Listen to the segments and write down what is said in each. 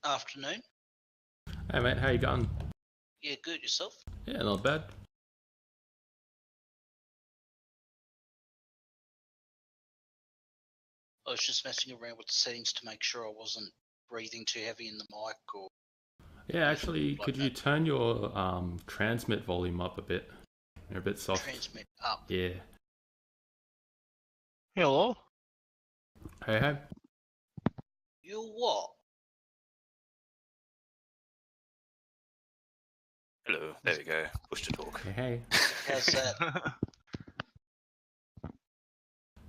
Afternoon. Hey mate, how you going? Yeah, good. Yourself? Yeah, not bad. I was just messing around with the settings to make sure I wasn't breathing too heavy in the mic or Yeah, actually, like could you that. turn your transmit volume up a bit? You're a bit soft. Transmit up. Yeah. Hello? Hey. You what? Hello, there we go. Push to talk. Hey. How's that?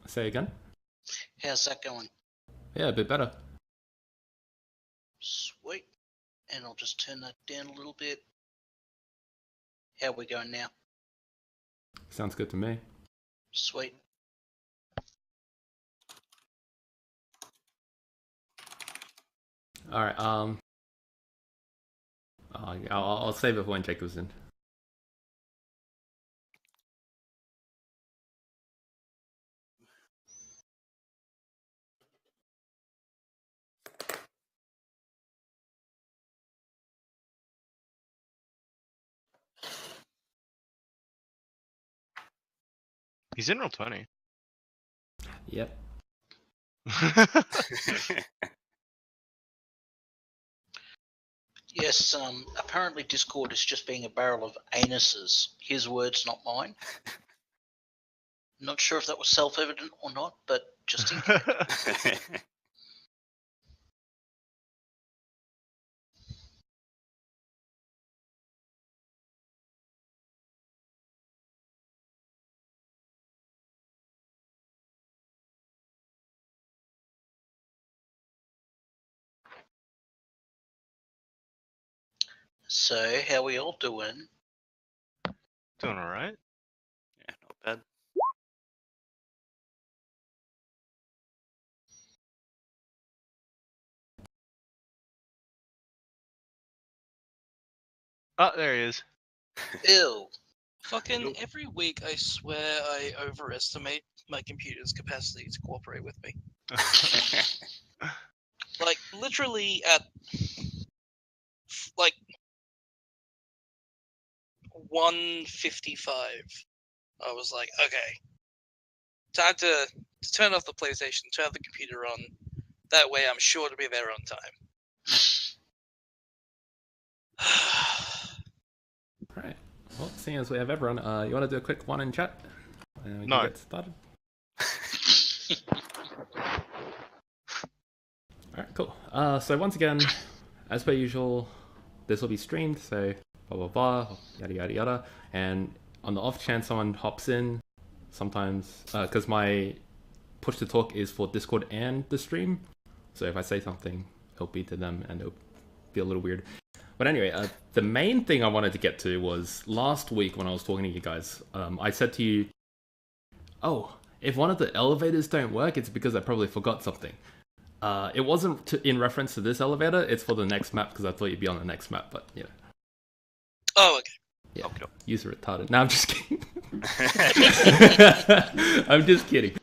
Say again? How's that going? Yeah, a bit better. Sweet. And I'll just turn that down a little bit. How are we going now? Sounds good to me. Sweet. Alright, I'll save it for when Jacob's in. He's in roll 20. Yep. Yes, apparently Discord is just being a barrel of anuses. His words, not mine. Not sure if that was self-evident or not, but just in case. So, how we all doing? Doing alright. Yeah, not bad. Oh, there he is. Ew. Fucking every week, I swear I overestimate my computer's capacity to cooperate with me. Like, literally at, like, 1:55, I was like, okay, time to turn off the PlayStation, turn the computer on. That way I'm sure to be there on time. Right. Well, seeing as we have everyone, you want to do a quick one in chat? And we No. can get started. Alright, cool. So once again, as per usual, this will be streamed, so blah blah blah, yada yada yada. And on the off chance someone hops in, sometimes, because my push to talk is for Discord and the stream, so if I say something, it'll be to them and it'll be a little weird. But anyway, the main thing I wanted to get to was last week when I was talking to you guys, I said to you, oh, if one of the elevators don't work, it's because I probably forgot something. It wasn't in reference to this elevator, it's for the next map, because I thought you'd be on the next map, but yeah. Oh, okay. Yeah, Okay. user retarded. No, I'm just kidding. I'm just kidding.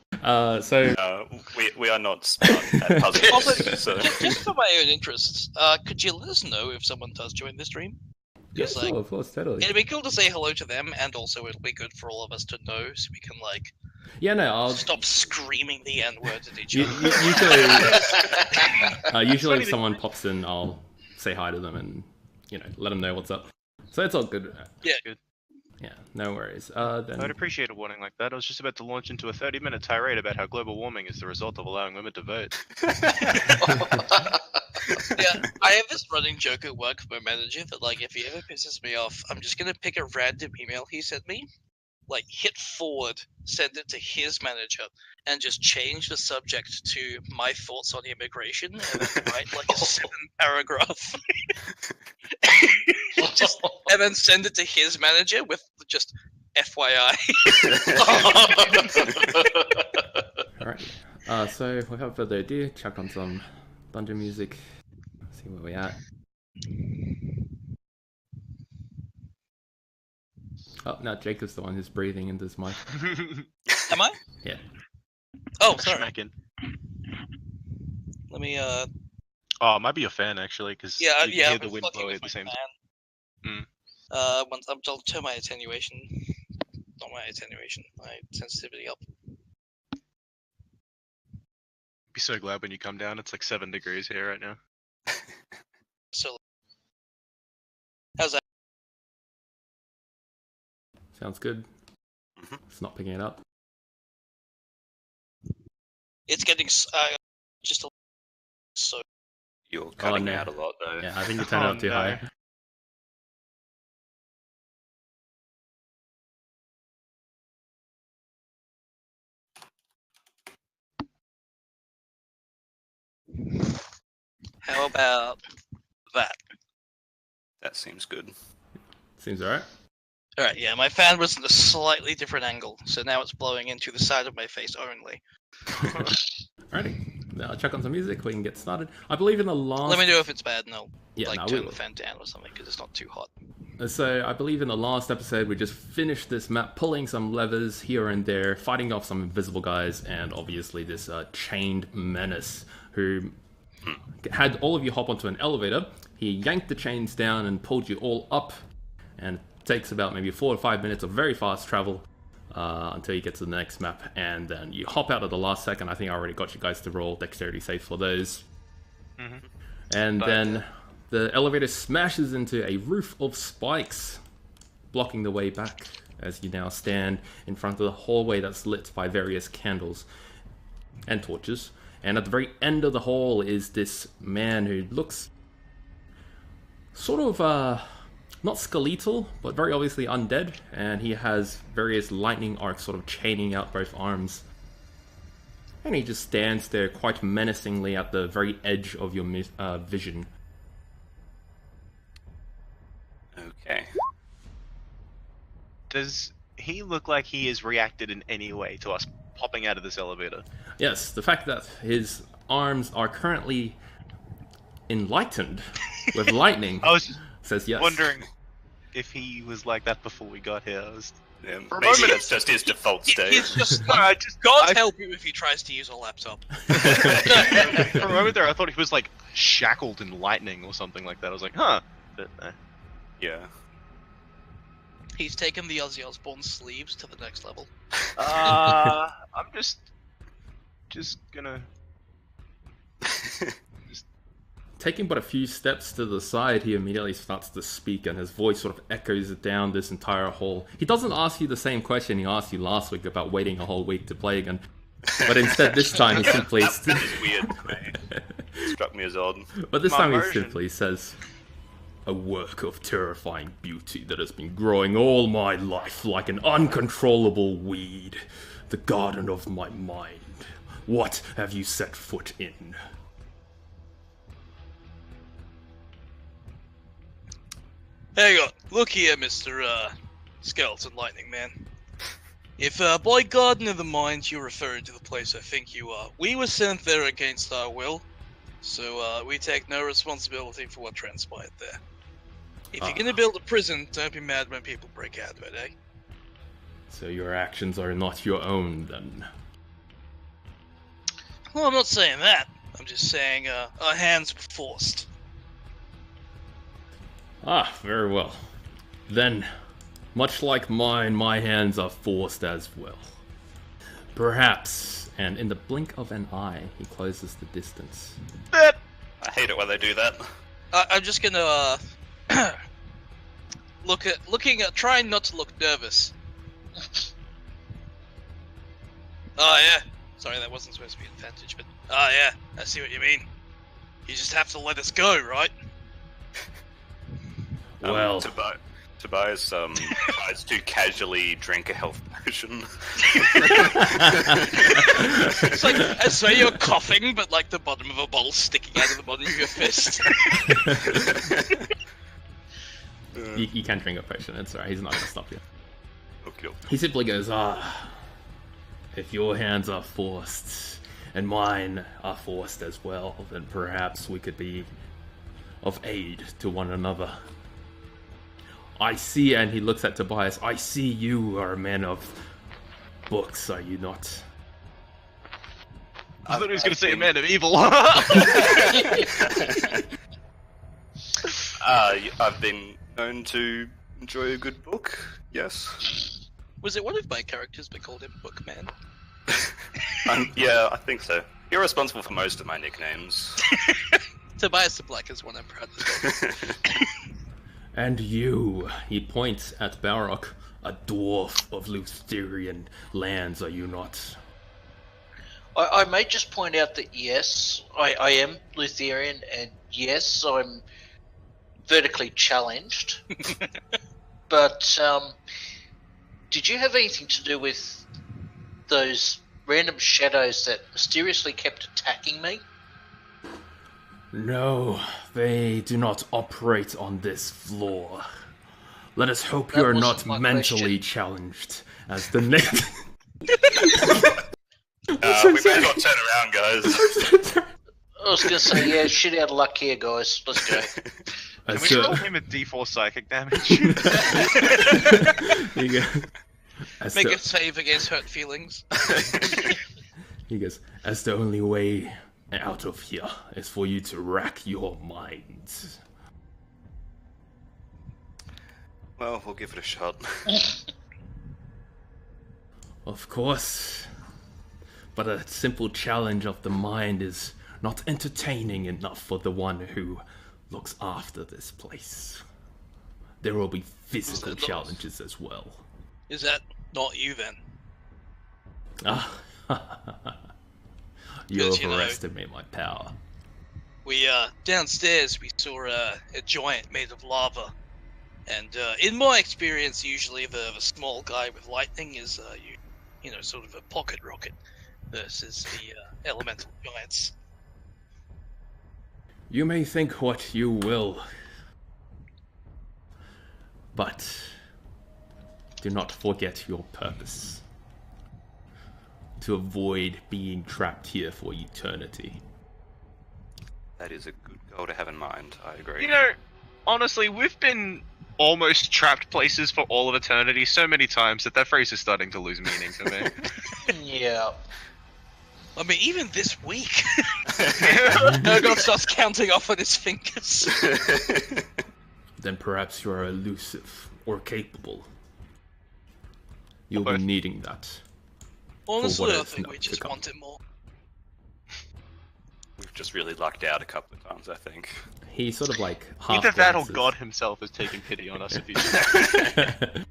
We are not smart at puzzles. Also, So. just for my own interests, could you let us know if someone does join the stream? Yeah, Because, sure, of course, totally. it'd be cool to say hello to them, and also it'll be good for all of us to know, so we can, like, Yeah, no, I'll... stop screaming the N-words at each U- other. usually if someone pops in, I'll say hi to them and, let them know what's up. So it's all good. Yeah. Good. Yeah, no worries. I'd Then... appreciate a warning like that. I was just about to launch into a 30-minute tirade about how global warming is the result of allowing women to vote. Yeah, I have this running joke at work with my manager that, like, if he ever pisses me off, I'm just gonna pick a random email he sent me, like, hit forward, send it to his manager, and just change the subject to my thoughts on immigration, and then write, like, a 7-paragraph. And then send it to his manager with just FYI. Alright. So without further ado, chuck on some dungeon music. See where we at. Oh, no, Jacob's the one who's breathing into his mic. Am I? Yeah. Oh, sorry. Smacking. Let me, Oh, it might be a fan actually, because Yeah, you yeah. can hear I've the been wind fucking blowing with at the my same time. fan. I'll turn my attenuation, not my attenuation, my sensitivity up. Be so glad when you come down. It's like 7 degrees here right now. So, how's that? Sounds good. Mhm. It's not picking it up. It's getting just a so. You're cutting no. out a lot though. Yeah, I think you turned it up too high. How about that? That seems good. Seems alright. Alright, yeah, my fan was at a slightly different angle, so now it's blowing into the side of my face only. Alrighty. Now I'll check on some music. We can get started. I believe in the last. Let me know if it's bad and I'll Yeah, no, we turn will. the fan down or something, because it's not too hot. So I believe in the last episode we just finished this map, pulling some levers here and there, fighting off some invisible guys, and obviously this chained menace who had all of you hop onto an elevator. He yanked the chains down and pulled you all up, and it takes about maybe 4 to 5 minutes of very fast travel until you get to the next map, and then you hop out at the last second. I think I already got you guys to roll dexterity saves for those. Mhm. And then the elevator smashes into a roof of spikes, blocking the way back as you now stand in front of the hallway that's lit by various candles and torches. And at the very end of the hall is this man who looks sort of, not skeletal, but very obviously undead. And he has various lightning arcs sort of chaining out both arms. And he just stands there quite menacingly at the very edge of your vision. Okay. Does he look like he has reacted in any way to us popping out of this elevator? Yes, the fact that his arms are currently enlightened with lightning I was just says yes. wondering if he was like that before we got here. Yeah, For a maybe moment- that's just his default state. He's just No, God help him if he tries to use a laptop. For a moment there, I thought he was like shackled in lightning or something like that. I was like, huh. But, Yeah. He's taken the Ozzy Osbourne sleeves to the next level. I'm just gonna. Taking but a few steps to the side, he immediately starts to speak, and his voice sort of echoes down this entire hall. He doesn't ask you the same question he asked you last week about waiting a whole week to play again. But instead, this time he simply... That is weird to me. It struck me as odd. But this My time he version. simply says, "A work of terrifying beauty that has been growing all my life like an uncontrollable weed. The garden of my mind. What have you set foot in?" Hang on. Look here, Mr. Skeleton Lightning Man. If by Garden of the Mind you're referring to the place I think you are, we were sent there against our will, so we take no responsibility for what transpired there. If you're gonna build a prison, don't be mad when people break out of it, eh? So your actions are not your own, then. Well, I'm not saying that. I'm just saying our hands were forced. Ah, very well. Then, much like mine, my hands are forced as well. Perhaps, and in the blink of an eye, he closes the distance. I hate it when they do that. I'm just gonna trying not to look nervous. Oh yeah, sorry that wasn't supposed to be an advantage, but oh yeah, I see what you mean. You just have to let us go, right? Well, Tobias tries to casually drink a health potion. It's like as though you're coughing, but like the bottom of a bottle sticking out of the bottom of your fist. you can drink a potion, it's alright, he's not gonna stop you. Okay. He simply goes, if your hands are forced, and mine are forced as well, then perhaps we could be of aid to one another. I see, and he looks at Tobias, I see you are a man of books, are you not? I thought he was going to say a man of evil. I've been known to enjoy a good book, yes. Was it one of my characters but called him Bookman? Yeah, I think so. You're responsible for most of my nicknames. Tobias the Black is one I'm proud of. And you, he points at Balrog, a dwarf of Lutherian lands, are you not? I may just point out that yes, I am Lutherian, and yes, I'm vertically challenged. But did you have anything to do with those random shadows that mysteriously kept attacking me? No, they do not operate on this floor. Let us hope That you are wasn't not my mentally question. challenged, as the next. We may as well turn around, guys. I was going to say, yeah, shit out of luck here, guys. Let's go. Can As we the- roll him a D4 psychic damage? He goes, as Make the- a save against hurt feelings. He goes, as the only way out of here is for you to rack your minds. Well, we'll give it a shot. Of course. But a simple challenge of the mind is not entertaining enough for the one who looks after this place. There will be physical Is that challenges as well. Is that not you then? Ah, you 'Cause, you know, overestimate my power. We downstairs we saw a giant made of lava, and in my experience, usually the small guy with lightning is you know, sort of a pocket rocket versus the elemental giants. You may think what you will, but do not forget your purpose. To avoid being trapped here for eternity. That is a good goal to have in mind, I agree. You know, honestly, we've been almost trapped places for all of eternity so many times that phrase is starting to lose meaning to me. Yeah. I mean, even this week, Ergon starts counting off on his fingers. Then perhaps you are elusive or capable. You'll be both. needing that. Honestly, I is think not we to just come. want it more. We've just really lucked out a couple of times, I think. He sort of like half Either that or glances. God himself is taking pity on us if he's...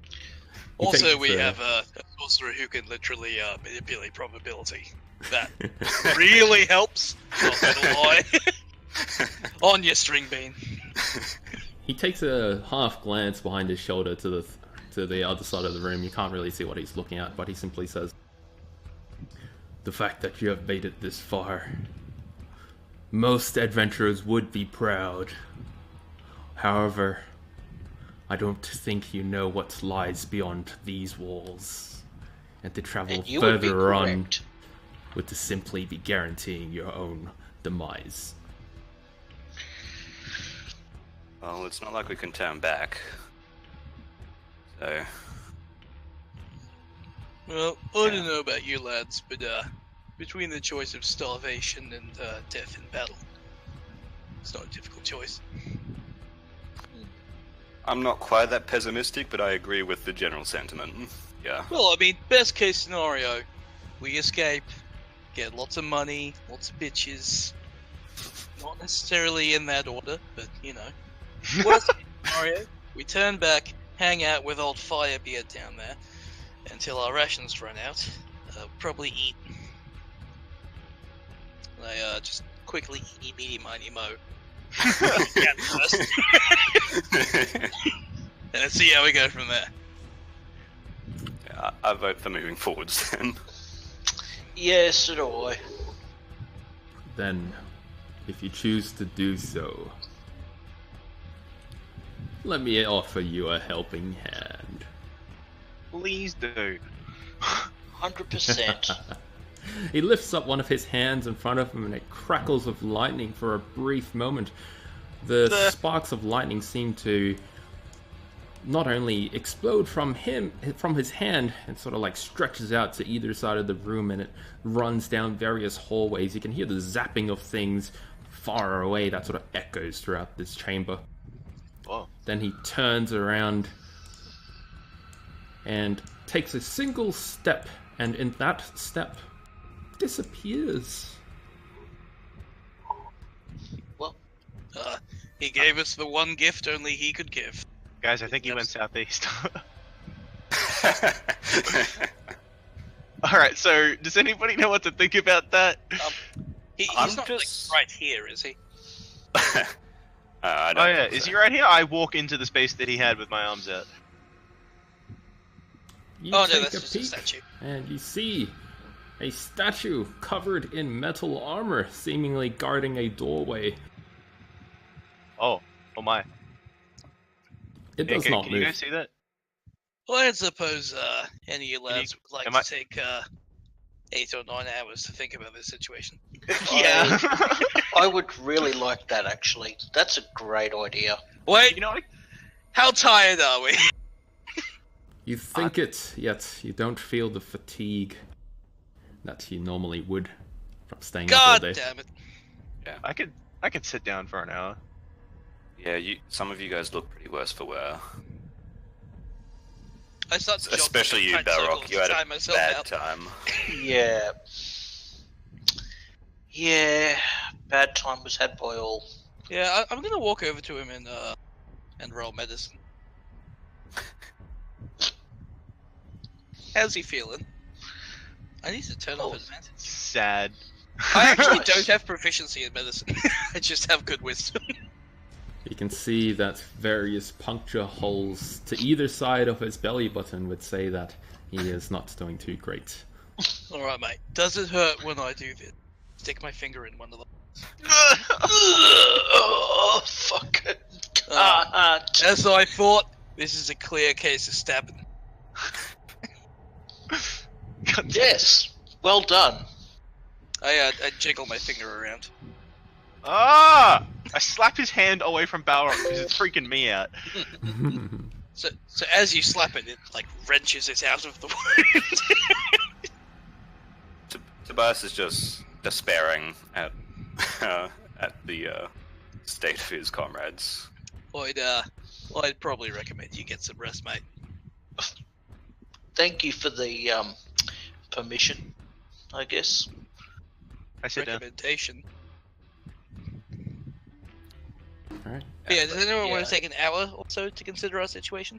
He Also, takes we a- have a sorcerer who can literally manipulate probability. That really helps. Not gonna lie. On your string bean. He takes a half glance behind his shoulder to the other side of the room. You can't really see what he's looking at, but he simply says, "The fact that you have made it this far, most adventurers would be proud. However, I don't think you know what lies beyond these walls, and to travel And you would be further on correct. would to simply be guaranteeing your own demise." Well, it's not like we can turn back. So, Well, I don't know about you lads, but between the choice of starvation and death in battle, it's not a difficult choice. I'm not quite that pessimistic, but I agree with the general sentiment. Yeah. Well, I mean, best case scenario, we escape, get lots of money, lots of bitches. Not necessarily in that order, but you know. Worst case scenario, we turn back, hang out with old Firebeard down there until our rations run out. Probably eat. I just quickly eeny meeny miny mo. Cat first. And let's see how we go from there. Yeah, I vote for moving forwards then. Yes, so do I. Then, if you choose to do so, let me offer you a helping hand. Please do. 100%. He lifts up one of his hands in front of him and it crackles with lightning for a brief moment. The sparks of lightning seem to not only explode from his hand, and sort of like stretches out to either side of the room, and it runs down various hallways. You can hear the zapping of things far away that sort of echoes throughout this chamber. Whoa. Then he turns around and takes a single step, and in that step disappears. Well, He gave us the one gift only he could give. Guys, I think he went southeast. Alright, so does anybody know what to think about that? He's I'm not just- like right here, is he? I don't Oh yeah, think is so. he right here? I walk into the space that he had with my arms out. You Oh no, take that's a just a peek, statue. and you see a statue covered in metal armor, seemingly guarding a doorway. Oh my. It Yeah, does can, not can move. you guys see that? Well, I suppose any of you lads would like am to I- take 8 or 9 hours to think about this situation. Yeah. I would really like that, actually. That's a great idea. Wait, You know what? how tired are we? You think it, yet you don't feel the fatigue that you normally would from staying up all God day. damn it. I could sit down for an hour. Yeah, some of you guys look pretty worse for wear. I start jogging Especially in you, tight Balrog. circles You to had time a myself bad out. time. Yeah. Yeah, bad time was had by all. Yeah, I'm gonna walk over to him and roll medicine. How's he feeling? I need to turn off advantage. Sad. I actually Nice. don't have proficiency in medicine. I just have good wisdom. You can see that various puncture holes to either side of his belly button would say that he is not doing too great. Alright, mate. Does it hurt when I do this? Stick my finger in one of them. Oh, fuck it. As I thought, this is a clear case of stabbing. God damn. Yes, well done. I jiggle my finger around. Ah! I slap his hand away from Balrog because it's freaking me out. So as you slap it, it like wrenches it out of the wound. Tobias is just despairing at the state of his comrades. I'd probably recommend you get some rest, mate. Thank you for the permission, I guess. I sit down. Recommendation. Alright. Yeah, does anyone want Yeah. to take an hour or so to consider our situation?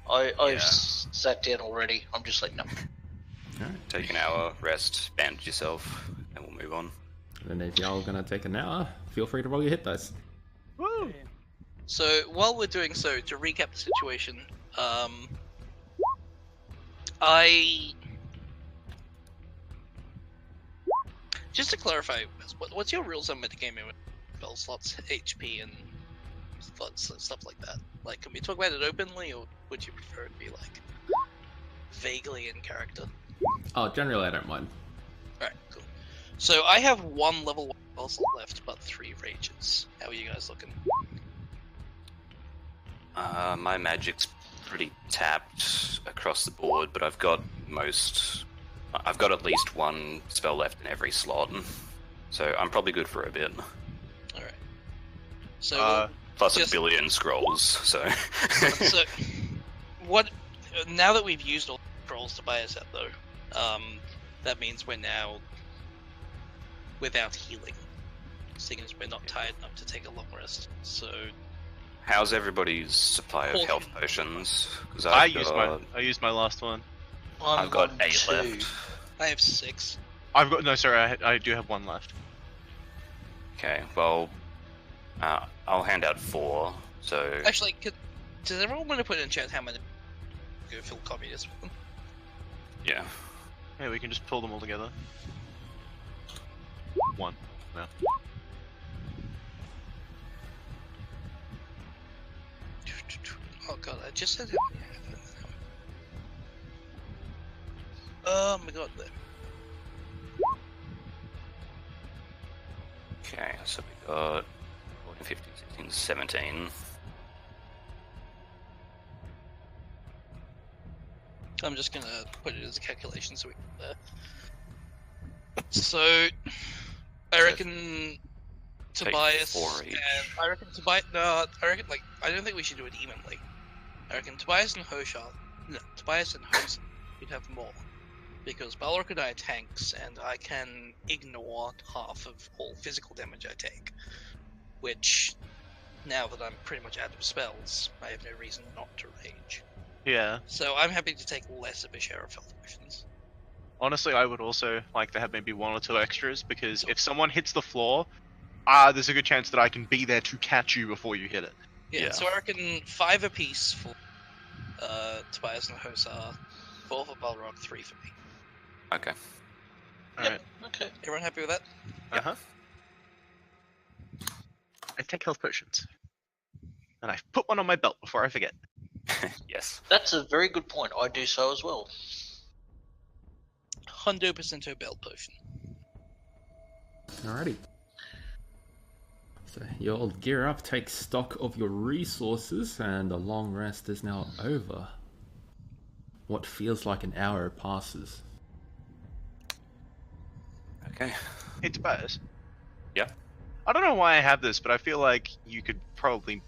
I've Yeah. sat down already. I'm just like, no. Take an hour, rest, bandage yourself, and we'll move on. And if y'all gonna take an hour, feel free to roll your hit dice. Woo! So while we're doing so, to recap the situation, I just to clarify, what's your rules on metagaming with spell slots, HP, and stuff like that? Like, can we talk about it openly, or would you prefer it to be like vaguely in character? Oh, generally I don't mind. Alright, cool. So I have 1 level 1 spell slot left, but 3 rages. How are you guys looking? My magic's pretty tapped across the board, but I've got at least 1 spell left in every slot, so I'm probably good for a bit. Alright. So, Plus Just- a billion scrolls, so. so what? Now that we've used all the scrolls to buy us out, though, that means we're now without healing, seeing as we're not tired enough to take a long rest. So, How's everybody's supply of Portion. health potions? Because I used my last one. I'm I've got on 8 2. left. I have 6. I do have 1 left. Okay, well, I'll hand out 4. So Actually, does everyone want to put in chat how many go full communist with them? yeah, Hey, we can just pull them all together. 1. No. Oh god, I just said how many I have. Oh my god, there. okay, so we got 14, 15, 16, 17. I'm just gonna put it as a calculation so we So, I reckon Tobias four each. and I reckon Tobias. No, I reckon I don't think we should do it evenly. I reckon Tobias and Hosa would have more because Balrog and I are tanks, and I can ignore half of all physical damage I take. Which, now that I'm pretty much out of spells, I have no reason not to rage. Yeah. So I'm happy to take less of a share of health potions. Honestly, I would also like to have maybe 1 or 2 extras, because if someone hits the floor, there's a good chance that I can be there to catch you before you hit it. Yeah, so I reckon 5 apiece for Tobias and Hosa, 4 for Balrog, 3 for me. Okay. Alright. Okay. Everyone happy with that? Uh-huh. I take health potions. And I put one on my belt before I forget. Yes. That's a very good point. I do so as well. 100% a belt potion. Alrighty. So you'll gear up, take stock of your resources, and the long rest is now over. What feels like an hour passes. Okay. Hey, Tobias. Yeah. I don't know why I have this, but I feel like you could probably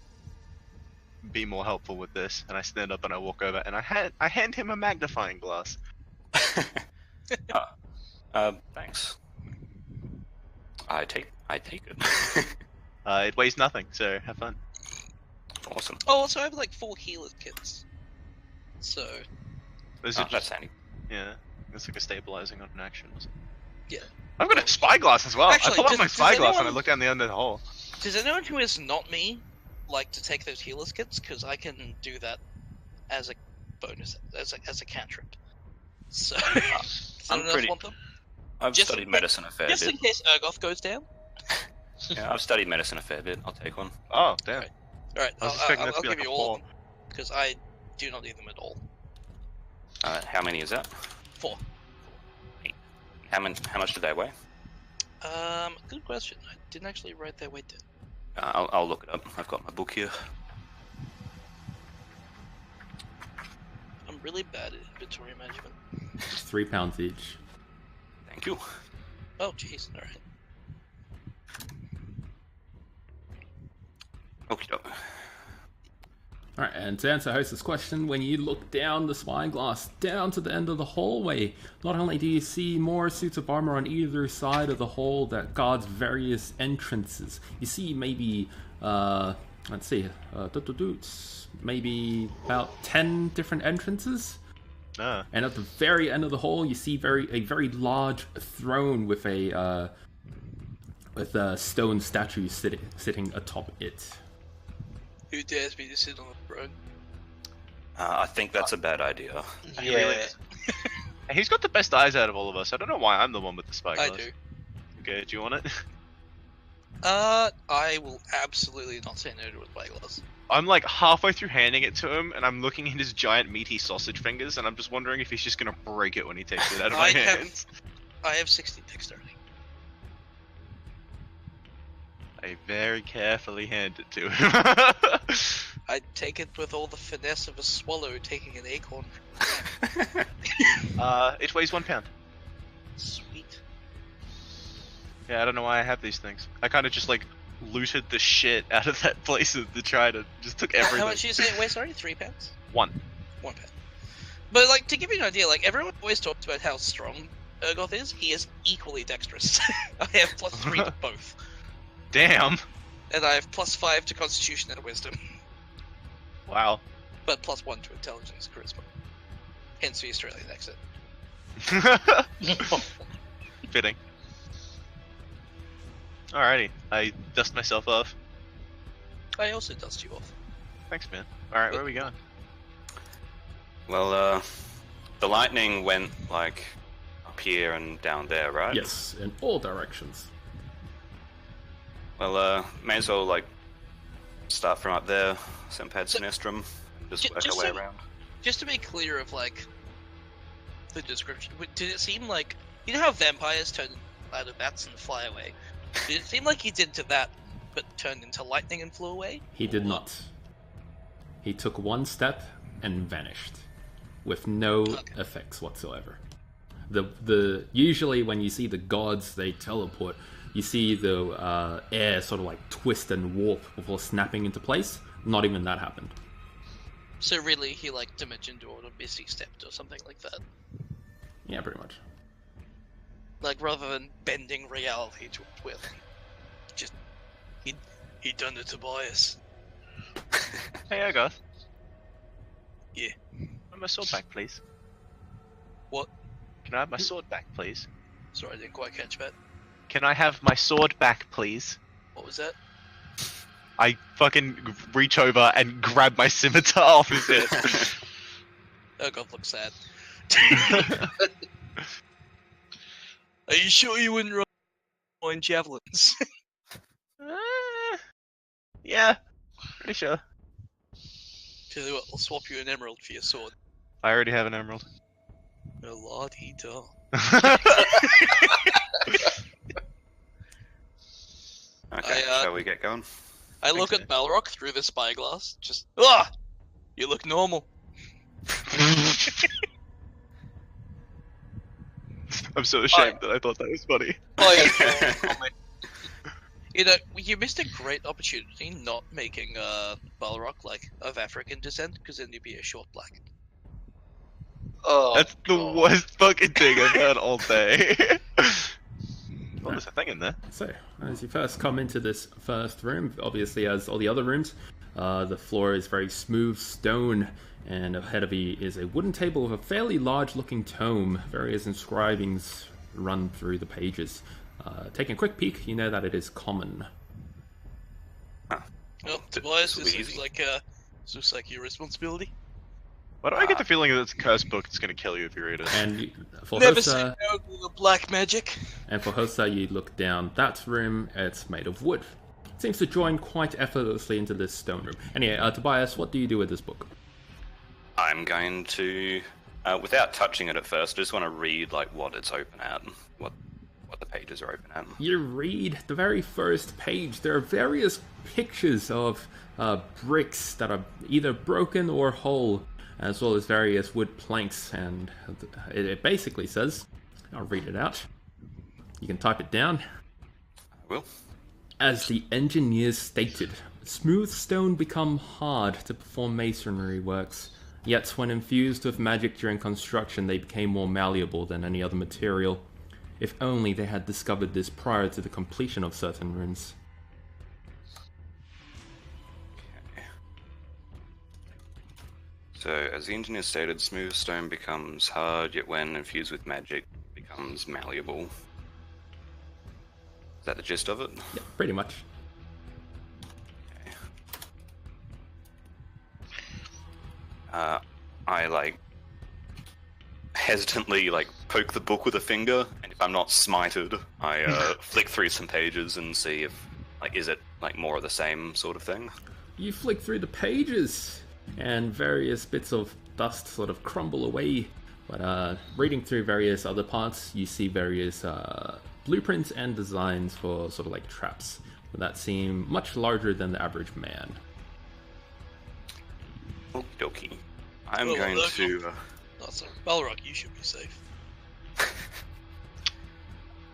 be more helpful with this. And I stand up and I walk over and I hand him a magnifying glass. Thanks. I take it. It weighs nothing, so have fun. Awesome. Oh, also I have like 4 healer kits. So, Those are That's just, handy. yeah, it's like a stabilizing on an action. yeah. I've got a spyglass as well. Actually, I pull out my does spyglass and I anyone- look down the end of the hole. Does anyone who is not me like to take those healer kits? Because I can do that as a bonus, as a cantrip. So, does anyone else want them? I've Just studied in- medicine a fair Just bit. in case Urgoth goes down. Yeah, I've studied medicine a fair bit. I'll take one. Oh, damn. Right. Alright, I was expecting that to I'll be give like you a all 4. of them. Because I do not need them at all. How many is that? 4. How much do they weigh? Good question. I didn't actually write their weight down. I'll look it up. I've got my book here. I'm really bad at inventory management. It's 3 pounds each. Thank you. Oh, jeez. Alright. Okie doke. Alright, and to answer Host's question, when you look down the spyglass, down to the end of the hallway, not only do you see more suits of armor on either side of the hall that guards various entrances, you see maybe, let's see, maybe about 10 different entrances. And at the very end of the hall, you see a very large throne with a stone statue sitting atop it. Who dares me to sit on the throne? I think that's a bad idea. Yeah. He's got the best eyes out of all of us. I don't know why I'm the one with the spyglass. I do. Okay, do you want it? I will absolutely not say no to a spyglass. I'm like halfway through handing it to him, and I'm looking at his giant meaty sausage fingers, and I'm just wondering if he's just gonna break it when he takes it out of my hands. I have 60 dexterity. I very carefully hand it to him. I take it with all the finesse of a swallow taking an acorn. It weighs 1 pound. Sweet. Yeah, I don't know why I have these things. I kind of just like looted the shit out of that place to try to just took everything. How much did you say it weighs? Sorry, 3 pounds? 1. 1 pound. But like, to give you an idea, like everyone always talks about how strong Urgoth is. He is equally dexterous. I have +3 to both. Damn. And I have +5 to Constitution and Wisdom. Wow. But +1 to Intelligence and Charisma. Hence the Australian accent. Fitting. Alrighty, I dust myself off. I also dust you off. Thanks, man. Alright, where are we going? Well, the lightning went like up here and down there, right? Yes, in all directions. Well, may as well like start from up there, Sempad Sinestrum, just work our way around. Just to be clear of like the description, did it seem like, you know how vampires turn out of bats and fly away? Did it seem like he did to that, but turned into lightning and flew away? He did not. He took 1 step and vanished. with no effects whatsoever. The usually when you see the gods, they teleport. You see the air sort of like twist and warp before snapping into place. Not even that happened. So really, he like dimension doored or misty stepped or something like that. Yeah, pretty much. Like rather than bending reality to its will, just he done it to Tobias. Hey, Agoth. Yeah. Want my sword back, please? What? Can I have my sword back, please? Sorry, I didn't quite catch that. Can I have my sword back, please? What was that? I fucking reach over and grab my scimitar off his head. Oh god, looks sad. Are you sure you wouldn't run javelins? Yeah, pretty sure. Tell you what, I'll swap you an emerald for your sword. I already have an emerald. A la-di-da. Okay, shall we get going? I look at Balrog through the spyglass, just you look normal. I'm so ashamed that I thought that was funny. Oh, yeah. You know, you missed a great opportunity not making Balrog like of African descent, because then you'd be a short black. Oh, That's the God. worst fucking thing I've heard all day. Oh, there's a thing in there. So, as you first come into this first room, obviously as all the other rooms, the floor is very smooth stone, and ahead of you is a wooden table with a fairly large-looking tome. Various inscribings run through the pages. Taking a quick peek, you know that it is common. Oh, Tobias, will this be looks like your responsibility. Why do I get the feeling that it's a cursed book that's going to kill you if you read it? And for Never say Hosa, no to the black magic. you look down that room. It's made of wood. It seems to join quite effortlessly into this stone room. Anyway, Tobias, what do you do with this book? I'm going to, without touching it at first, I just want to read like what it's open at, what the pages are open at. You read the very first page. There are various pictures of bricks that are either broken or whole, as well as various wood planks, and it basically says, I'll read it out. You can type it down. I will. As the engineers stated, smooth stone become hard to perform masonry works. Yet when infused with magic during construction, they became more malleable than any other material. If only they had discovered this prior to the completion of certain runes. Okay. So, as the engineer stated, smooth stone becomes hard, yet when infused with magic, becomes malleable. Is that the gist of it? Yeah, pretty much. I hesitantly poke the book with a finger, and if I'm not smited, I flick through some pages and see if is it more of the same sort of thing. You flick through the pages, and various bits of dust sort of crumble away. But reading through various other parts, you see various blueprints and designs for sort of traps that seem much larger than the average man. Okie dokie. I'm going to... Oh, sorry. Balrog, you should be safe.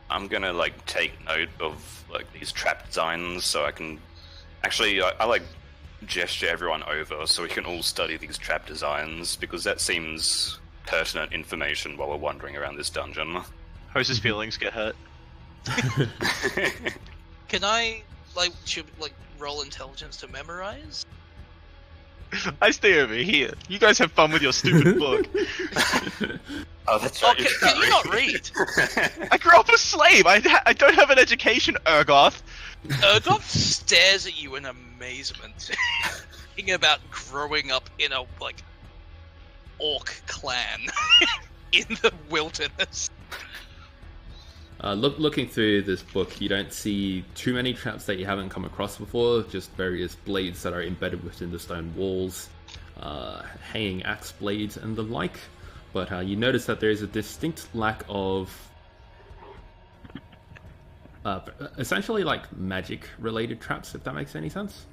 I'm gonna take note of these trap designs so I can... Actually, I gesture everyone over so we can all study these trap designs, because that seems pertinent information while we're wandering around this dungeon. Host's feelings get hurt. Can I, should roll intelligence to memorize? I stay over here. You guys have fun with your stupid book. Oh, that's Oh, right. can you not read? I grew up a slave. I don't have an education, Urgoth. Urgoth stares at you in amazement, thinking about growing up in a, orc clan in the wilderness. Looking through this book, you don't see too many traps that you haven't come across before, just various blades that are embedded within the stone walls, hanging axe blades and the like. But you notice that there is a distinct lack of essentially magic-related traps, if that makes any sense.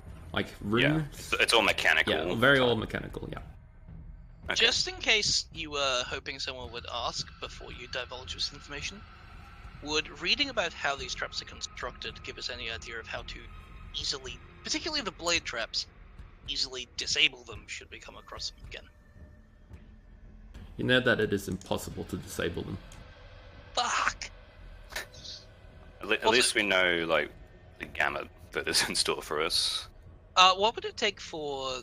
Rune. Yeah, it's all mechanical. Yeah, very all mechanical, yeah. Okay. Just in case you were hoping someone would ask before you divulge this information, would reading about how these traps are constructed give us any idea of how to easily, particularly the blade traps, easily disable them should we come across them again? You know that it is impossible to disable them. Fuck! At least we know, like, the gamut that is in store for us. What would it take for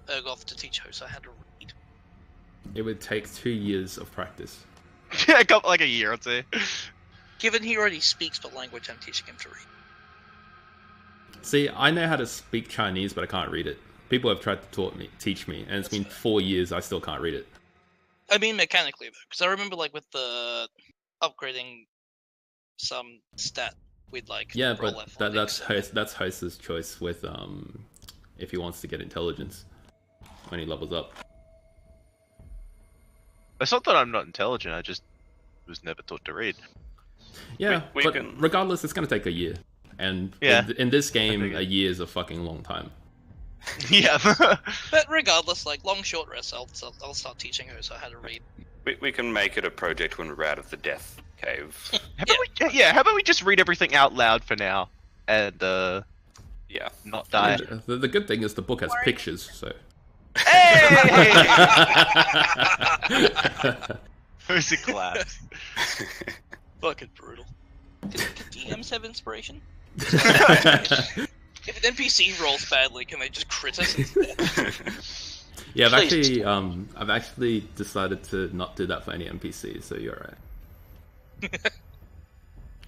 Ergoth to teach Hosa how to read? It would take 2 years of practice. Yeah, a couple, like a year or two. Given he already speaks the language I'm teaching him to read. See, I know how to speak Chinese, but I can't read it. People have tried to teach me, and it's been 4 years, I still can't read it. I mean mechanically though, because I remember like with the upgrading some stat with like Yeah, roll but athletics that's Hosa's choice with if he wants to get intelligence when he levels up. It's not that I'm not intelligent, I just was never taught to read. Yeah, We but can- regardless, it's going to take a year. And Yeah. in this game, figured. a year is a fucking long time. Yeah. But regardless, like long short rest, I'll start teaching Hosa how to read. We can make it a project when we're out of the death cave. How about we just read everything out loud for now? And, Yeah. not die. The good thing is the book has pictures, so... Hey! Who's a class? Fucking brutal. Did DMs have inspiration? If an NPC rolls badly, can they just crit us instead? Yeah, Please. I've actually decided to not do that for any NPCs, so you're right.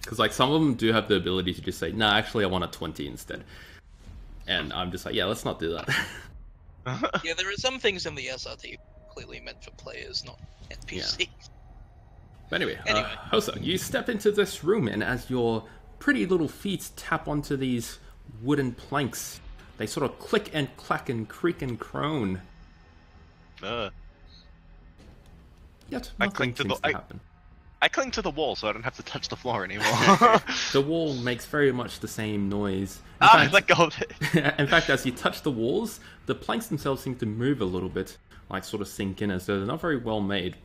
Because like some of them do have the ability to just say, "Nah, actually, I want a 20 instead," and I'm just like, "Yeah, let's not do that." Yeah, there are some things in the SRT clearly meant for players, not NPCs. But anyway, Anyway. Hosa, you step into this room, and as your pretty little feet tap onto these wooden planks, they sort of click and clack and creak and crone. Yet I nothing cling to seems the- to happen. I cling to the wall so I don't have to touch the floor anymore. The wall makes very much the same noise. Let go of it. In fact, as you touch the walls, the planks themselves seem to move a little bit, like sort of sink in, as though they're not very well made.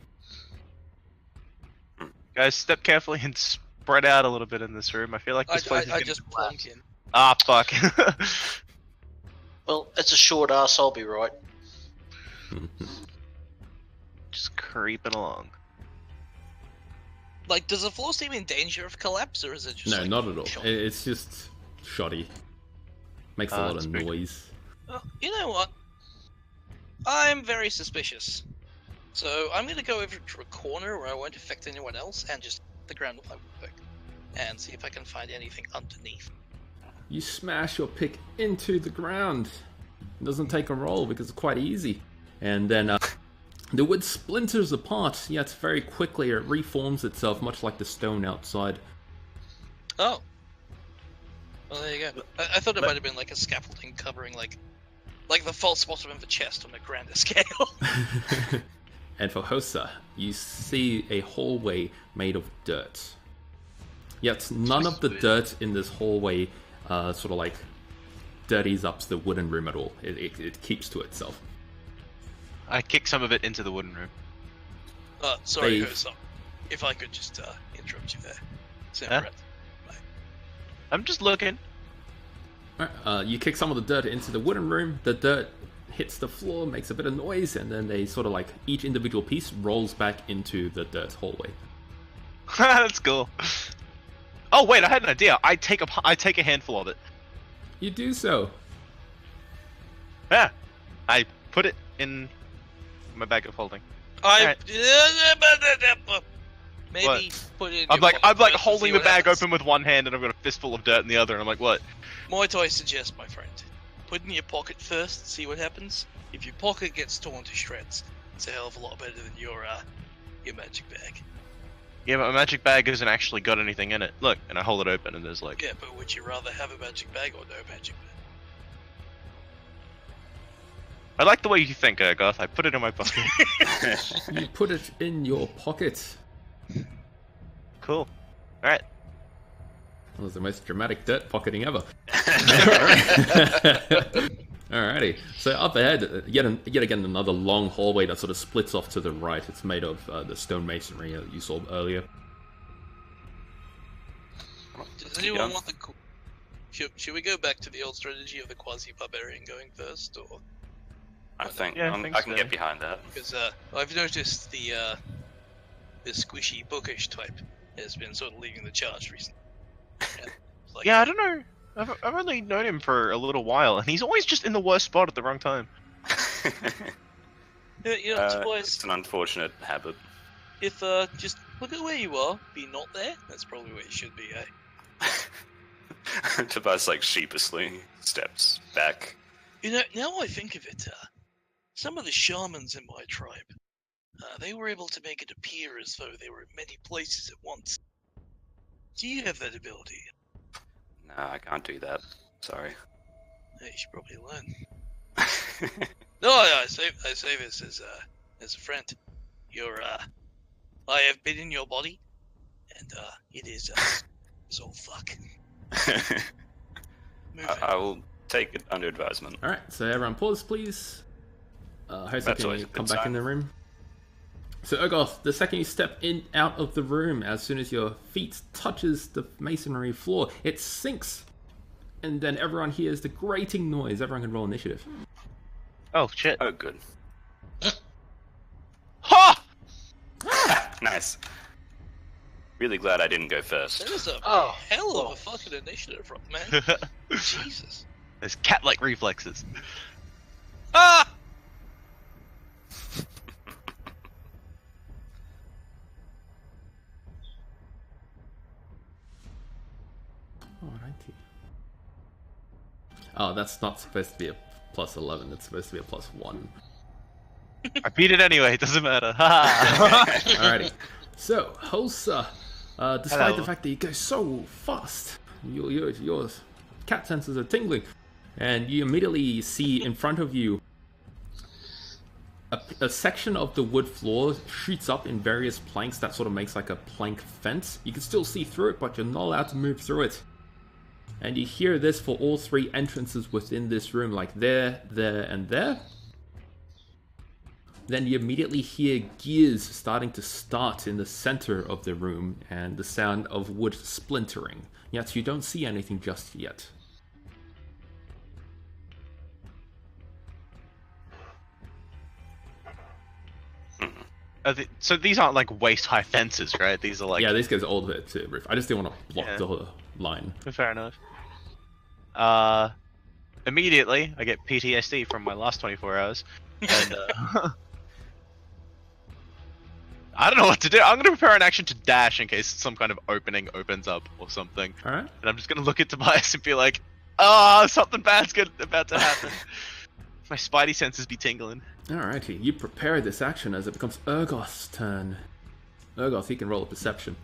Guys, step carefully and spread out a little bit in this room. I feel like this place is I gonna just collapse. plunk in. Ah, fuck. Well, it's a short ass, I'll be right. Just creeping along. Like, does the floor seem in danger of collapse, or is it just No, like, not at all. sure? It's just shoddy. Makes a lot of spooky. noise. Well, you know what? I'm very suspicious. So I'm gonna go over to a corner where I won't affect anyone else and just hit the ground with my pick and see if I can find anything underneath. You smash your pick into the ground. It doesn't take a roll because it's quite easy. And then the wood splinters apart, yet very quickly it reforms itself, much like the stone outside. Oh. Well, there you go. I thought it might have been like a scaffolding covering like the false bottom of the chest on a grander scale. And for Hosa, you see a hallway made of dirt. Yet none of the dirt in this hallway sort of like dirties up the wooden room at all. It keeps to itself. I kick some of it into the wooden room. Sorry, They- Hosa. If I could just interrupt you there. Huh? I'm just looking. You kick some of the dirt into the wooden room. The dirt hits the floor, makes a bit of noise, and then they sort of like each individual piece rolls back into the dirt hallway. That's cool. Oh wait, I had an idea. I take a handful of it. You do so. Yeah. I put it in my bag of holding. Maybe What? put it in I'm your like pocket first and holding see the what bag happens. open with one hand and I've got a fistful of dirt in the other and I'm like, what? More do I suggest, my friend? Put it in your pocket first, see what happens. If your pocket gets torn to shreds, it's a hell of a lot better than your magic bag. Yeah, but my magic bag hasn't actually got anything in it. Look, and I hold it open and there's like... Yeah, but would you rather have a magic bag or no magic bag? I like the way you think, Ergoth. I put it in my pocket. You put it in your pocket. Cool. Alright. That was the most dramatic dirt pocketing ever. Alrighty. So up ahead, yet again another long hallway that sort of splits off to the right. It's made of the stone masonry that you saw earlier. Does anyone want the? Should we go back to the old strategy of the quasi-barbarian going first, or? I think Yeah, I can get behind that. Because I've noticed the squishy bookish type has been sort of leading the charge recently. Yeah, I don't know. I've only known him for a little while, and he's always just in the worst spot at the wrong time. It's an unfortunate habit. If just look at where you are, be not there. That's probably where you should be, eh? Tobias like sheepishly steps back. Now I think of it, some of the shamans in my tribe, they were able to make it appear as though they were in many places at once. Do you have that ability? No, I can't do that. Sorry. You should probably learn. No, I say this as a friend. I have been in your body, and it is so fuck. I will take it under advisement. Alright, so everyone pause, please. Jose, can you come back in the room? So Urgoth, the second you step out of the room, as soon as your feet touches the masonry floor, it sinks. And then everyone hears the grating noise. Everyone can roll initiative. Oh, shit. Oh, good. Ha! Nice. Really glad I didn't go first. That is a hell of a fucking initiative, man. Jesus. There's cat-like reflexes. Ah! Alrighty. Oh, that's not supposed to be a plus 11. It's supposed to be a plus 1. I beat it anyway. It doesn't matter. Alrighty. So, Hulsa, despite Hello. the fact that you go so fast, your cat senses are tingling, and you immediately see in front of you a section of the wood floor shoots up in various planks that sort of makes like a plank fence. You can still see through it, but you're not allowed to move through it. And you hear this for all 3 entrances within this room, like there, and there. Then you immediately hear gears starting to start in the center of the room and the sound of wood splintering. Yet you don't see anything just yet. So these aren't like waist-high fences, right? These are like... Yeah, this goes all the way to the roof. I just didn't want to block Yeah. the whole line. Fair enough. Immediately, I get PTSD from my last 24 hours. And, I don't know what to do. I'm going to prepare an action to dash in case some kind of opening opens up or something. Alright. And I'm just going to look at Tobias and be like, something bad's about to happen. My spidey senses be tingling. Alrighty, you prepare this action as it becomes Urgoth's turn. Urgoth, you can roll a perception.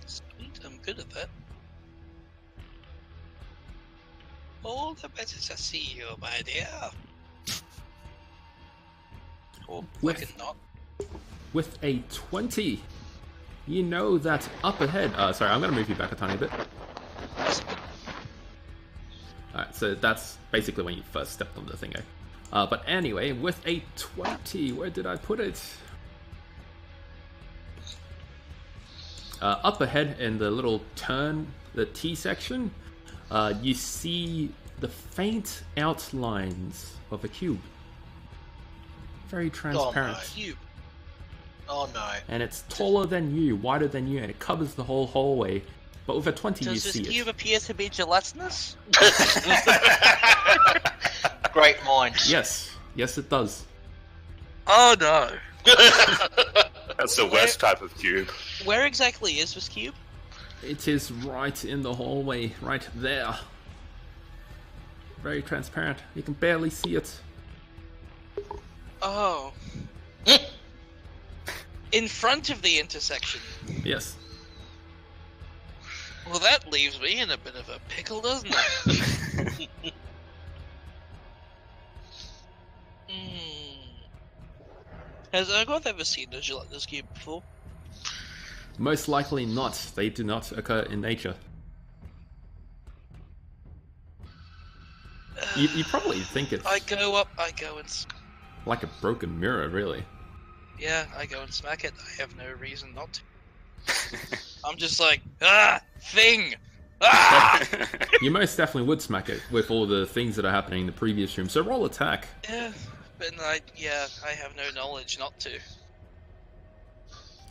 Sweet, I'm good at that. All the better to see you, my dear. Or fucking not. With a 20, you know that up ahead... sorry, I'm going to move you back a tiny bit. Alright, so that's basically when you first stepped on the thingo. But anyway, with a 20, where did I put it? Up ahead in the little turn, the T section, you see the faint outlines of a cube. Very transparent. Cube. Oh no. And it's taller than you, wider than you, and it covers the whole hallway. But with a 20, you Does see this cube it. appear to be gelatinous? Great minds. Yes, yes, it does. Oh no. That's the worst type of cube. Where exactly is this cube? It is right in the hallway, right there. Very transparent. You can barely see it. Oh. In front of the intersection. Yes. Well, that leaves me in a bit of a pickle, doesn't it? Has Urgoth ever seen a gelatinous cube before? Most likely not. They do not occur in nature. You probably think it's I go up. I go and. like a broken mirror, really. Yeah, I go and smack it. I have no reason not to. I'm just like, thing! You most definitely would smack it with all the things that are happening in the previous room, so roll attack. Yeah, but I have no knowledge not to.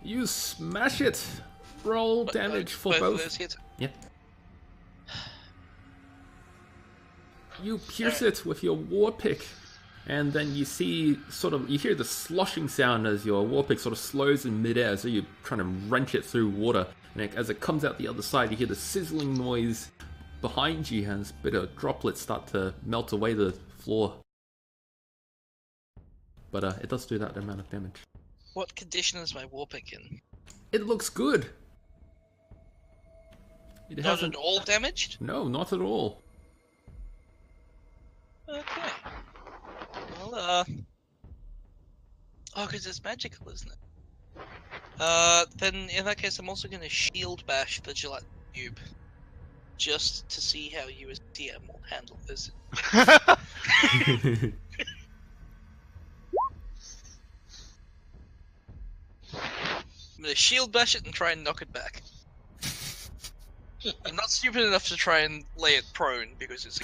You smash it! Roll damage for Both of both. those hits? Yeah. You pierce it with your war pick, and then you see you hear the sloshing sound as your war pick sort of slows in midair, so you're trying to wrench it through water. And as it comes out the other side, you hear the sizzling noise behind you as a bit of droplets start to melt away the floor. But it does do that amount of damage. What condition is my war pick in? It looks good. It Not hasn't. at all damaged? No, not at all. Okay. Well, because it's magical, isn't it? Then in that case, I'm also going to shield bash the gelatin cube, just to see how you as DM will handle this. I'm going to shield bash it and try and knock it back. I'm not stupid enough to try and lay it prone because it's.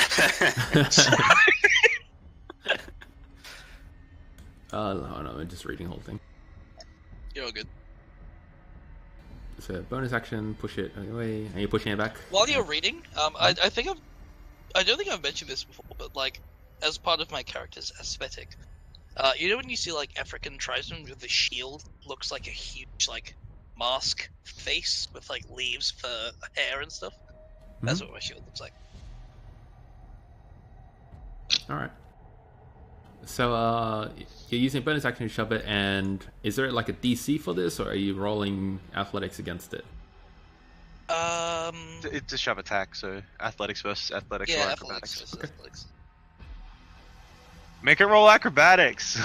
No, I'm just reading the whole thing. You're all good. So bonus action, push it away, and you're pushing it back. While you're reading, I don't think I've mentioned this before, but like as part of my character's aesthetic, you know when you see like African tribesmen with the shield, looks like a huge like mask face with like leaves for hair and stuff. That's what my shield looks like. All right. So you're using a bonus action to shove it, and is there like a DC for this, or are you rolling athletics against it? It's a shove attack, so athletics versus athletics or acrobatics. Versus athletics. Make it roll acrobatics.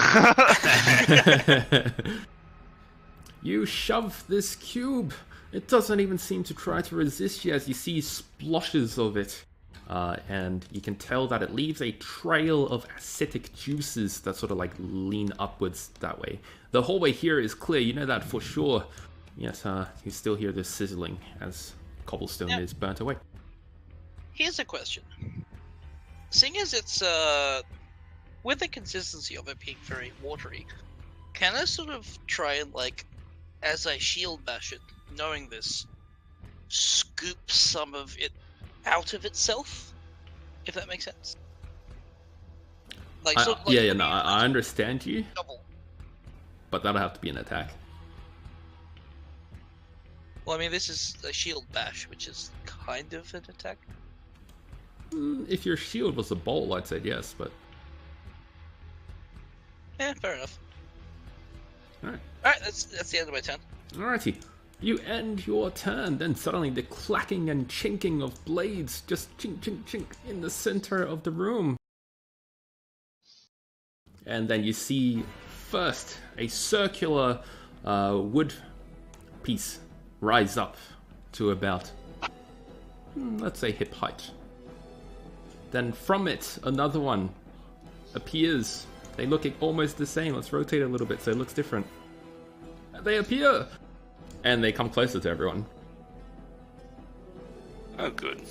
You shove this cube. It doesn't even seem to try to resist you as you see splashes of it. And you can tell that it leaves a trail of acidic juices that sort of like lean upwards that way. The hallway here is clear, you know that for sure. Yes, you still hear this sizzling as cobblestone is burnt away. Here's a question. Seeing as it's with the consistency of it being very watery, can I sort of try and like, as I shield bash it, knowing this, scoop some of it out of itself, if that makes sense? Like, I understand you, double. but that'll have to be an attack. Well, I mean, this is a shield bash, which is kind of an attack. If your shield was a bowl, I'd say yes, but... Yeah, fair enough. Alright. Alright, that's the end of my turn. Alrighty. You end your turn, then suddenly the clacking and chinking of blades just chink, chink, chink in the center of the room. And then you see first a circular wood piece rise up to about, let's say, hip height. Then from it, another one appears. They look almost the same. Let's rotate a little bit so it looks different. They appear! And they come closer to everyone. Oh, good.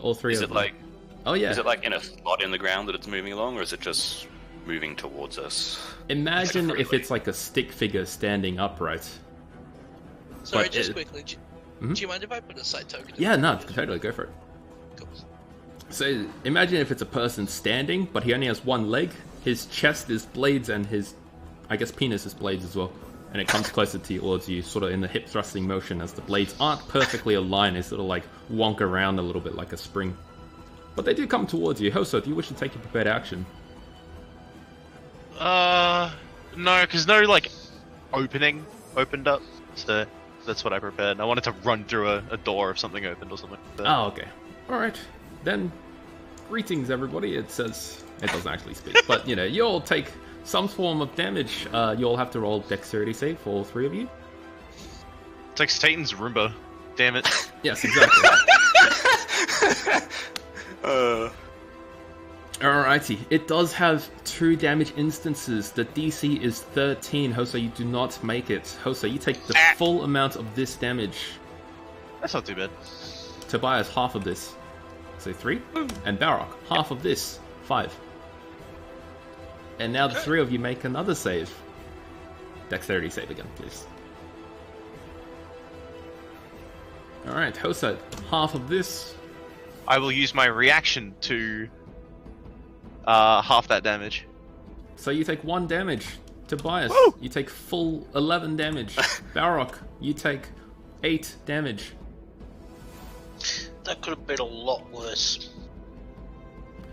All three Is of it them. like? Oh yeah. Is it like in a slot in the ground that it's moving along, or is it just moving towards us? Imagine Like if it's like a stick figure standing upright. Sorry, But just it- quickly, do you mind if I put a side token in? Yeah, no, totally, go for it. Cool. So imagine if it's a person standing, but he only has one leg. His chest is blades and his, I guess, penis is blades as well. And it comes closer towards you, sort of in the hip thrusting motion as the blades aren't perfectly aligned. They sort of like wonk around a little bit like a spring. But they do come towards you. Hoso, do you wish to take your prepared action? No, because no, like, opened up, so that's what I prepared. I wanted to run through a door if something opened or something. But... Oh, okay. Alright. Then, greetings everybody. It says, it doesn't actually speak. But, you know, you'll take some form of damage. You'll have to roll dexterity save for all three of you. It's like Satan's Roomba. Damn it. Yes, exactly. Alrighty, it does have 2 damage instances. The DC is 13. Hosa, you do not make it. Hosa, you take the full amount of this damage. That's not too bad. Tobias, half of this. So 3. And Barrock, half of this. 5. And now the 3 of you make another save. Dexterity save again, please. Alright, Hosa, half of this. I will use my reaction to half that damage. So you take 1 damage. Tobias, Woo! you take full 11 damage. Barrock, you take 8 damage. That could have been a lot worse.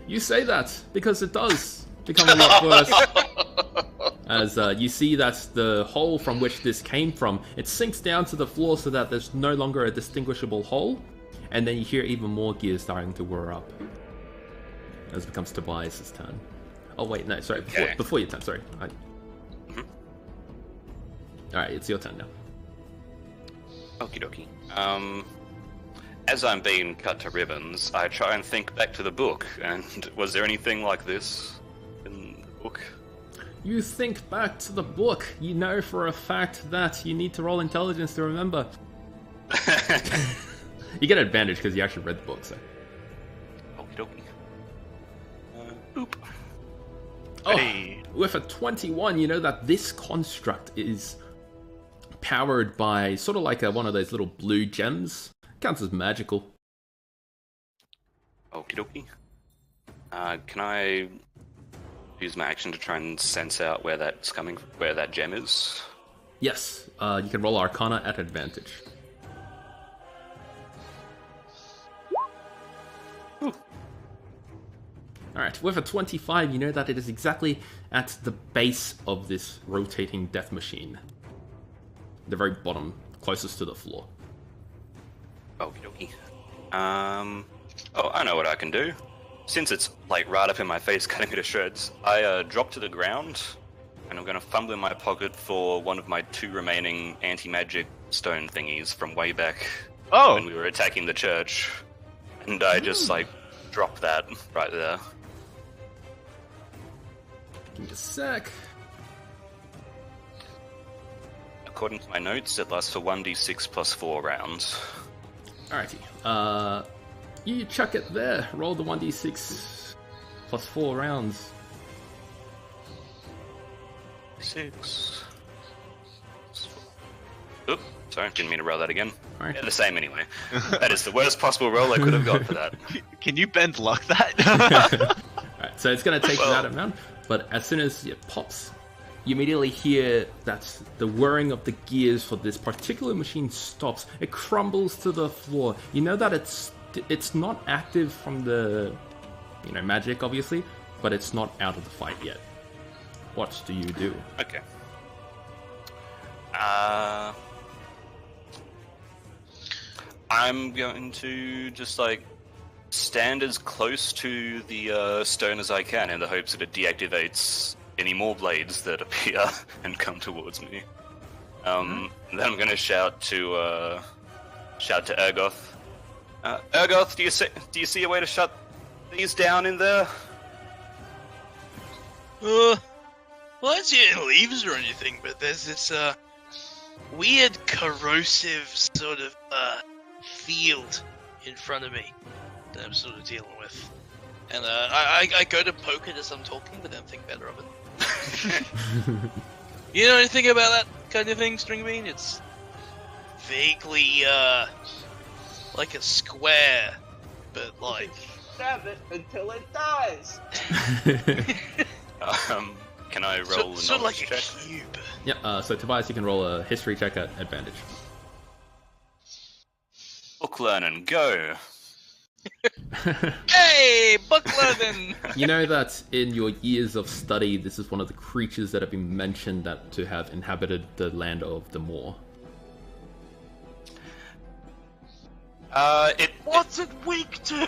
You say that because it does become a lot worse. As you see that the hole from which this came from, it sinks down to the floor so that there's no longer a distinguishable hole. And then you hear even more gears starting to whir up. As it becomes Tobias' turn. Oh wait, no, sorry, before your turn, sorry. Alright, it's your turn now. Okie dokie. As I'm being cut to ribbons, I try and think back to the book, and was there anything like this in the book? You think back to the book. You know for a fact that you need to roll intelligence to remember. You get an advantage because you actually read the book, so. Okie dokie. Boop. Oh, Hey. with a 21, you know that this construct is powered by sort of like one of those little blue gems. Counts as magical. Okie dokie. Can I use my action to try and sense out where that's coming from, where that gem is? Yes, you can roll Arcana at advantage. Alright, with a 25, you know that it is exactly at the base of this rotating death machine. The very bottom, closest to the floor. Okie dokie. Oh, I know what I can do. Since it's, like, right up in my face, cutting me to shreds, I drop to the ground, and I'm gonna fumble in my pocket for one of my 2 remaining anti-magic stone thingies from way back when we were attacking the church. And I just, like, drop that right there. Give me a sec. According to my notes, it lasts for 1d6 plus 4 rounds. Alrighty. You chuck it there. Roll the 1d6 plus 4 rounds. 6. Oop, sorry, didn't mean to roll that again. Alright. They're the same anyway. That is the worst possible roll I could have got for that. Can you bend luck that? Alright, so it's going to take that amount, but as soon as it pops, you immediately hear that the whirring of the gears for this particular machine stops. It crumbles to the floor. You know that it's not active from the, magic, obviously, but it's not out of the fight yet. What do you do? Okay. I'm going to just, stand as close to the stone as I can in the hopes that it deactivates any more blades that appear and come towards me. Then I'm going to shout to Ergoth. Ergoth, do you see a way to shut these down in there? Well, I don't see any leaves or anything, but there's this weird corrosive sort of field in front of me that I'm sort of dealing with. And I go to poke it as I'm talking, but then think better of it. You know anything about that kind of thing, Stringbean? It's vaguely like a square, but like Stab it until it dies. Can I roll sort of a like knowledge a check? cube. Yeah, so Tobias, you can roll a history check at advantage. Book learning, go! Hey, book learning! You know that in your years of study, this is one of the creatures that have been mentioned that to have inhabited the land of the Moor. What's it weak to?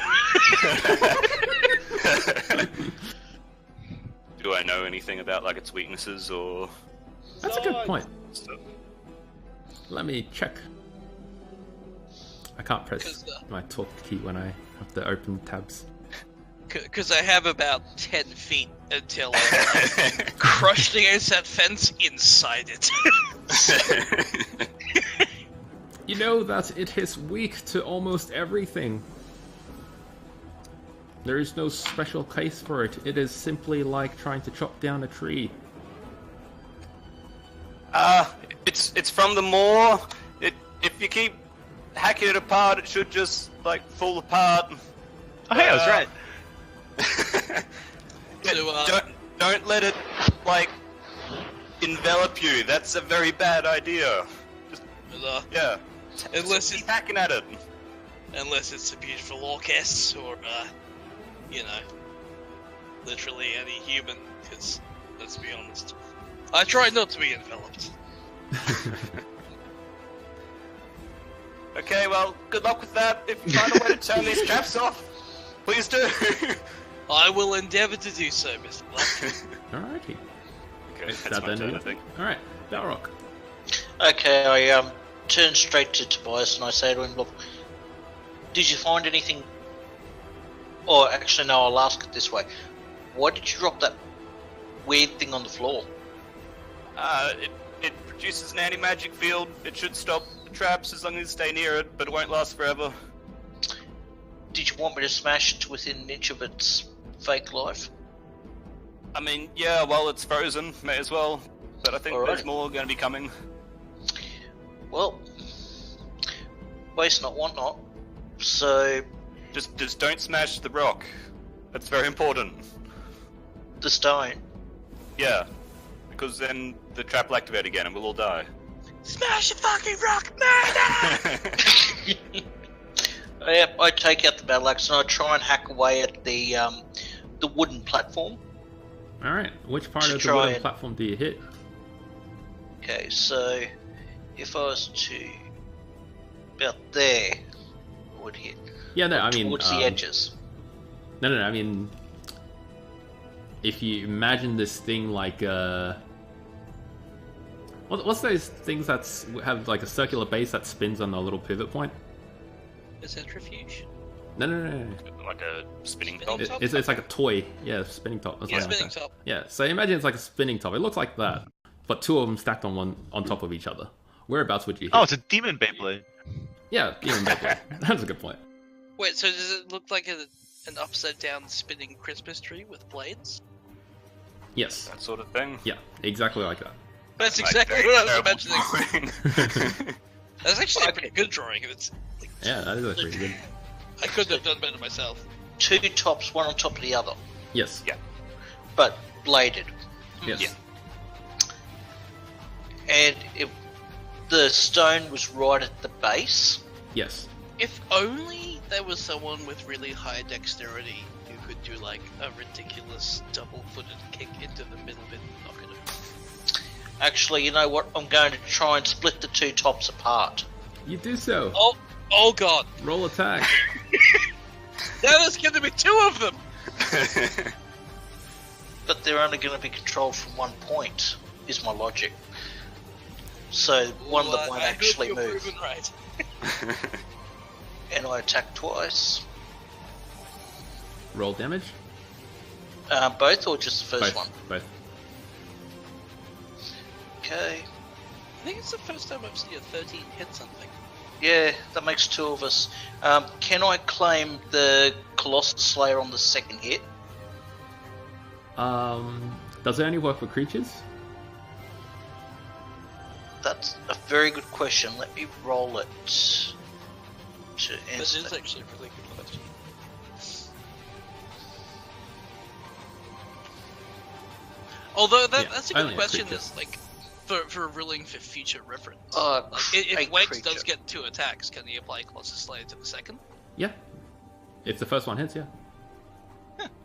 Do I know anything about its weaknesses or That's a good point. stuff? Let me check. I can't press my talk key when I have to open tabs. Because I have about 10 feet until I'm crushed against that fence inside it. You know that it is weak to almost everything. There is no special case for it. It is simply like trying to chop down a tree. It's from the moor. If you keep hacking it apart, it should just like fall apart. Oh, hey, I was right. So, Don't let it like envelop you. That's a very bad idea. Yeah. Unless Keep it's hacking at it. unless it's a beautiful orcas or you know, literally any human. Because let's be honest, I try not to be enveloped. Okay, well, good luck with that. If you find a way to turn these traps off, please do. I will endeavour to do so, Mr. Black. Alrighty. Okay, Is that's that my then? turn, I think. Alright, Balrog. Okay, I turn straight to Tobias and I say to him, look, did you find anything... Or actually, no, I'll ask it this way. Why did you drop that weird thing on the floor? It produces an anti-magic field. It should stop the traps as long as you stay near it, but it won't last forever. Did you want me to smash it to within an inch of its fake life? I mean, yeah, while it's frozen, may as well. But I think there's more going to be coming. Well, waste not, want not. So, Just don't smash the rock. That's very important. the stone. Yeah, because then the trap will activate again and we'll all die. Smash the fucking rock, murder! Yep, I take out the battle axe and I try and hack away at the wooden platform. Alright, which part To of the try wooden and- platform do you hit? Okay, so if I was to about there, I would hit Yeah, no, I mean... towards the edges. No, I mean... If you imagine this thing like, what's those things that have like a circular base that spins on a little pivot point? A centrifuge? No. Like a spinning Spinning top. top? It's like a toy. Yeah, spinning top. Or Yeah, something spinning like that. top. Yeah, so imagine it's like a spinning top. It looks like that, but two of them stacked on top of each other. Whereabouts would you hit? Oh, it's a demon Beyblade. Yeah, even better. That's a good point. Wait, so does it look like an upside down spinning Christmas tree with blades? Yes. That sort of thing. Yeah, exactly like that. That's Like, exactly very what I was terrible imagining. drawing. That's actually a pretty good drawing. It's, Yeah, that is pretty good. I couldn't have done better myself. Two tops, one on top of the other, Yes. Yeah. but bladed. Yes. Yeah. And the stone was right at the base. Yes. If only there was someone with really high dexterity who could do like a ridiculous double-footed kick into the middle of it and knock it over. Actually, you know what? I'm going to try and split the two tops apart. You do so. Oh god! Roll attack. Now there's going to be two of them! But they're only going to be controlled from one point, is my logic. So one of them won't actually I hope you're move. proven right. And I attack twice. Roll damage. Both or just the first Both. one? Both. Okay. I think it's the first time I've seen a 13 hit something. Yeah, that makes two of us. Can I claim the Colossus Slayer on the second hit? Does it only work for creatures? That's a very good question. Let me roll it to This answer is that. actually a really good question. Although Yeah, that's a only good a question creature. that's like for ruling for future reference. Uh, Like, a if Wags creature. does get two attacks, can he apply Colossus Slayer to the second? Yeah. If the first one hits, yeah.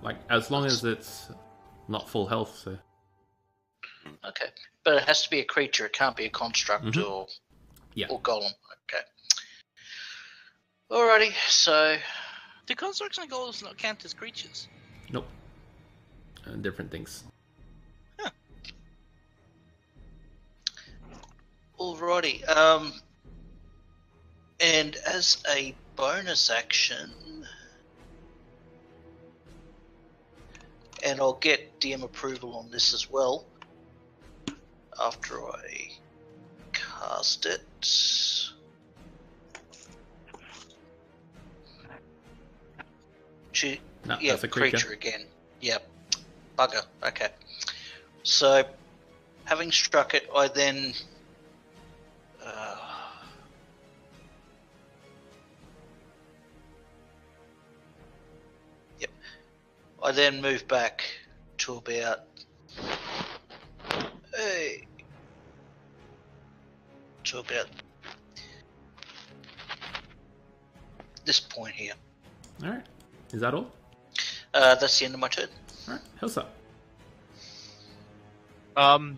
Like, as long as it's not full health, so... Okay, but it has to be a creature. It can't be a construct Mhm. or Yeah. golem. Okay. Alrighty. So Do constructs and golems not count as creatures? Nope. Different things. alrighty. And as a bonus action, and I'll get DM approval on this as well after I cast it. No, Yeah, that's a creature. creature again. Yep. Bugger. Okay. So, having struck it, I then... Yep. I then move back to about... to about... this point here. Alright. Is that all? That's the end of my turn. Alright, Hilsa.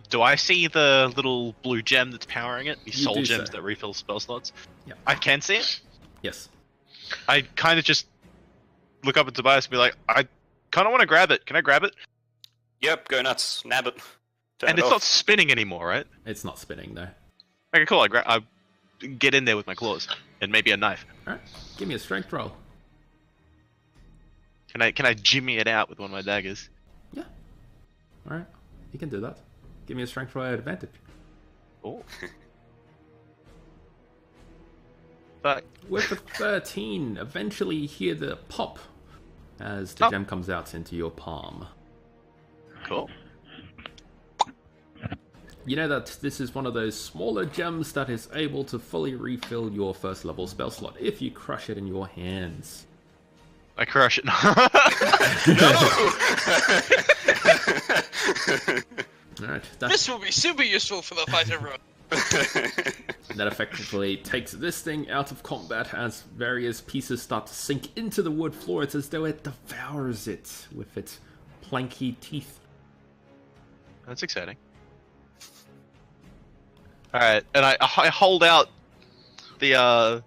Do I see the little blue gem that's powering it? These You soul do gems so. that refill spell slots? Yep. I can see it? Yes. I kind of just look up at Tobias and be like, I kind of want to grab it. Can I grab it? Yep, go nuts, nab it. Turn And it it's off. not spinning anymore, right? It's not spinning though. Okay, cool. I get in there with my claws and maybe a knife. Alright, give me a strength roll. Can I jimmy it out with one of my daggers? Yeah. Alright, you can do that. Give me a strength roll at advantage. Oh. But With a 13, eventually you hear the pop as the Oh. gem comes out into your palm. cool. You know that this is one of those smaller gems that is able to fully refill your first level spell slot if you crush it in your hands. I crush it. Alright, This will be super useful for the fighter room. that effectively takes this thing out of combat as various pieces start to sink into the wood floor. It's as though it devours it with its planky teeth. That's exciting. Alright, and I hold out the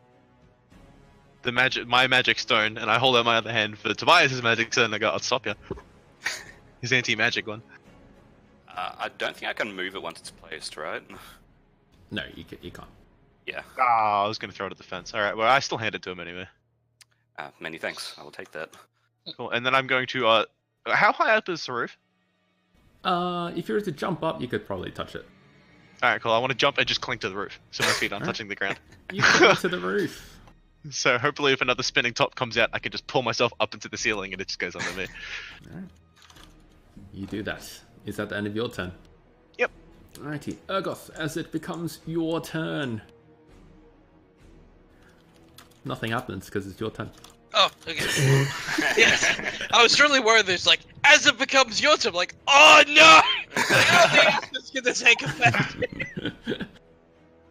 my magic stone, and I hold out my other hand for Tobias's magic stone, and I go, I'll stop you. His anti-magic one. I don't think I can move it once it's placed, right? No, you can't. Yeah. Ah, I was going to throw it at the fence. Alright, well, I still hand it to him anyway. Many thanks. I will take that. Cool, and then I'm going to, how high up is the roof? If you were to jump up, you could probably touch it. Alright, cool, I want to jump and just cling to the roof, so my feet aren't Alright. touching the ground. You go to the roof. So hopefully if another spinning top comes out, I can just pull myself up into the ceiling and it just goes under me. Alright. You do that. Is that the end of your turn? Yep. Alrighty, Urgoth, as it becomes your turn. Nothing happens because it's your turn. Oh, okay. Yes. I was really worried there's like, as it becomes your turn, like, oh no! It's gonna take effect.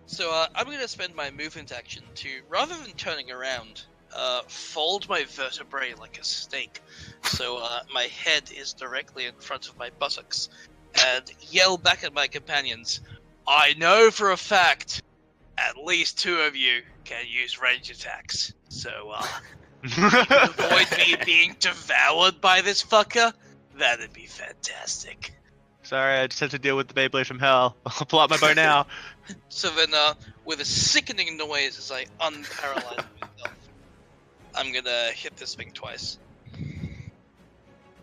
So I'm gonna spend my movement action to, rather than turning around, fold my vertebrae like a snake. So my head is directly in front of my buttocks, and yell back at my companions, I know for a fact, at least 2 of you can use range attacks. So avoid me being devoured by this fucker. That'd be fantastic. Sorry, I just had to deal with the Beyblade from hell. I'll pull out my bow now. So then, with a sickening noise as I unparalyze myself, I'm gonna hit this thing twice.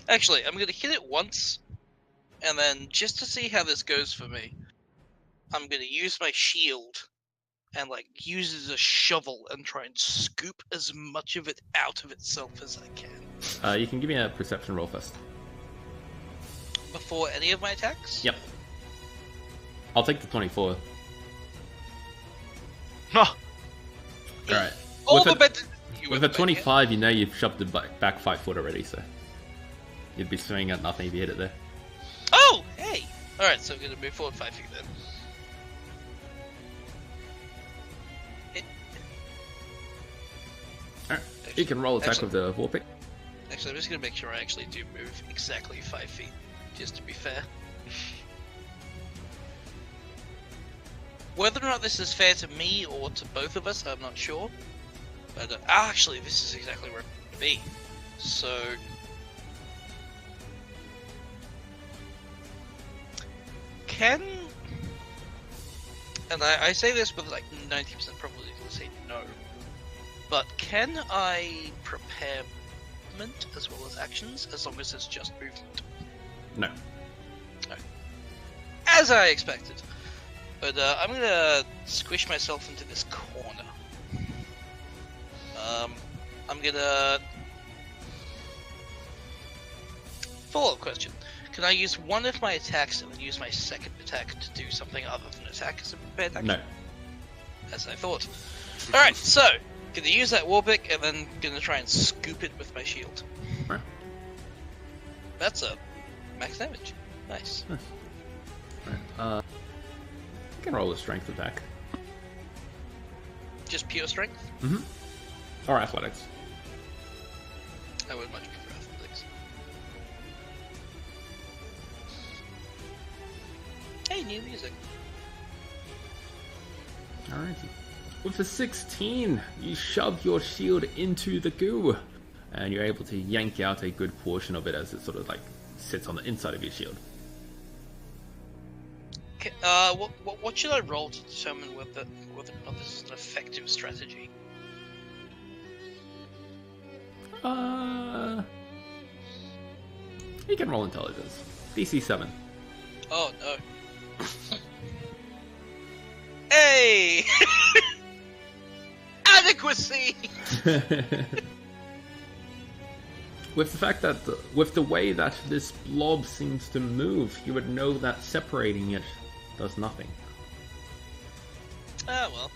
Actually, I'm gonna hit it once, and then just to see how this goes for me, I'm gonna use my shield and like use it as a shovel and try and scoop as much of it out of itself as I can. You can give me a perception roll first. Before any of my attacks? Yep. I'll take the 24. Oh, Alright. All With the a- better. With a 25, you know you've shoved it back 5 foot already, so you'd be swinging at nothing if you hit it there. Oh, hey! Alright, so I'm gonna move forward 5 feet then. Alright. You can roll attack Actually- with the war pick. Actually, I'm just gonna make sure I actually do move exactly 5 feet, just to be fair. Whether or not this is fair to me or to both of us, I'm not sure. But actually, this is exactly where it would be. So, can, and I say this with like 90% probability to say no, but can I prepare movement as well as actions, as long as it's just movement? No. As I expected. But I'm gonna squish myself into this corner. I'm gonna... Follow-up question. Can I use one of my attacks and then use my second attack to do something other than attack as a prepared action? No. As I thought. Alright, so, gonna use that Warpick and then gonna try and scoop it with my shield. Right. That's a max damage. Nice. Right. You can roll a strength attack. Just pure strength? Mm-hmm. Or athletics. I would much prefer athletics. Hey, new music. Alrighty. With a 16, you shove your shield into the goo, and you're able to yank out a good portion of it as it sort of like sits on the inside of your shield. Okay, what should I roll to determine whether or not this is an effective strategy? You can roll intelligence. DC 7. Oh no. Hey! Adequacy! With the fact that, with the way that this blob seems to move, you would know that separating it does nothing. Ah, well.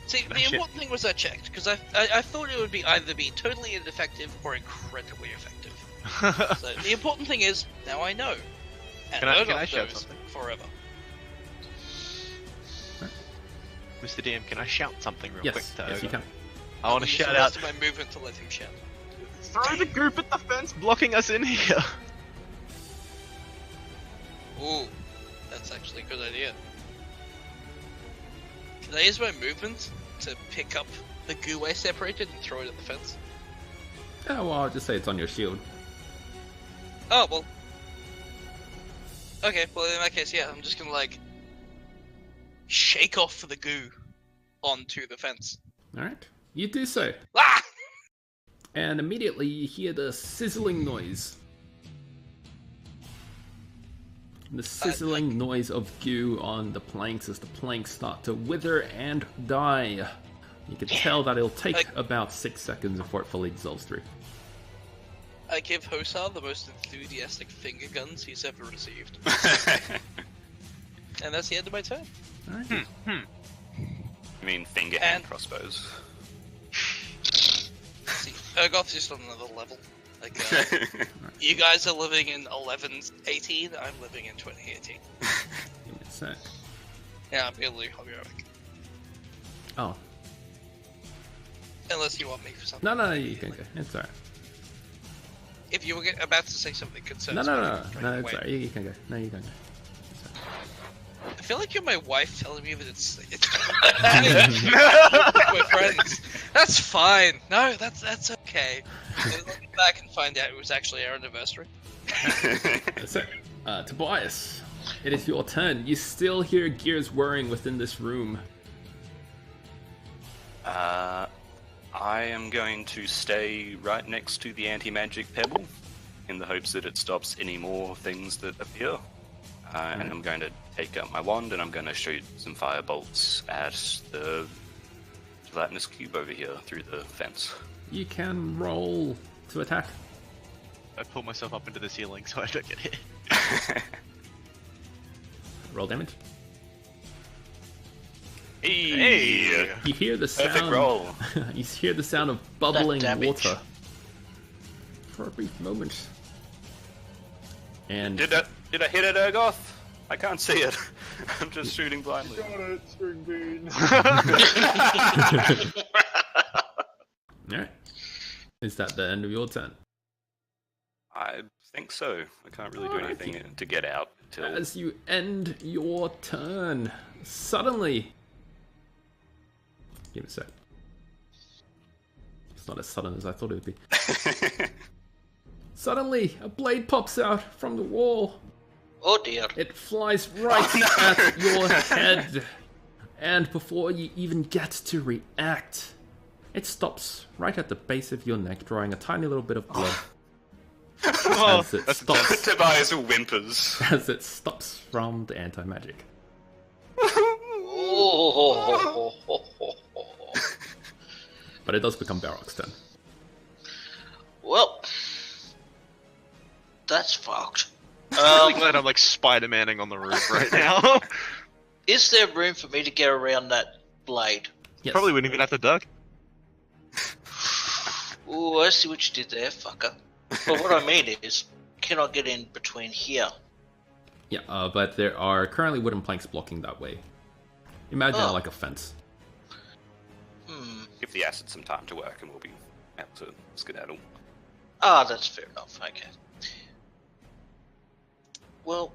See, the important thing was I checked, because I thought it would be either be totally ineffective or incredibly effective. So the important thing is, now I know. And Can I shout knows something? forever. Mr. DM, can I shout something real quick Yes, to yes, Ogre? you can. I want to Use shout the out. rest of my movement to let him shout. Throw the group at the fence blocking us in here. Ooh, that's actually a good idea. Can I use my movement to pick up the goo I separated and throw it at the fence? Oh, well, I'll just say it's on your shield. Oh, well. Okay, well in that case, yeah, I'm just gonna like shake off the goo onto the fence. Alright, you do so. Ah! And immediately you hear the sizzling noise. The sizzling noise of goo on the planks as the planks start to wither and die. You can tell that it'll take about 6 seconds before it fully dissolves through. I give Hosar the most enthusiastic finger guns he's ever received. And that's the end of my turn. Alright. I mean, finger hand crossbows. See, Urgoth's just on another level. Like, you guys are living in 1118, I'm living in 2018. Give me a sec. Yeah, I'll be right back. Oh. Unless you want me for something. No, you can go. It's alright. If you were about to say something concerning No, it's alright. You can go. No, you can go. I feel like you're my wife telling me that it's we're friends. That's fine. No, that's okay. I'll look back and find out it was actually our anniversary. That's it. Tobias, it is your turn. You still hear gears whirring within this room. I am going to stay right next to the anti-magic pebble in the hopes that it stops any more things that appear. And I'm going to take out my wand and I'm going to shoot some fire bolts at the gelatinous cube over here through the fence. You can roll to attack. I pull myself up into the ceiling so I don't get hit. Roll damage. Hey! You hear the sound. Perfect roll. You hear the sound of bubbling That damage. water for a brief moment. And Did I hit it, Urgoth? I can't see it. I'm just shooting blindly. Got it, string bean. Alright. Is that the end of your turn? I think so. I can't really do anything to get out until... As you end your turn, suddenly... Give me a sec. It's not as sudden as I thought it would be. Suddenly, a blade pops out from the wall. Oh dear. It flies right at your head. And before you even get to react, it stops right at the base of your neck, drawing a tiny little bit of blood. Oh, as it that's stops, Tobias whimpers. as it stops from the anti-magic. Oh. But it does become Barrock's turn. Well, that's fucked. I'm really glad I'm like Spider-Manning on the roof right now. Is there room for me to get around that blade? Yes. Probably wouldn't even have to duck. Ooh, I see what you did there, fucker. But what I mean is, can I get in between here? Yeah, but there are currently wooden planks blocking that way. Imagine it like a fence. Give the acid some time to work and we'll be able to skedaddle. Ah, that's fair enough, okay. Well,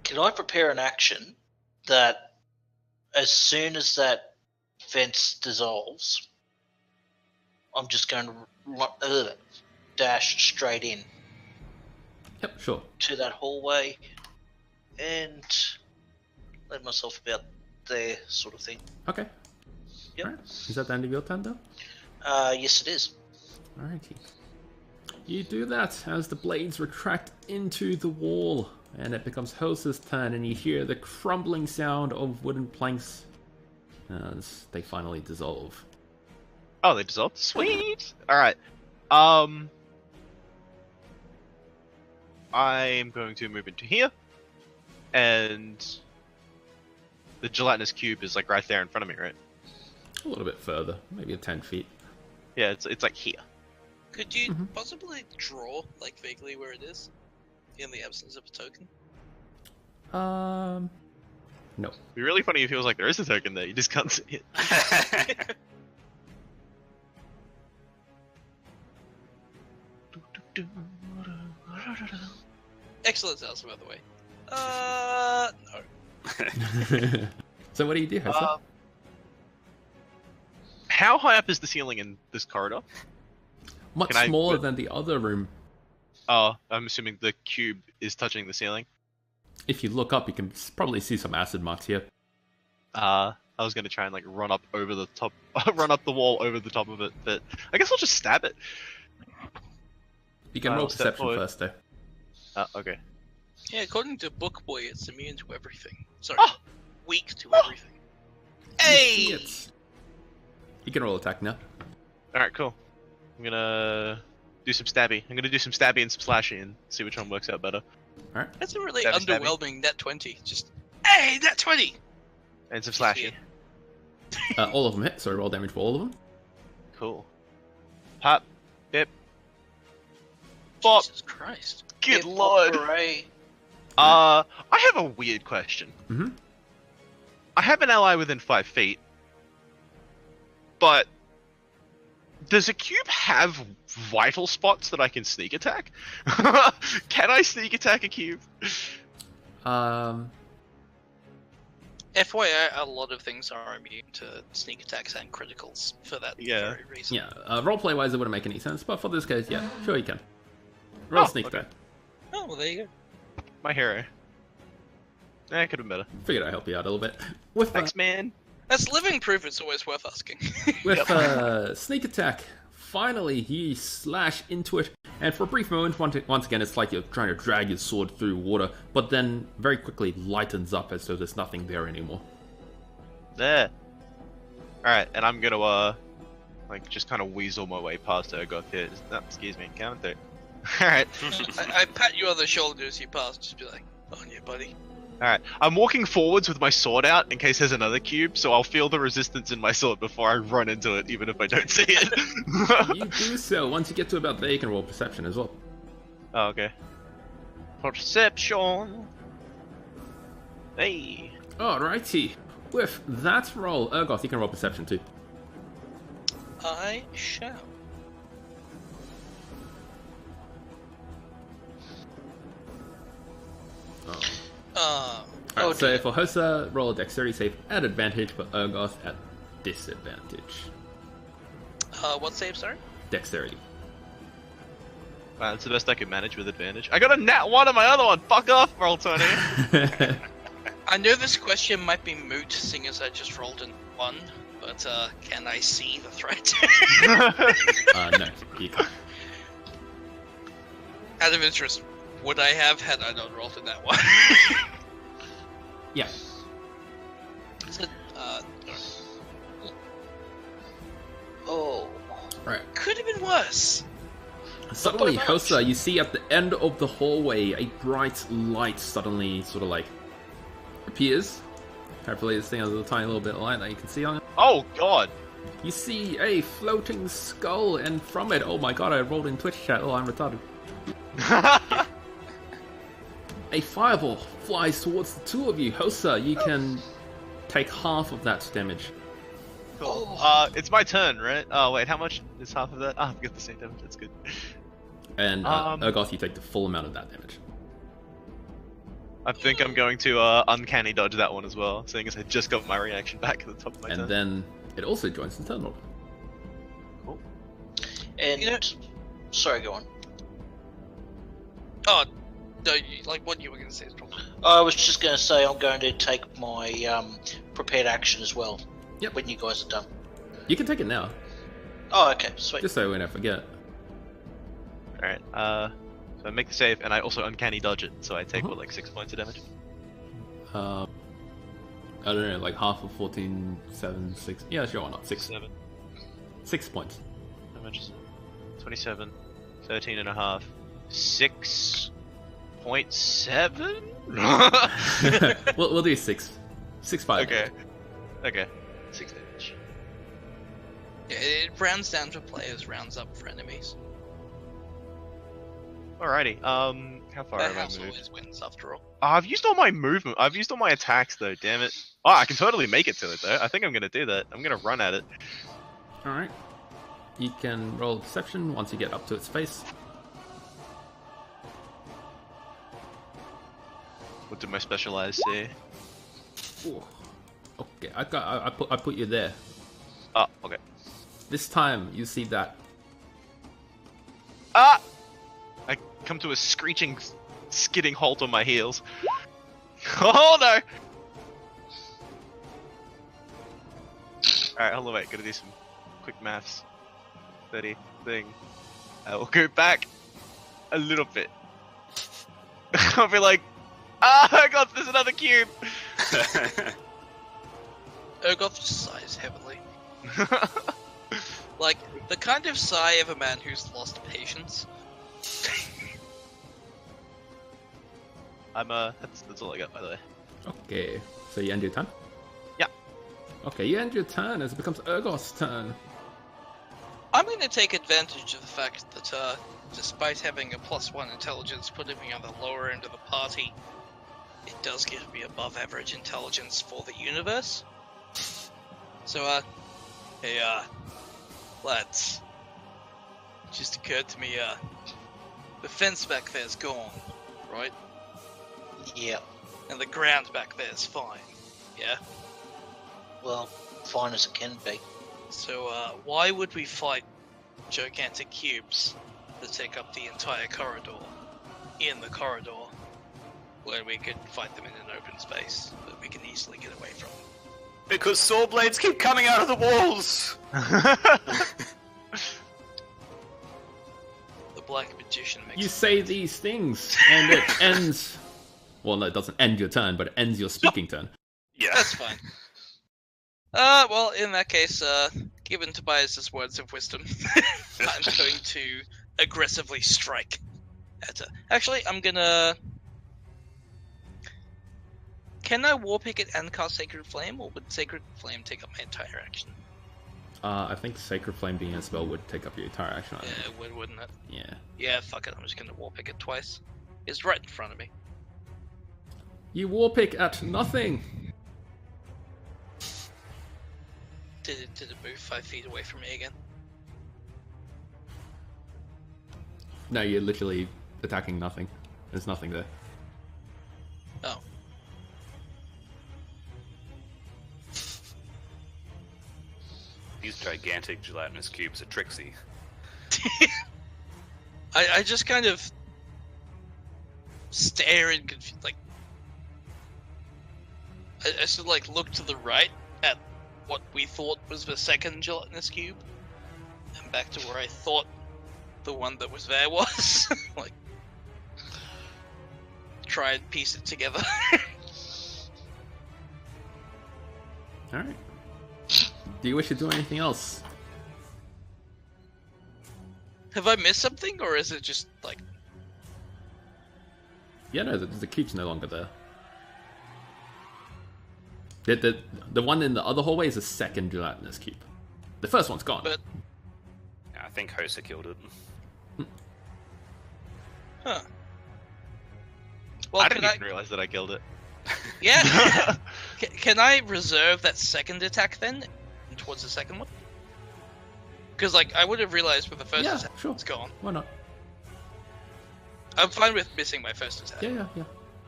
can I prepare an action that as soon as that fence dissolves, I'm just going to dash straight in Yep, sure. to that hallway and let myself about there, sort of thing. Okay. Yep. Alright. Is that the end of your turn, though? Yes, it is. Alrighty. You do that as the blades retract into the wall, and it becomes Hose's turn, and you hear the crumbling sound of wooden planks as they finally dissolve. Oh, they dissolved? Sweet! Alright. I'm going to move into here, and the gelatinous cube is like right there in front of me, right? A little bit further, maybe 10 feet. Yeah, it's like here. Could you possibly draw, like, vaguely where it is? In the absence of a token? No. It'd be really funny if it was like there is a token there, you just can't see it. Excellent answer, by the way. No. So what do you do, Hosa? How high up is the ceiling in this corridor? Much can I- smaller than the other room. Oh, I'm assuming the cube is touching the ceiling. If you look up, you can probably see some acid marks here. I was gonna try and like run up over the top, run up the wall over the top of it, but I guess I'll just stab it. You can I'll roll step perception forward. first, though. Okay. Yeah, according to Book Boy, it's immune to everything. Sorry, Oh! weak to Oh! everything. Hey! It's... You can roll attack now. Alright, cool. I'm gonna do some stabby. I'm gonna do some stabby and some slashy and see which one works out better. That's a really Stabby, stabby. underwhelming net 20. Just, hey, net 20! And some slashy. All of them hit, so roll damage for all of them. Cool. Pop. Bip. Bop. Jesus Christ. Good Hip, lord. hooray. I have a weird question. Mm-hmm. I have an ally within 5 feet, but does a cube have vital spots that I can sneak attack? Can I sneak attack a cube? FYI, a lot of things are immune to sneak attacks and criticals for that Yeah. very reason. Yeah, roleplay-wise, it wouldn't make any sense, but for this case, yeah, sure you can. Roll Oh, sneak okay. attack. Oh, well, there you go. My hero. Eh, could have been better. Figured I'd help you out a little bit. With Thanks, man. That's living proof it's always worth asking. with sneak attack, finally you slash into it, and for a brief moment, once again, it's like you're trying to drag your sword through water, but then very quickly lightens up as though there's nothing there anymore. There. Alright, and I'm gonna, like, just kind of weasel my way past her. Got here. Excuse me, count it. Alright. I pat you on the shoulder as you pass, just be like, on you, buddy. Alright. I'm walking forwards with my sword out in case there's another cube, so I'll feel the resistance in my sword before I run into it, even if I don't see it. You do so. Once you get to about there, you can roll perception as well. Oh, okay. Perception. Hey. Alrighty. With that roll, Urgoth, you can roll perception too. I shall. Alright, so for Hosa, roll a dexterity save at advantage, but Urgoth at disadvantage. What save, sorry? Dexterity. Wow, that's the best I can manage with advantage. I got a nat 1 on my other one! Fuck off, roll 20! I know this question might be moot, seeing as I just rolled in 1, but can I see the threat? No, you can't. Out of interest, would I have had I not rolled in that one? Yeah. So, Oh. Right. could have been worse. Suddenly, much. Hosa, you see at the end of the hallway a bright light suddenly sort of like appears. Hopefully, this thing has a tiny little bit of light that you can see on it. Oh god! You see a floating skull, and from it, oh my god, I rolled in Twitch chat. Oh, I'm retarded. A fireball flies towards the two of you. Hosa, you can take half of that damage. Cool. It's my turn, right? Oh wait, how much is half of that? I've got the same damage. That's good. And Urgoth, you take the full amount of that damage. I think I'm going to uncanny dodge that one as well, seeing as I just got my reaction back at the top of my turn. And then it also joins the turn order. Cool. And You know- sorry, go on. Oh, no, what you were going to say is probably. I was just going to say I'm going to take my prepared action as well. Yep. When you guys are done. You can take it now, Oh, okay, sweet. just so we don't forget. Alright, so I make the save, and I also uncanny dodge it, so I take, Uh-huh. what, like 6 points of damage? I don't know, like half of 14, 7, 6. Yeah, sure, why not? 6. 7. 6 points. How much is it? 27, 13 and a half, 6.7? we'll do 6. 6, 5. Okay. Okay. 6 damage. Yeah, it rounds down for players, rounds up for enemies. Alrighty, how far That have I house moved? always wins, after all. Oh, I've used all my movement. I've used all my attacks, though, damn it. Oh, I can totally make it to it, though. I think I'm gonna do that. I'm gonna run at it. Alright. You can roll deception once you get up to its face. What did my specialized say? Ooh. Okay, I put you there. Oh, okay. This time you see that. Ah! I come to a screeching, skidding halt on my heels. Oh no! Alright, hold on, wait, gotta do some quick maths. 30 thing. I will go back a little bit. I'll be like, ah, God, there's another cube! Urgoth just sighs heavily. Like, the kind of sigh of a man who's lost patience. That's all I got, by the way. Okay, so you end your turn? Yeah. Okay, you end your turn as it becomes Urgoth's turn. I'm going to take advantage of the fact that, despite having a +1 intelligence putting me on the lower end of the party, it does give me above average intelligence for the universe. So, hey, lads. It just occurred to me, the fence back there's gone, right? Yeah. And the ground back there's fine, yeah? Well, fine as it can be. So, why would we fight gigantic cubes that take up the entire corridor in the corridor when we could fight them in an open space that we can easily get away from? Because saw blades keep coming out of the walls! The Black Magician makes You say these things, and it ends. Well, no, it doesn't end your turn, but it ends your speaking turn. Yeah. That's fine. Well, in that case, given Tobias's words of wisdom, I'm going to aggressively strike at her. Actually, I'm gonna... Can I war pick it and cast Sacred Flame, or would Sacred Flame take up my entire action? I think Sacred Flame being a spell would take up your entire action. I Yeah, think. it would, wouldn't it? Yeah. Yeah, fuck it, I'm just gonna war pick it twice. It's right in front of me. You warpick at nothing. Did it move 5 feet away from me again? No, you're literally attacking nothing. There's nothing there. Oh. These gigantic gelatinous cubes are tricksy. I just kind of stare in confusion, like I should like look to the right at what we thought was the second gelatinous cube, and back to where I thought the one that was there was. Like, try and piece it together. Alright. Do you wish to do anything else? Have I missed something, or is it just like... Yeah, no, the cube's no longer there. The one in the other hallway is a second gelatinous cube. The first one's gone. But... Yeah, I think Hosa killed it. Huh. Well, I didn't even realize that I killed it. Yeah. Can I reserve that second attack then, towards the second one? Because like I would have realized with the first Yeah, attack, sure. it's gone. Why not? I'm fine with missing my first attack. Yeah.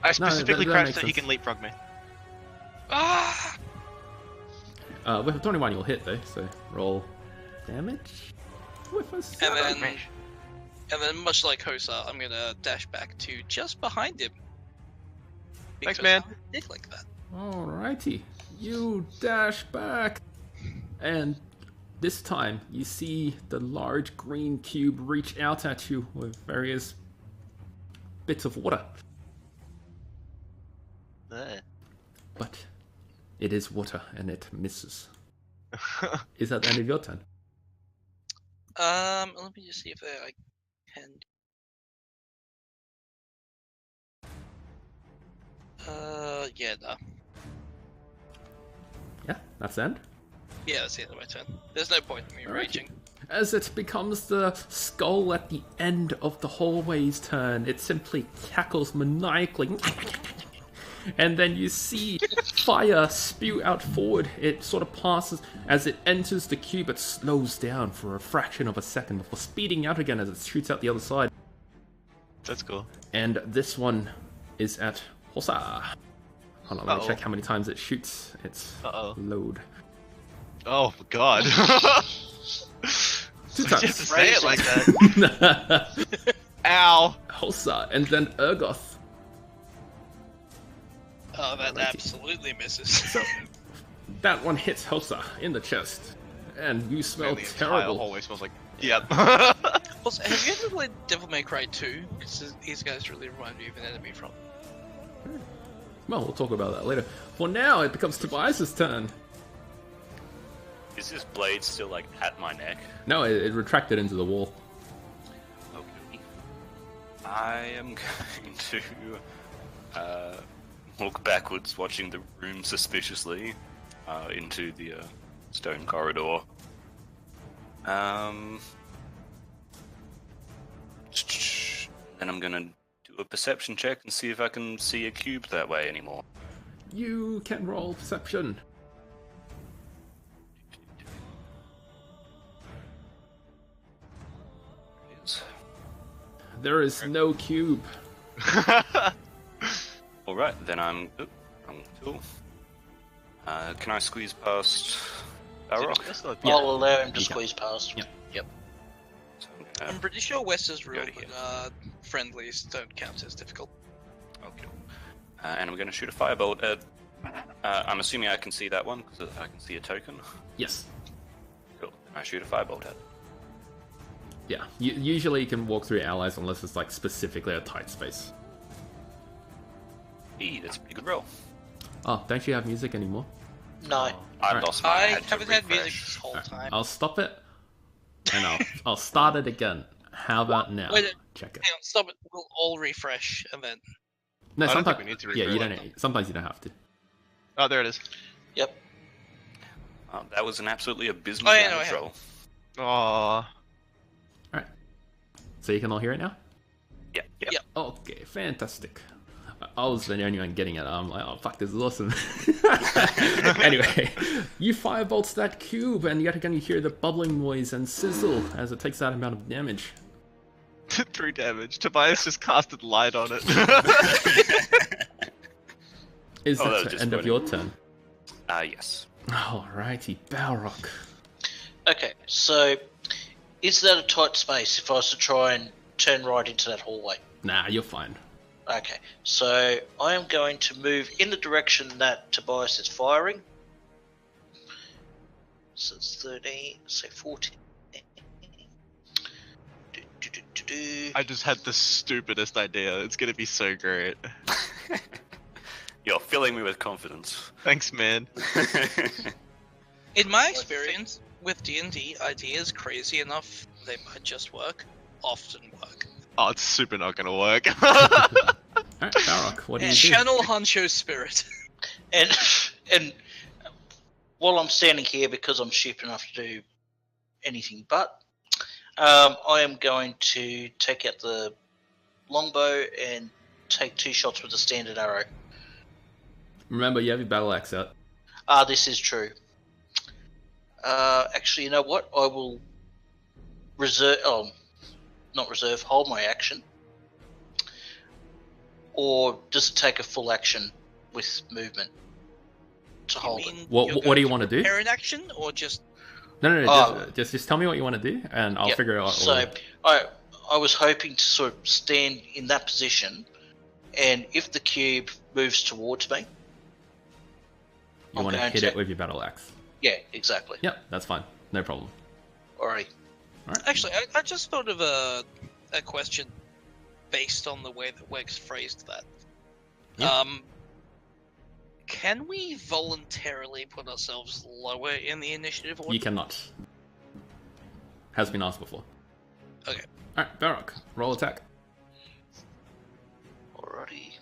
I specifically that crouched makes so he sense. can leapfrog me. Ah! With a 21 you'll hit though, so roll damage with us. And then much like Hosa, I'm gonna dash back to just behind him. Thanks, Because man. I did like that. Alrighty, you dash back, and this time you see the large green cube reach out at you with various bits of water. But it is water and it misses. Is that the end of your turn? Let me just see if I can. Yeah, no. Yeah, that's the end. Yeah, that's the end of my turn. There's no point in me raging. As it becomes the skull at the end of the hallway's turn, it simply cackles maniacally. And then you see fire spew out forward. It sort of passes. As it enters the cube, it slows down for a fraction of a second before speeding out again as it shoots out the other side. That's cool. And this one is at Hosa. Hold on, let me Uh-oh. check how many times it shoots its Uh-oh. load. Oh god. Two Why'd you have times. to say it like that? Ow. Hosa, and then Urgoth. Oh, that Alrighty. absolutely misses. So, that one hits Hosa in the chest, and you smell The entire terrible. hallway smells like. Yep. Also, have you ever played Devil May Cry 2? Because these guys really remind me of an enemy from. Well, we'll talk about that later. For now, it becomes Tobias's turn. Is this blade still like at my neck? No, it retracted into the wall. Okay. I am going to look backwards, watching the room suspiciously into the stone corridor. Then I'm gonna do a perception check and see if I can see a cube that way anymore. You can roll perception. There is no cube. Alright, then I'm cool. Can I squeeze past Bao Rock? Yeah. I'll allow him to You can. squeeze past. Yep. So I'm I'm pretty sure Wes's rule, Go to here. friendlies don't count as difficult. okay. And I'm going to shoot a firebolt at. I'm assuming I can see that one because I can see a token. Yes. Cool. I shoot a firebolt at. Yeah. Usually you can walk through allies unless it's like specifically a tight space. That's a pretty good roll. Oh, don't you have music anymore? No. I Alright. lost my. I had to haven't had music refresh. this whole time. I'll stop it, and I'll start it again. How about now? Wait, Check it. Hang on, stop it. We'll all refresh and then. No, I don't sometimes think we need to yeah, you refresh. don't. Sometimes you don't have to. Oh, there it is. Yep. That was an absolutely abysmal Oh, yeah, no, I damage have. roll. Aww. So you can all hear it now. Yeah. Yeah. Okay, fantastic. I was the only one getting it. I'm like, oh fuck, this is awesome. Anyway, you firebolts that cube, and yet again you hear the bubbling noise and sizzle as it takes that amount of damage. 3 damage. Tobias just casted light on it. Is Oh, that that was the end of disappointing. your turn? Yes. Alrighty, Bao Rock. Okay, so is that a tight space if I was to try and turn right into that hallway? Nah, you're fine. Okay, so I am going to move in the direction that Tobias is firing. So it's 13, so 14. I just had the stupidest idea. It's gonna be so great. You're filling me with confidence. Thanks, man. In my experience with D&D, ideas crazy enough they might just work. Often work. Oh, it's super not gonna work. Alright, Barrock, what do you do? Channel Honcho Spirit. And while I'm standing here, because I'm stupid enough to do anything but, I am going to take out the longbow and take 2 shots with a standard arrow. Remember, you have your battle axe out. This is true. Actually, you know what? I will reserve. Not reserve. Hold my action. Or just take a full action with movement to hold it. What do you want to do? Parent action or just? No. Just tell me what you want to do, and I'll figure it out. So I was hoping to sort of stand in that position, and if the cube moves towards me, you want to hit it with your battle axe. Yeah, exactly. Yep, that's fine. No problem. Alright. Actually, I just thought of a question based on the way that Wex phrased that. Yeah. Can we voluntarily put ourselves lower in the initiative order? You cannot. Has been asked before. Okay. Alright, Barrock, roll attack. Alrighty.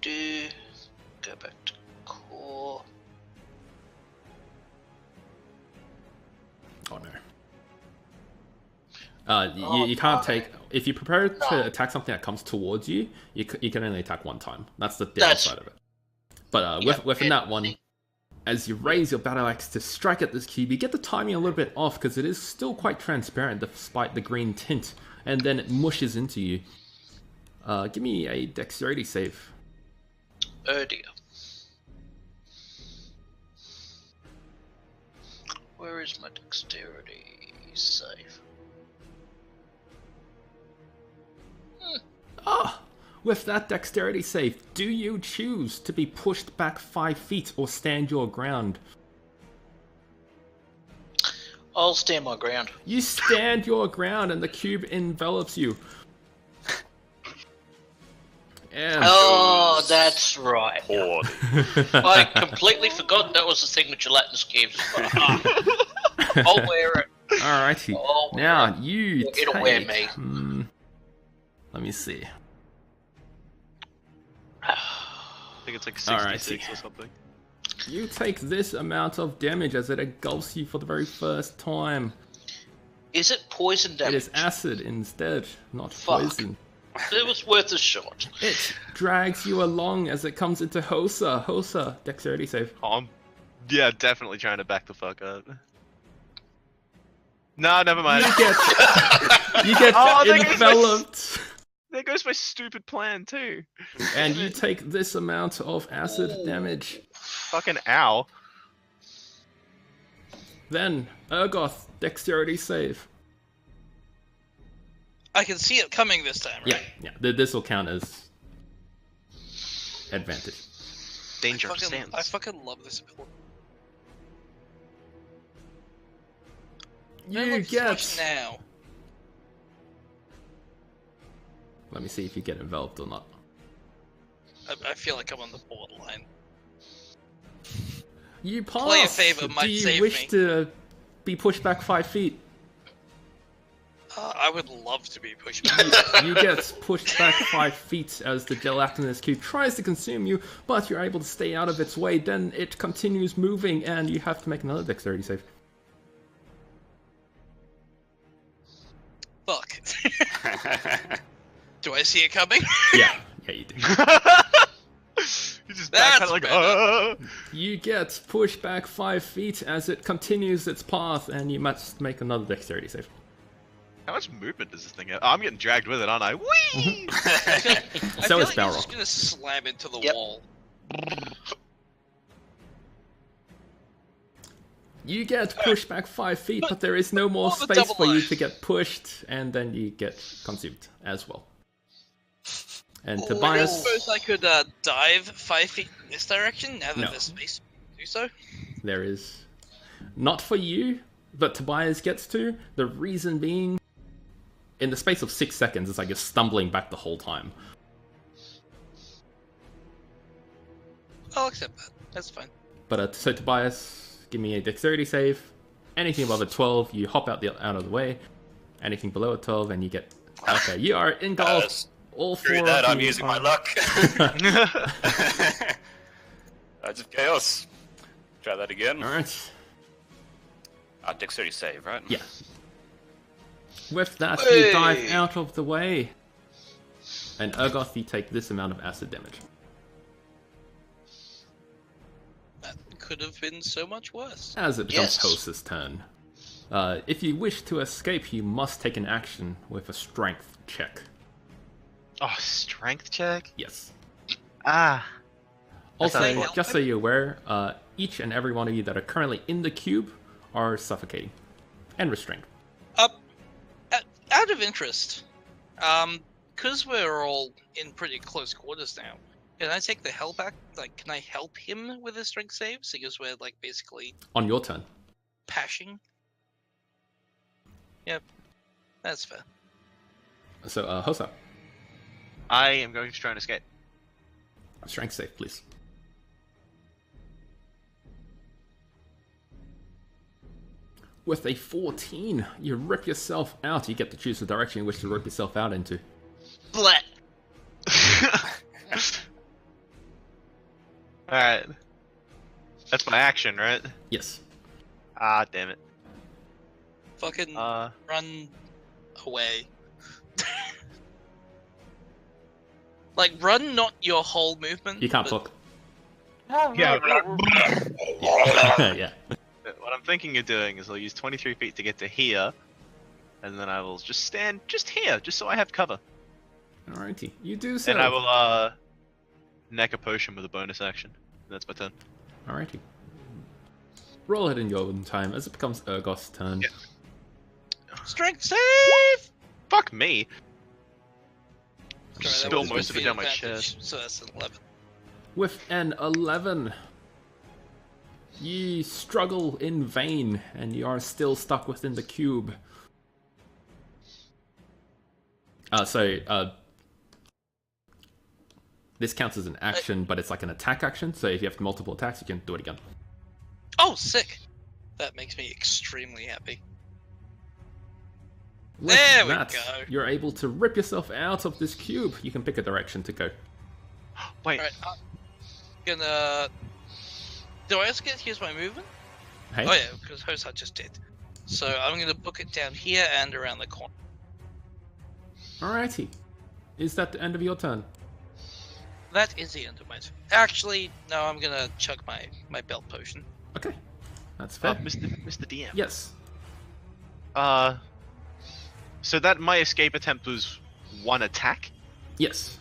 Go back to core. Oh no. You can't take... If you prepare to attack something that comes towards you, you can only attack one time. That's the downside of it. But within that one, as you raise your battle axe to strike at this cube, you get the timing a little bit off because it is still quite transparent despite the green tint, and then it mushes into you. Give me a dexterity save. Oh dear. Where is my dexterity save? With that dexterity save, do you choose to be pushed back 5 feet or stand your ground? I'll stand my ground. You stand your ground and the cube envelops you. And That's right. Horde. I completely forgot that was the thing with gelatinous cubes. I'll wear it. Alrighty. Now you take... It'll wear me. Let me see. I think it's like 66 or something. You take this amount of damage as it engulfs you for the very first time. Is it poison damage? It is acid instead, not Fuck. poison. It was worth a shot. It drags you along as it comes into Hosa. Hosa, dexterity save. Oh, I'm definitely trying to back the fuck up. Nah, never mind. You get enveloped. There goes my stupid plan too. And you take this amount of acid damage. Fucking ow. Then, Urgoth, dexterity save. I can see it coming this time, right? Yeah. This will count as advantage. Danger I stands. fucking love this ability. You get... now. Let me see if you get enveloped or not. I feel like I'm on the borderline. You pass. Play a favor, might Do you save wish me. to be pushed back 5 feet? I would love to be pushed back. You get pushed back 5 feet as the gelatinous cube tries to consume you, but you're able to stay out of its way. Then it continues moving, and you have to make another dexterity save. Fuck. Do I see it coming? Yeah, you do. You just That's back kind of like, better. You get pushed back 5 feet as it continues its path, and you must make another dexterity save. How much movement does this thing have? Oh, I'm getting dragged with it, aren't I? Whee! I So feel is like Bao he's just Rock. gonna slam into the Yep. wall. You get pushed back 5 feet, but there is no more Oh, the space double for you knife. to get pushed, and then you get consumed as well. And I Tobias, suppose I could dive 5 feet in this direction now that No. there's space to do so. there is not for you, but Tobias gets to. The reason being, in the space of 6 seconds, it's like you're stumbling back the whole time. I'll accept that. That's fine. But so Tobias, give me a dexterity save. Anything above a 12, you hop out of the way. Anything below a 12, and you get... Okay, you are engulfed. All four Screw that, of I'm you using are- my luck. That's of chaos. Try that again. Alright. Dexterity save, right? Yeah. With that, Hey! you dive out of the way. And Urgoth, you take this amount of acid damage. That could have been so much worse. As it becomes Yes. Host's turn. If you wish to escape, you must take an action with a strength check. Oh, strength check? Yes. Ah. Also, sounds fun. just so you're aware, each and every one of you that are currently in the cube are suffocating and restrained. Out of interest, because we're all in pretty close quarters now, can I take the hell back? Like, can I help him with his strength saves? Because we're like basically On your turn. pashing. Yep, that's fair. So, Hosa, I am going to try and escape. strength save, please. With a 14, you rip yourself out. You get to choose the direction in which to rip yourself out into. Blat. Alright. That's my action, right? Yes. Ah, damn it. Fucking Uh, run away. Like, run, not your whole movement. You can't but- book. yeah. Yeah. What I'm thinking of doing is I'll use 23 feet to get to here, and then I will just stand just here, just so I have cover. Alrighty. You do so. And I will, neck a potion with a bonus action. That's my turn. Alrighty. Roll it in your own time as it becomes Urgoth's turn. Yeah. Strength save! Fuck me! Sorry, that Spill was most of it with down my advantage, chest. So that's an 11. With an 11, ye struggle in vain, and you are still stuck within the cube. This counts as an action, but it's like an attack action, so if you have multiple attacks, you can do it again. Oh, sick! That makes me extremely happy. With There we that, go. you're able to rip yourself out of this cube. You can pick a direction to go. Wait, Alright, I'm gonna... Do I also get to use my movement? Hey? Oh yeah, because Hosa just did. So I'm gonna book it down here and around the corner. Alrighty. Is that the end of your turn? That is the end of my turn. Actually, no, I'm gonna chug my belt potion. Okay. That's fair. Mr. DM. Yes. So that my escape attempt was one attack? Yes.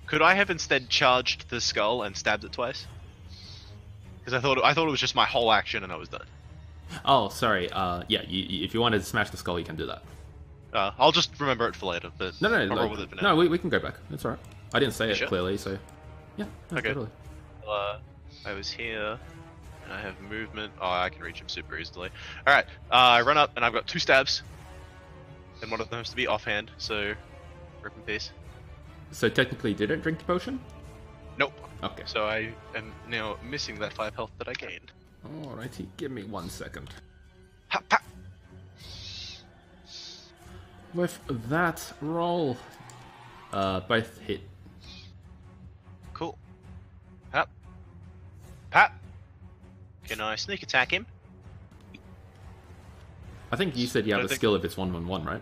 Could I have instead charged the skull and stabbed it twice? Because I thought it was just my whole action and I was done. Oh, sorry. Yeah, if you wanted to smash the skull, you can do that. I'll just remember it for later, but No, I'll roll like, with it for no, now. we can go back. That's alright. I didn't say You it sure? clearly, so... Yeah, no, Okay. totally. I was here, and I have movement. Oh, I can reach him super easily. Alright, I run up, and I've got 2 stabs. And one of them has to be offhand, so rip in peace. So technically, you didn't drink the potion? Nope. Okay. So I am now missing that 5 health that I gained. Alrighty, give me 1 second. Ha, pa. With that roll, both hit. Cool. Pap. Pap. Can I sneak attack him? I think you said you have I a think- skill if it's 1-1-1, right?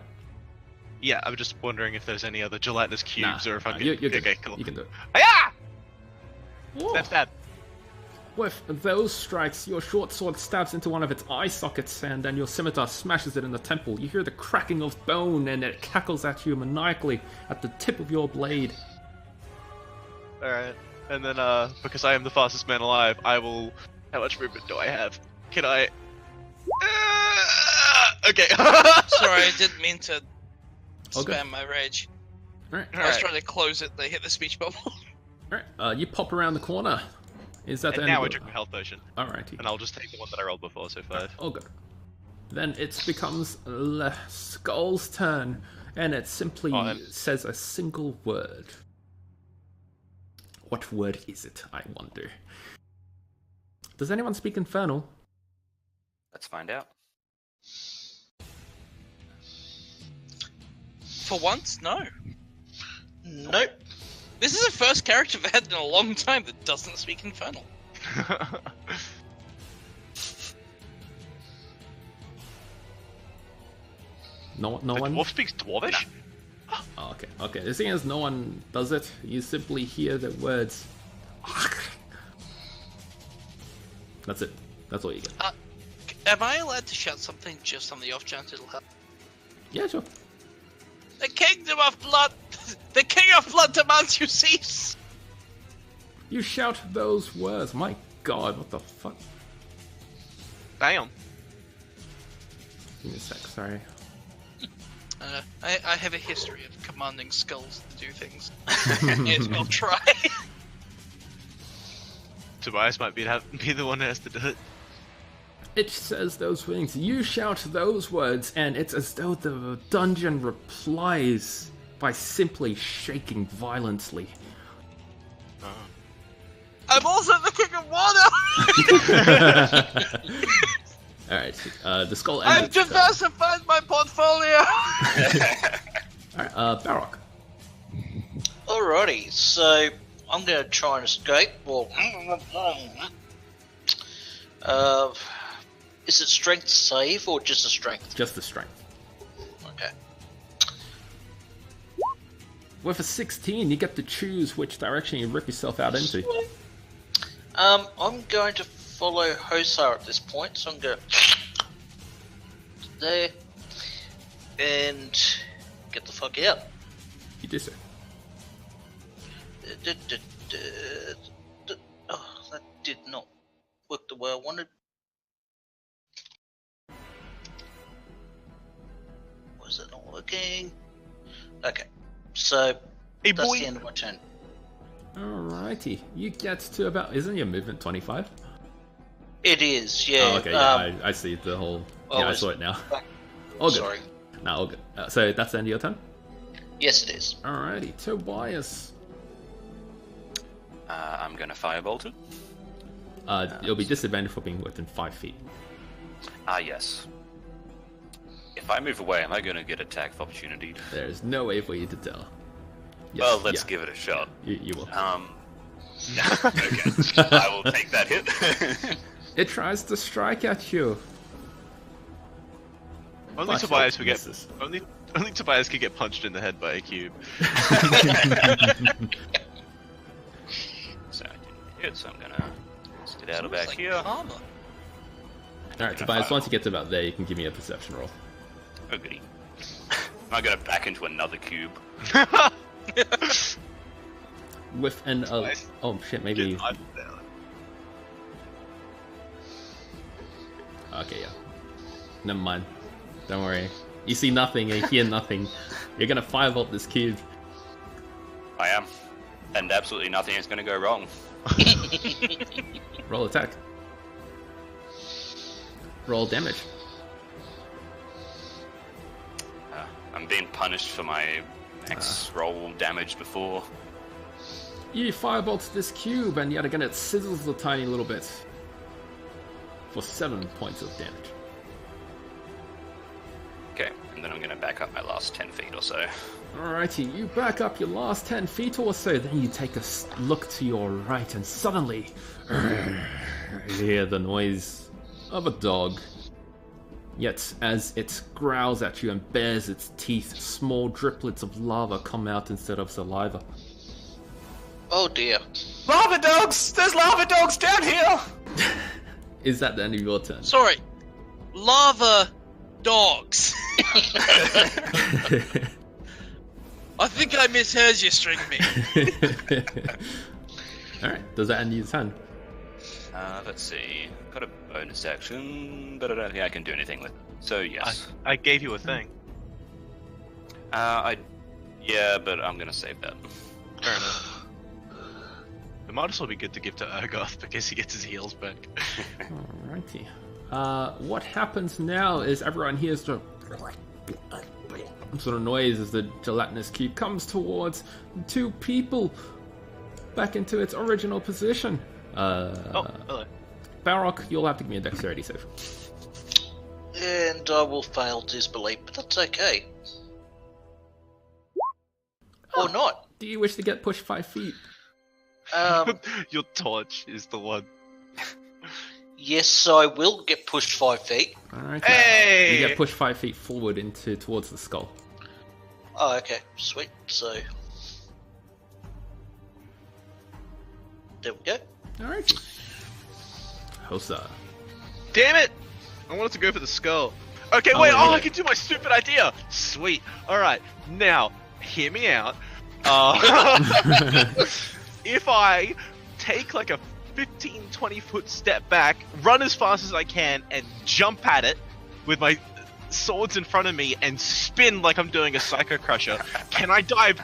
Yeah, I'm just wondering if there's any other gelatinous cubes or if I can. you're good. Okay, cool. You can do it. Hiya! Whoa. Stab, stab. With those strikes, your short sword stabs into one of its eye sockets, and then your scimitar smashes it in the temple. You hear the cracking of bone, and it cackles at you maniacally at the tip of your blade. Alright. And then, because I am the fastest man alive, I will. How much movement do I have? Can I. Okay. Sorry, I didn't mean to All good. spam my rage. Alright, I was trying to close it, they hit the speech bubble. alright. You pop around the corner. Is that the And end now I of drink my health potion. Alrighty. And I'll just take the one that I rolled before, so 5. Oh, good. Then it becomes Skull's turn. and it simply says a single word. What word is it, I wonder? Does anyone speak Infernal? Let's find out. For once, no. Nope. This is the first character I've had in a long time that doesn't speak Infernal. No one. Dwarf speaks Dwarvish? Oh, okay. The thing is, no one does it. You simply hear the words. That's it. That's all you get. Am I allowed to shout something just on the off chance it'll help? Yeah, sure. The Kingdom of Blood! The King of Blood demands you cease! You shout those words. My God, what the fuck? Damn. Give me a sec, sorry. I have a history of commanding skulls to do things. Yes, I'll try. Tobias might be the one who has to do it. It says those things. You shout those words, and it's as though the dungeon replies by simply shaking violently. I'm also the King of Water! Alright, the skull I've ended. diversified my portfolio! Alright, Barrock. Alrighty, so I'm going to try and escape. Well, is it strength save or just a strength? Just the strength. Okay. With a 16, you get to choose which direction you rip yourself out into. I'm going to follow Hosar at this point, so I'm going to there and get the fuck out. You do so. Oh, that did not work the way I wanted. Why is it not working? Okay, so Hey, that's boy. the end of my turn. Alrighty, you get to about. Isn't your movement 25? It is, yeah. Oh, okay, yeah, I see the whole. well, Yeah, I it's saw it now. back- All good. Sorry. No, all good. So that's the end of your turn? Yes, it is. Alrighty, Tobias. I'm gonna firebolt it. It'll be disadvantaged for being within 5 feet. Ah, yes. If I move away, am I gonna get attack of opportunity? There's no way for you to tell. Yes, Well, let's yeah, give it a shot. You will. Okay. I will take that hit. It tries to strike at you. Only But Tobias it would get. misses. Only Tobias could get punched in the head by a cube. So I didn't hit, so I'm gonna skedaddle back Like here. armor. Alright, Tobias, once you get to about there, you can give me a perception roll. Oh goody. I'm gonna back into another cube. With an. Nice. Oh shit, maybe. Get on Okay, yeah. Never mind. Don't worry. You see nothing, you hear nothing. You're gonna firebolt this cube. I am. And absolutely nothing is gonna go wrong. Roll attack. Roll damage. I'm being punished for my max roll damage before. You firebolt this cube, and yet again it sizzles a tiny little bit. For 7 points of damage. Okay, and then I'm gonna back up my last 10 feet or so. Alrighty, you back up your last 10 feet or so, then you take a look to your right, and suddenly you hear the noise of a dog. Yet, as it growls at you and bares its teeth, small driplets of lava come out instead of saliva. Oh dear. Lava dogs! There's lava dogs down here! Is that the end of your turn? Sorry. Lava dogs. I think I misheard you, String Me. Alright, does that end your turn? Let's see. Got a bonus action, but I don't think I can do anything with it. So, yes. I gave you a thing. Yeah, but I'm gonna save that. Fair enough. It might as well be good to give to Urgoth because he gets his heals back. Alrighty. What happens now is everyone hears the sort of noise as the gelatinous cube comes towards two people back into its original position. Hello. Balrog, you'll have to give me a dexterity save. And I will fail disbelief, but that's okay. Or not. Do you wish to get pushed 5 feet? Your torch is the one. Yes, I will get pushed 5 feet. Alright. Hey! You get pushed 5 feet forward towards the skull. Oh, okay. Sweet. So... there we go. Alright. Hosa. Damn it! I wanted to go for the skull. Okay, Oh, wait. yeah. I can do my stupid idea. Sweet. All right. Now, hear me out. If I take like a 15, 20 foot step back, run as fast as I can, and jump at it with my swords in front of me and spin like I'm doing a Psycho Crusher, can I dive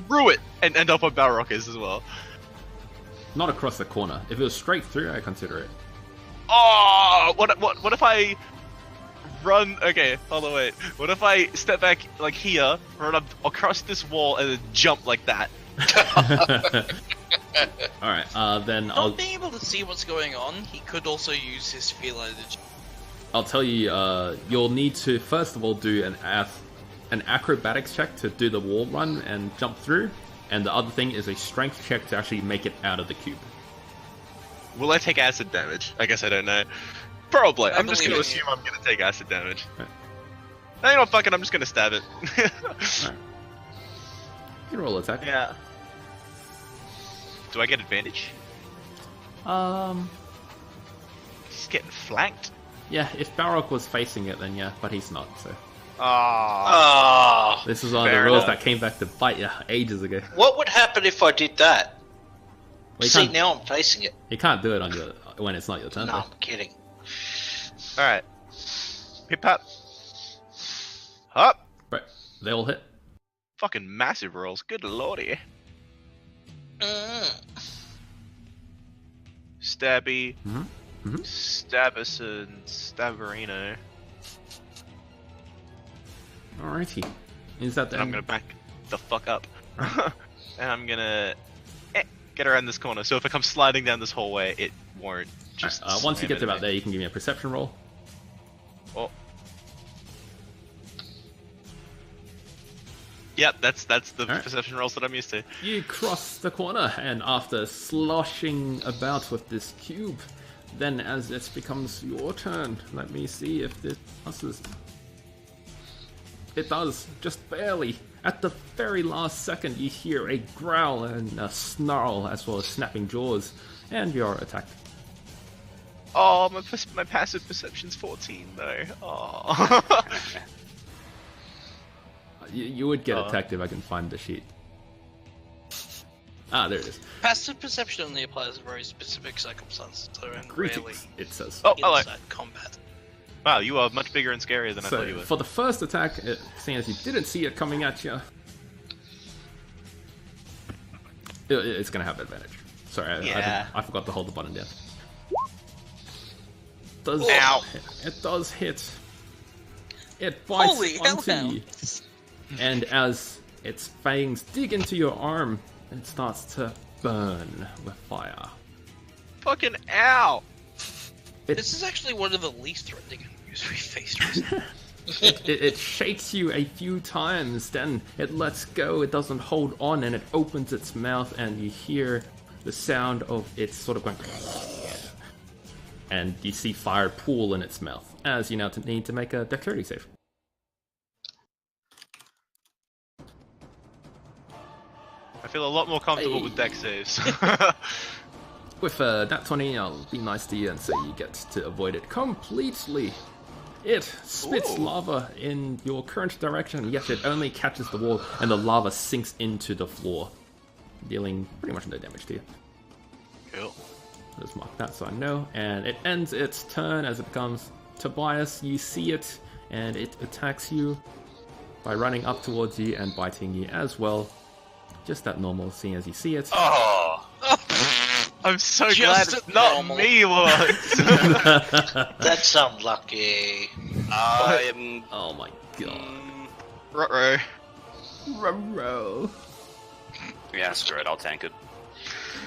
through it and end up where Balrog is as well? Not across the corner. If it was straight through, I consider it. Oh, what if I run? Okay, hold on, wait. What if I step back like here, run up across this wall, and then jump like that? Alright, then I'll Not being able to see what's going on, he could also use his feline. tell you, you'll need to first of all do an acrobatics check to do the wall run and jump through, and the other thing is a strength check to actually make it out of the cube. Will I take acid damage? I guess I don't know. Probably. I'm just gonna believe in assume I'm gonna take acid damage. Right. No, you know, fuck it. I'm just gonna stab it. Alright. You can roll attack. Yeah. Do I get advantage? He's getting flanked. Yeah, if Balrog was facing it, then yeah, but he's not, so. Ah. Ah. This is one of the Fair rules enough. that came back to bite you ages ago. What would happen if I did that? Well, See, now I'm facing it. you can't do it on when it's not your turn. No, though. I'm kidding. All right. Pip pap. Up. Right, they all hit. Fucking massive rolls. Good lordy. Mm. Stabby. Mhm. Mhm. Stabberson. Stabberino. Alrighty. Is that the And I'm gonna back the fuck up. And I'm gonna get around this corner. So if I come sliding down this hallway, it won't just. once you slam get to into about me. there, you can give me a perception roll. Oh. Yep, that's the Alright. perception rolls that I'm used to. You cross the corner, and after sloshing about with this cube, then as it becomes your turn, let me see if this passes. It does, just barely. At the very last second, you hear a growl and a snarl, as well as snapping jaws, and you're attacked. Oh, my passive perception's 14 though. Oh. You would get attacked if I can find the sheet. Ah, there it is. Passive perception only applies in very specific circumstances, so in rarely Greetings, it says. Oh, hello. inside combat. Wow, you are much bigger and scarier than I thought you So, were. for the first attack, seeing as you didn't see it coming at you, it's going to have advantage. Sorry, Yeah. I forgot to hold the button down. Does Ow. It does hit. It bites Holy onto you. hellhound! And as its fangs dig into your arm, it starts to burn with fire. Fucking ow! This is actually one of the least threatening enemies we've faced recently. It shakes you a few times, then it lets go, it doesn't hold on, and it opens its mouth, and you hear the sound of it sort of going... And you see fire pool in its mouth, as you now need to make a dexterity save. I feel a lot more comfortable with dex saves. With that 20, I'll be nice to you and say you get to avoid it completely. It spits lava in your current direction, yet it only catches the wall, and the lava sinks into the floor, dealing pretty much no damage to you. Cool. Just mark that so I know. And it ends its turn as it becomes Tobias. You see it, and it attacks you by running up towards you and biting you as well. Just that normal, seeing as you see it. Oh, I'm so Just glad it's not normal. me, Lord. That's unlucky. I am. Oh my god. Ruh-roh. Ruh-roh. Yeah, screw it, I'll tank it.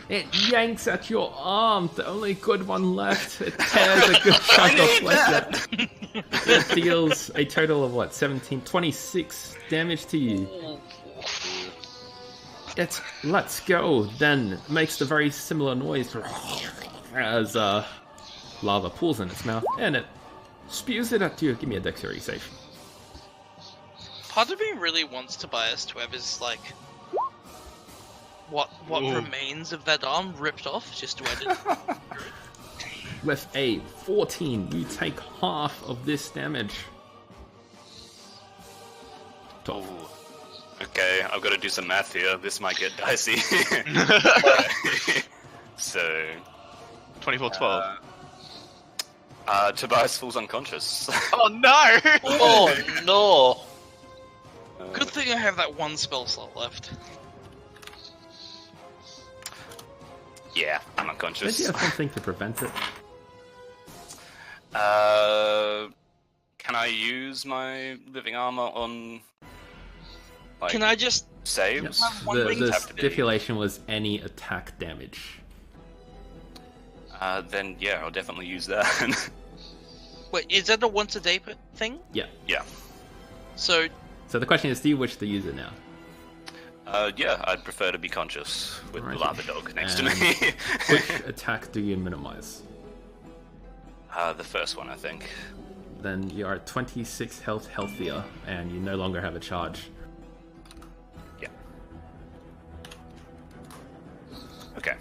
It yanks at your arm, the only good one left. It tears a good chunk of flesh out. It deals a total of what, 26 damage to you. It lets go, then makes the very similar noise as lava pools in its mouth, and it spews it at you. Give me a dexterity save. Part of me really wants Tobias to have his, like, what Ooh. remains of that arm ripped off, just to edit. With a 14, you take half of this damage. Ooh. Okay, I've got to do some math here. This might get dicey. So... 24-12. Tobias falls unconscious. Oh no! Oh no! Good thing I have that one spell slot left. Yeah, I'm Don't unconscious. you have something to prevent it? Can I use my living armor on... Like, Can I just... saves? Yes. one ring The have to be- stipulation was any attack damage. Then yeah, I'll definitely use that. Wait, is that a once a day thing? Yeah. Yeah. So, So the question is, do you wish to use it now? Yeah, I'd prefer to be conscious with the Alrighty. lava dog next to And me. Which attack do you minimize? The first one, I think. Then you are 26 health healthier, and you no longer have a charge. Yeah. Okay.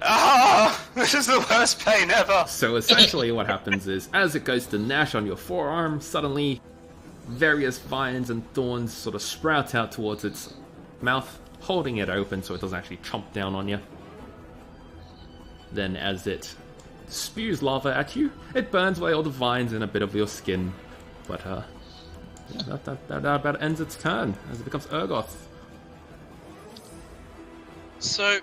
Ah! This is the worst pain ever! So essentially what happens is, as it goes to gnash on your forearm, suddenly various vines and thorns sort of sprout out towards its mouth, holding it open so it doesn't actually chomp down on you. Then as it spews lava at you, it burns away all the vines and a bit of your skin. But yeah, that about ends its turn as it becomes Urgoth. so,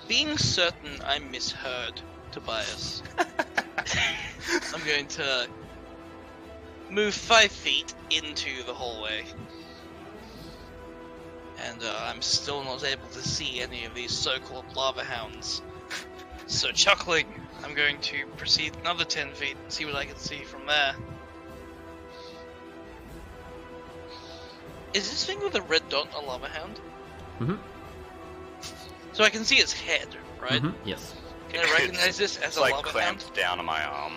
being certain I misheard Tobias, I'm going to move 5 feet into the hallway. And I'm still not able to see any of these so-called lava hounds. So chuckling, I'm going to proceed another 10 feet and see what I can see from there. Is this thing with a red dot a lava hound? Mm-hmm. So I can see its head, right? Mm-hmm. Yes. Can I recognize this as It's a like lava hound? clamped down on my arm.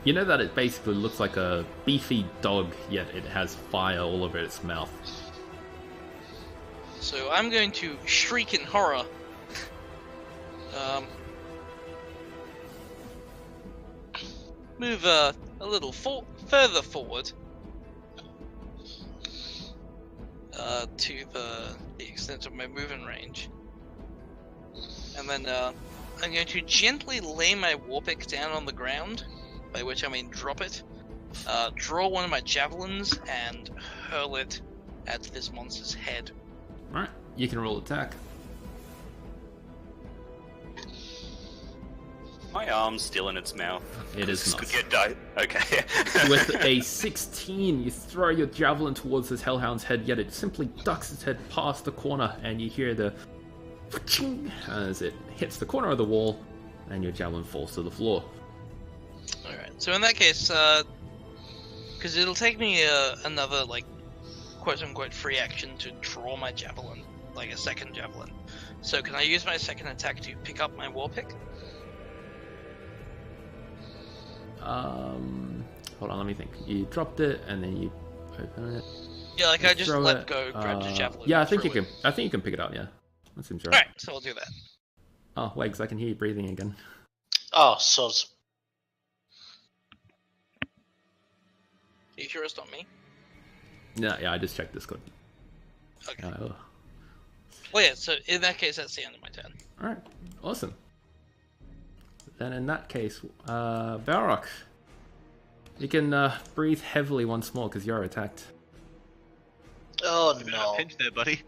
You know that it basically looks like a beefy dog, yet it has fire all over its mouth. So I'm going to shriek in horror. Move a little further forward to the extent of my movement range, and then I'm going to gently lay my war pick down on the ground, by which I mean drop it. Draw one of my javelins and hurl it at this monster's head. Alright, you can roll attack. My arm's still in its mouth. It is This not. could get die. Okay. With a 16, you throw your javelin towards this Hellhound's head, yet it simply ducks its head past the corner, and you hear the as it hits the corner of the wall, and your javelin falls to the floor. Alright, so in that case, because it'll take me another, like, quote-unquote free action to draw my javelin, like a second javelin. So can I use my second attack to pick up my war pick? Hold on, let me think. You dropped it, and then you open it. Yeah, like I just throw let it, go, grabbed the javelin. Yeah, I and think you threw can. I think you can pick it up. Yeah, that seems right. Alright, so I'll do that. Oh, Wags, I can hear you breathing again. Oh, soz. Are you sure it's not me? Yeah, I just checked Discord. Okay. Oh. Well, yeah, so in that case, that's the end of my turn. All right, awesome. Then in that case, Balrog, you can breathe heavily once more because you're attacked. Oh Bit of a no. pinch there, buddy.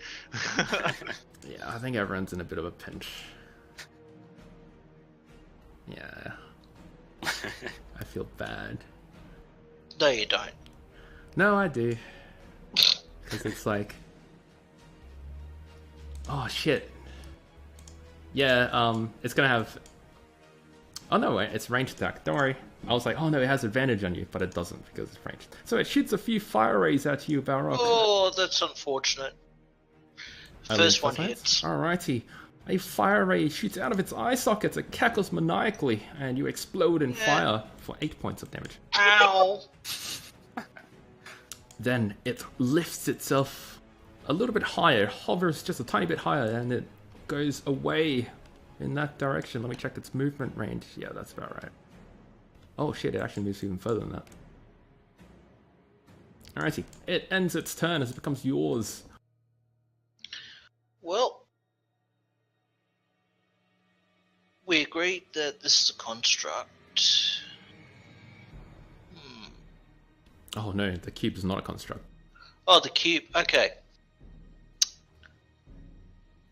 Yeah, I think everyone's in a bit of a pinch. Yeah, I feel bad. No, you don't. No, I do. Because it's like... Oh, shit. Yeah, it's gonna have... Oh, no, wait, it's ranged attack. Don't worry. I was like, oh, no, it has advantage on you, but it doesn't because it's ranged. So it shoots a few fire rays at you, Bao Rock. Oh, that's unfortunate. First one hits. Alrighty. A fire ray shoots out of its eye sockets, it cackles maniacally, and you explode in fire for 8 points of damage. Ow! Then it lifts itself a little bit higher, hovers just a tiny bit higher, and it goes away in that direction. Let me check its movement range. Yeah, that's about right. Oh shit, it actually moves even further than that. Alrighty. It ends its turn as it becomes yours. Well, we agreed that this is a construct. Oh no, the cube is not a construct. Oh, the cube. Okay.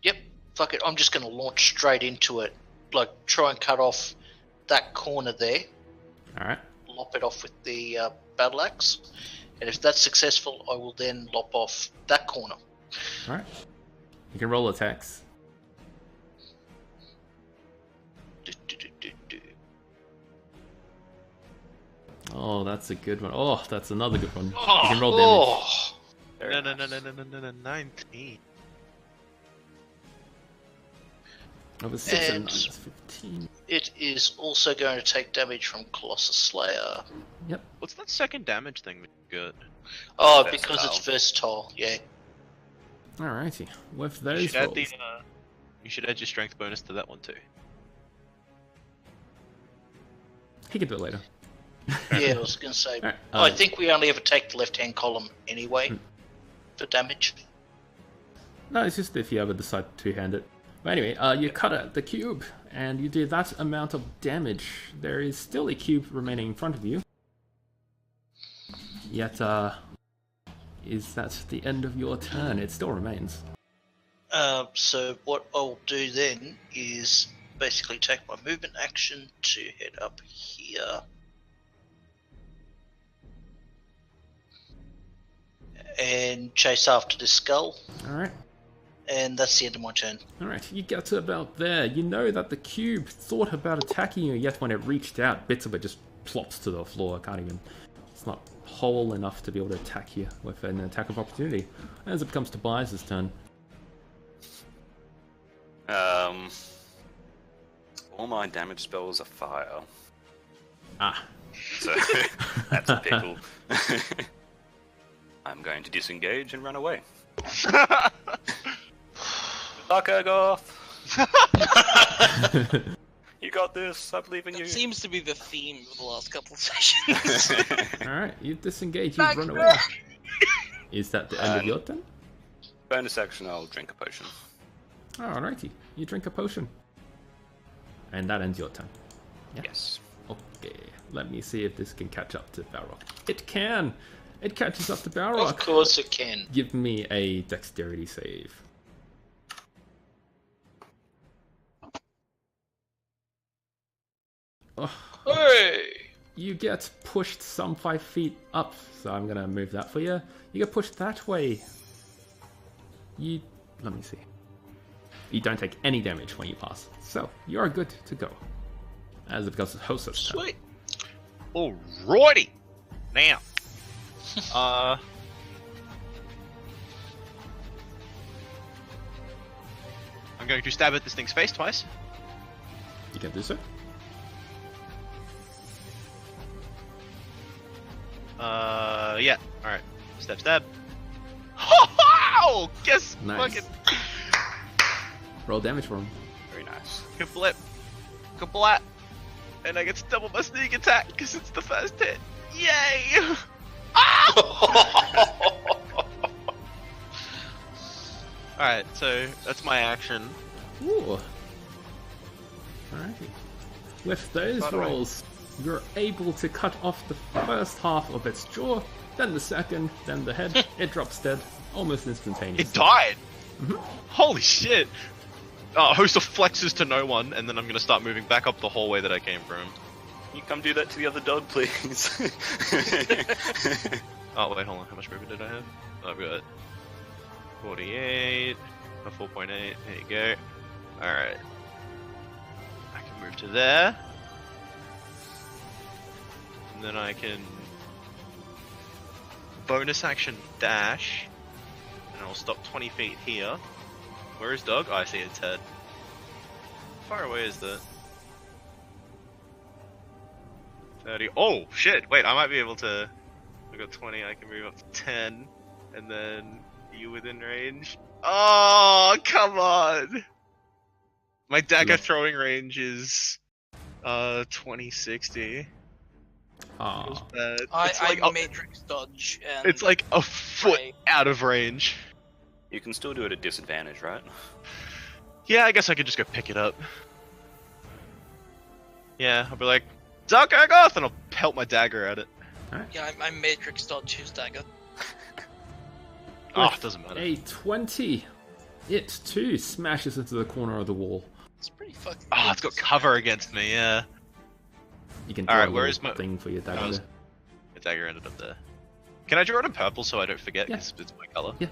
Yep. Fuck it. I'm just going to launch straight into it. Like, try and cut off that corner there. Alright. Lop it off with the battle axe. And if that's successful, I will then lop off that corner. Alright. You can roll attacks. Oh, that's a good one. Oh, that's another good one. You can roll damage. No, 19. Over 6 and And 9 is 15. it is also going to take damage from Colossus Slayer. Yep. What's that second damage thing that you got? Oh, Versatile. because it's versatile, yeah. Alrighty. With You those should, add rolls. you should add your strength bonus to that one too. He can do it later. Yeah, I was going to say. Alright, I think we only ever take the left-hand column anyway for damage. No, it's just if you ever decide to two-hand it. But anyway, you cut at the cube, and you do that amount of damage. There is still a cube remaining in front of you. Yet, is that the end of your turn? It still remains. So what I'll do then is basically take my movement action to head up here. And chase after this skull. Alright. And that's the end of my turn. Alright, you get to about there. You know that the cube thought about attacking you, yet when it reached out, bits of it just plops to the floor. It's not whole enough to be able to attack you with an attack of opportunity. As it becomes Tobias' turn. All my damage spells are fire. Ah. So that's a pickle. I'm going to disengage and run away. Fuck Ergoth! You got this, I believe in you. That seems to be the theme of the last couple of sessions. Alright, you disengage, you run away. Is that the end of your turn? Bonus action, I'll drink a potion. Alrighty, you drink a potion. And that ends your turn. Yeah. Yes. Okay, let me see if this can catch up to Bao Rock. It can! It catches up to Bao Rock. Of course it can. Give me a dexterity save. Oh, Hey! you get pushed some 5 feet up, so I'm gonna move that for you. You get pushed that way. Let me see. You don't take any damage when you pass, so you're good to go. As it becomes Hosa's turn. Sweet. Alrighty! Now. I'm going to stab at this thing's face twice. You can do so. Yeah. Alright. Stab, stab. Ho-ho! Guess Nice. fucking Roll damage for him. Very nice. kablip. Kablat. And I get to double my sneak attack because it's the first hit. Yay! Alright, so that's my action. Ooh. Alright. With those By the way- rolls, you're able to cut off the first half of its jaw, then the second, then the head. It drops dead, almost instantaneously. It died! Holy shit! Hoster flexes to no one, and then I'm gonna start moving back up the hallway that I came from. Can you come do that to the other dog, please? Oh wait, hold on. How much movement did I have? Oh, I've got 48. A 4.8. There you go. All right. I can move to there, and then I can bonus action dash, and I'll stop 20 feet here. Where is dog? Oh, I see its head. How far away is that? 30. Oh shit! Wait, I might be able to. I got 20. I can move up to 10, and then you within range. Oh, come on! My dagger throwing range is 2060. Aw. Feels bad. I matrix dodge and It's like a foot pray. out of range. You can still do it at disadvantage, right? Yeah, I guess I could just go pick it up. Yeah, I'll be like, Dark Agoth, and I'll pelt my dagger at it. Yeah, I matrix dodge his dagger. Oh, it doesn't matter. A 20. It too smashes into the corner of the wall. It's pretty fucking. Oh, it's got cover against me, yeah. You can Alright, draw a where little is my- thing for your dagger. Oh, there. The dagger ended up there. Can I draw it in purple so I don't forget? Yeah. Because it's my color? Yeah.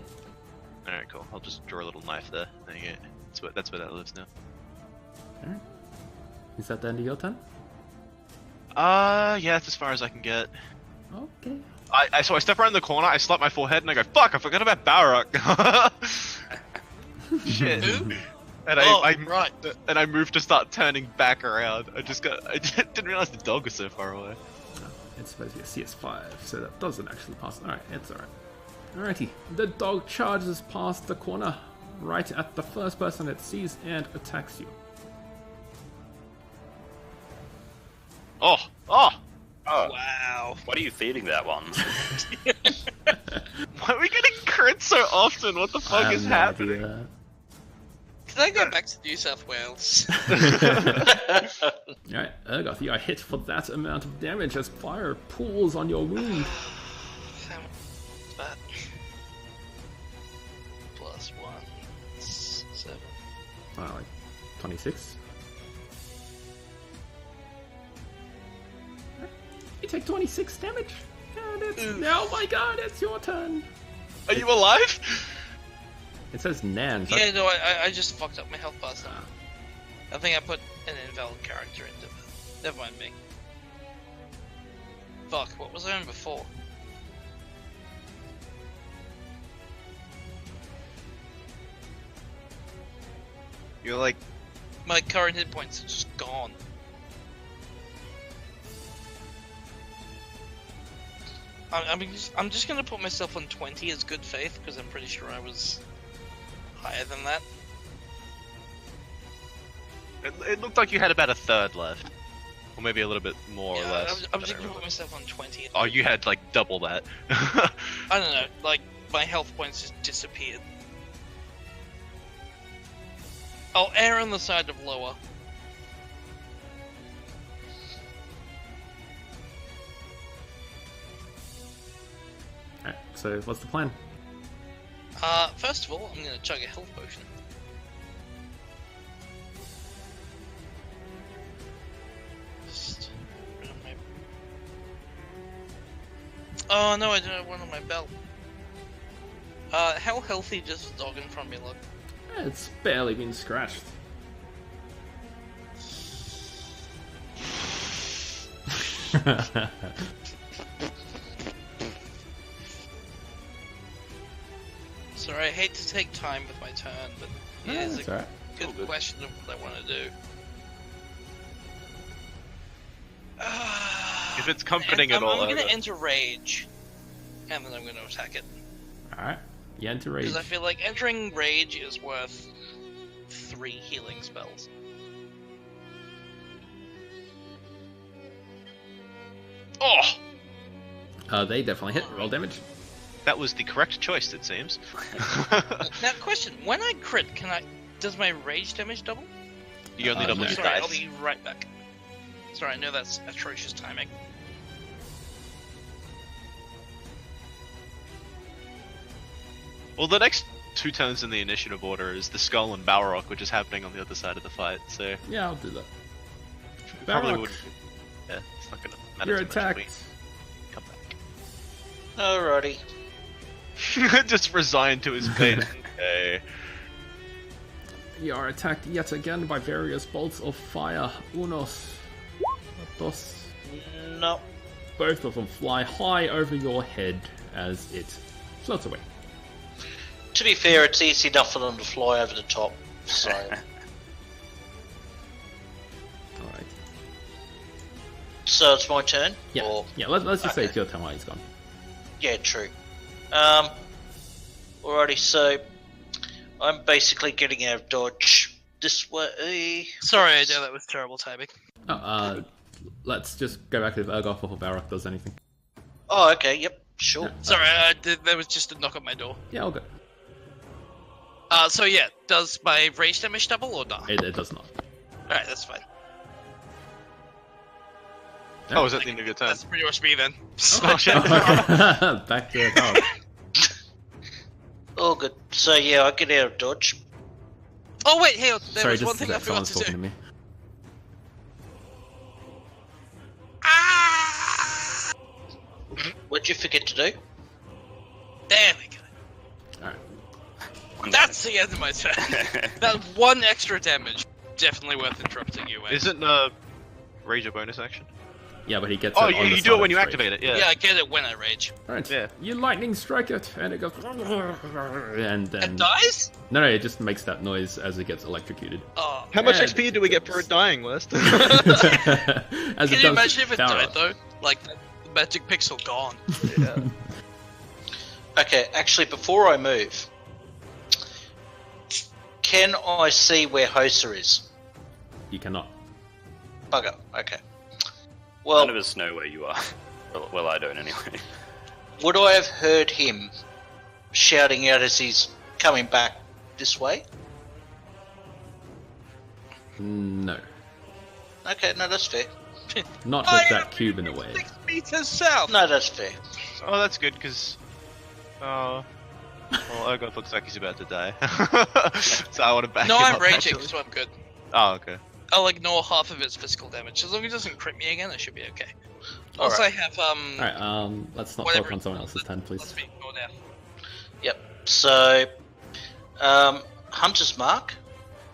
Alright, cool. I'll just draw a little knife there. There you go. That's where that lives now. Alright. Is that the end of your turn? Yeah, that's as far as I can get. Okay. So I step around the corner, I slap my forehead, and I go, fuck, I forgot about Balrog. Shit. Who? And Oh, I right. and I moved to start turning back around. I didn't realize the dog was so far away. It's supposed to be a CS5, so that doesn't actually pass. Alright, it's alright. Alrighty. The dog charges past the corner, right at the first person it sees, and attacks you. Oh! Oh, Wow. what are you feeding that one? Why are we getting crits so often? What the I fuck have is no happening? idea. Can I go back to New South Wales? Alright, Urgoth, you are hit for that amount of damage as fire pools on your wound. How much is that? Plus 1. 7. Like 26. You take 26 damage. And it's, oh my god, it's your turn. Are you alive? It says Nan. So Yeah, no, I just fucked up my health bar now. I think I put an invalid character into it. Never mind me. Fuck, what was I on before? You're like, My current hit points are just gone. I'm just gonna put myself on 20 as good faith because I'm pretty sure I was higher than that. it looked like you had about a third left. Or maybe a little bit more or Yeah, less. I'm just gonna put myself on 20. Oh, you had like double that. I don't know, like my health points just disappeared. I'll err on the side of lower. Alright, so what's the plan? First of all, I'm gonna chug a health potion. Just put it on my- Oh no, I don't have one on my belt. How healthy does the dog in front of me look? It's barely been scratched. Sorry, I hate to take time with my turn, but it is That's a alright. good question of what I want to do. If it's comforting at all, I'm gonna enter rage, and then I'm gonna attack it. Alright, you enter rage. Because I feel like entering rage is worth 3 healing spells. Oh! They definitely hit. Roll damage. That was the correct choice, it seems. Now, question: when I crit, does my rage damage double? You only double no. your Sorry, I'll dice. be right back. Sorry, I know that's atrocious timing. Well, the next 2 turns in the initiative order is the Skull and Bao Rock, which is happening on the other side of the fight, so Yeah, I'll do that. probably Balrog, wouldn't. Yeah, it's not gonna matter you're too much if we attacked. come back. Alrighty. Just resigned to his fate. Okay. You are attacked yet again by various bolts of fire. Unos. Dos. No. Both of them fly high over your head as it floats away. To be fair, it's easy enough for them to fly over the top. So, Alright. so it's my turn. Yeah, Or... yeah. Let's just say Okay. it's your turn while he's gone. Yeah, true. Alrighty, so I'm basically getting out of dodge this way. Sorry, I know that was terrible timing. Oh, let's just go back to if Ergoth or Balrog does anything. Oh, okay, yep, sure. Yeah. Sorry, there was just a knock on my door. Yeah, all good. So yeah, does my rage damage double or not? It does not. Alright, that's fine. Oh, is that the end of your turn? That's pretty much me then. Oh, shit. Okay. Back to Balrog. All good. So yeah, I get out of dodge. Oh wait, hey, there Sorry, was one just thing I forgot someone's to talking do. to me. Ah! What'd you forget to do? There we go. Alright. That's the end of my turn. That one extra damage, definitely worth interrupting you with. Isn't rage a bonus action? Yeah, but he gets Oh, it on the you do it when you start of activate it. Yeah. Yeah, I get it when I rage. Alright. Yeah. You lightning strike it, and it goes. And then. It dies? No, it just makes that noise as it gets electrocuted. Oh. How much And- XP do we get for it dying, West? As Can it you does imagine if it power died up. though? Like, the magic pixel gone. Yeah. Okay, actually, before I move, can I see where Hosa is? You cannot. Bugger. Okay. Well, None of us know where you are. Well, I don't anyway. would I have heard him shouting out as he's coming back this way? No. Okay, no, that's fair. Not I with that am cube in the way. 6 meters south! No, that's fair. Oh, that's good, because... Oh... Well, Ergoth looks like he's about to die. So I want to back No, him I'm up, raging, actually. so I'm good. Oh, okay. I'll ignore half of its physical damage. As long as it doesn't crit me again, I should be okay. All Also, right. I have, Alright, let's not whatever talk on someone else's turn, Let's please. be ignored now. Yep. So, Hunter's Mark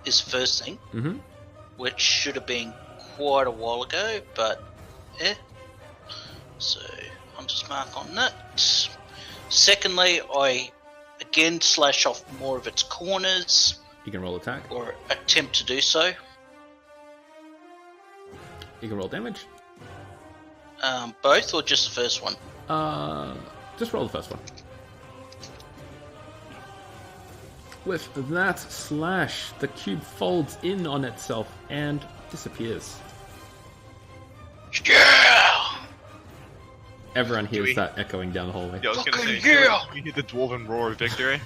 is first thing, Mm-hmm. which should have been quite a while ago, but So, Hunter's Mark on that. Secondly, I again slash off more of its corners, You can roll attack. or attempt to do so. You can roll damage. Both, or just the first one? Just roll the first one. With that slash, the cube folds in on itself and disappears. Yeah! Everyone hears we- that echoing down the hallway. Yeah, I was gonna say, Fucking yeah! you hear the dwarven roar of victory.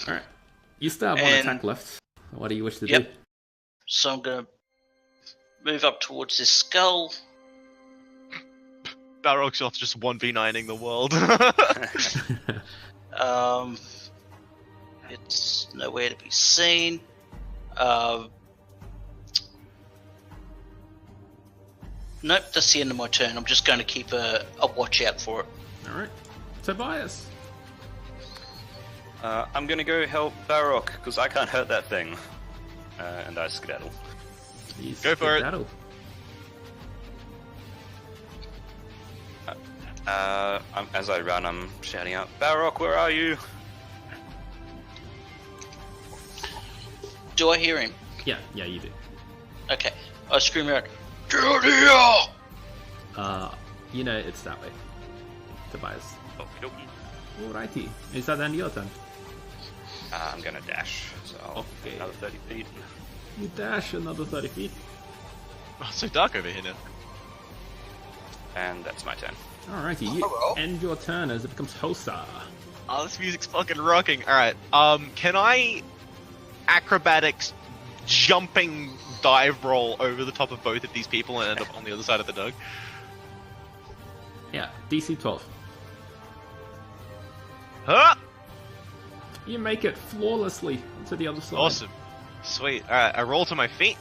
Alright. You still have one And- attack left. What do you wish to Yep. So I'm gonna move up towards this skull. Balrog's off just 1v9ing the world. do? It's nowhere to be seen. Nope, that's the end of my turn. I'm just going to keep a watch out for it. Alright. Tobias. I'm gonna go help Barrock, because I can't hurt that thing. And I skedaddle. Please Go for it. skedaddle. As I run, I'm shouting out, Barrock, where are you? Do I hear him? Yeah, you do. Okay. I scream out, "Get here!" You know it's that way. Tobias. Okie dokie. Alrighty. Is that the end of your turn? I'm gonna dash, so I'll Okay. another 30 feet. You dash another 30 feet. Oh, it's so dark over here now. And that's my turn. Alrighty, you end your turn as it becomes Hosa. Oh, this music's fucking rocking. Alright, can I acrobatics jumping dive roll over the top of both of these people and end up on the other side of the dog? Yeah, DC 12. Huh? You make it flawlessly to the other side. Awesome. Sweet. Alright, I roll to my feet.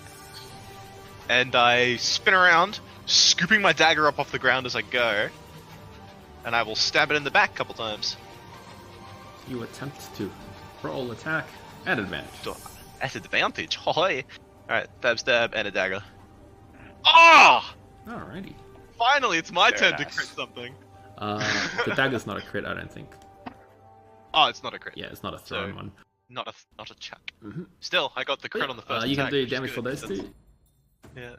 And I spin around scooping my dagger up off the ground as I go, and I will stab it in the back a couple times. You attempt to roll attack at advantage. At advantage, hoy! Alright, stab, and a dagger. Ah! Alrighty. Finally, it's my Very turn to nice. crit something. The dagger's not a crit, I don't think. Oh, it's not a crit. Yeah, it's not a thrown one. Not a chuck. Mm-hmm. Still, I got the crit on the first You can attack, do which is damage for good, those 'cause two. Yeah.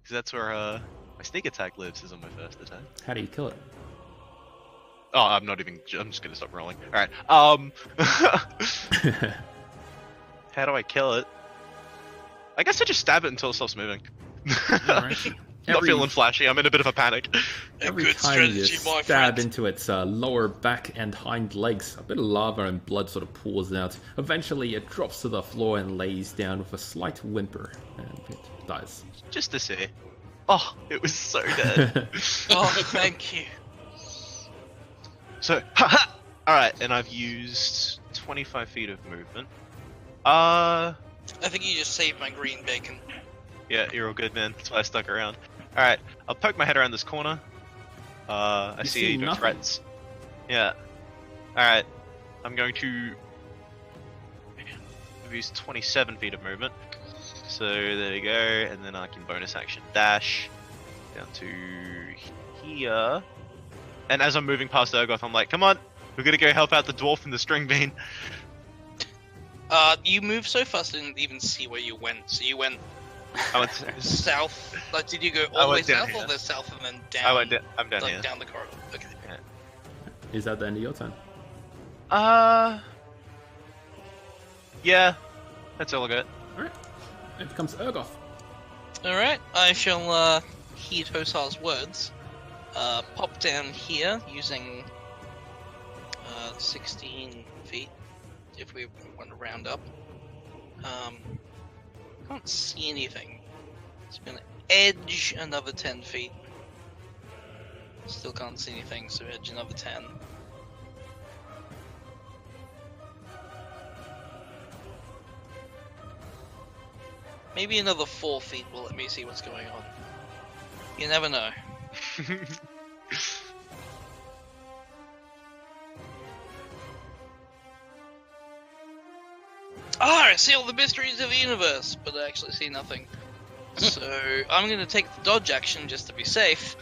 Because that's where my sneak attack lives, is on my first attack. How do you kill it? Oh, I'm just gonna stop rolling. Alright, how do I kill it? I guess I just stab it until it stops moving. Alright. Not feeling flashy, I'm in a bit of a panic. Every Good time you strategy, my stab friend. into its lower back and hind legs, a bit of lava and blood sort of pours out. Eventually, it drops to the floor and lays down with a slight whimper, and it dies. Just to say. Oh, it was so dead. Oh, thank you. So, haha! Alright, and I've used 25 feet of movement. I think you just saved my green bacon. Yeah, you're all good, man. That's why I stuck around. Alright, I'll poke my head around this corner. I You see see no nothing. threats. Yeah. Alright, I'm going to use 27 feet of movement. So there we go, and then I can bonus action dash down to here. And as I'm moving past Urgoth, I'm like, come on, we're gonna go help out the dwarf in the string bean. You moved so fast I didn't even see where you went. So you went I went, south. Like, did you go I all the way went down south or here. the south and then down? I'm down like here. down the corridor. Okay. Is that the end of your turn? Yeah, that's all I got. Alright. It becomes Urgoth. All right. I shall heed Hosar's words. Pop down here using 16 feet if we want to round up. Can't see anything. So I'm gonna edge another 10 feet. Still can't see anything, so edge another 10. Maybe another 4 feet will let me see what's going on. You never know. I see all the mysteries of the universe, but I actually see nothing. So I'm going to take the dodge action just to be safe,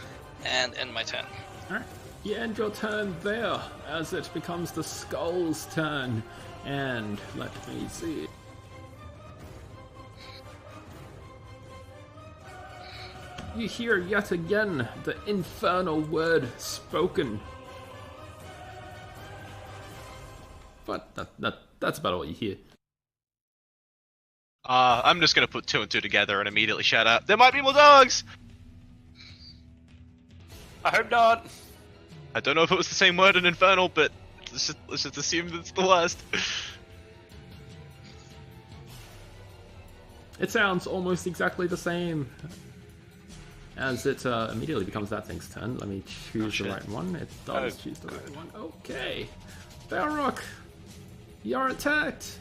and end my turn. Alright. You end your turn there, as it becomes the Skull's turn. And let me see. You hear yet again the infernal word spoken. But that's about all you hear. I'm just gonna put 2 and 2 together and immediately shout out, there might be more dogs! I hope not. I don't know if it was the same word in Infernal, but let's just assume that it's the worst. It sounds almost exactly the same. As it immediately becomes that thing's turn. Let me choose the shit. right one. It does Oh, choose the right one. Okay. Bao Rock, you're attacked.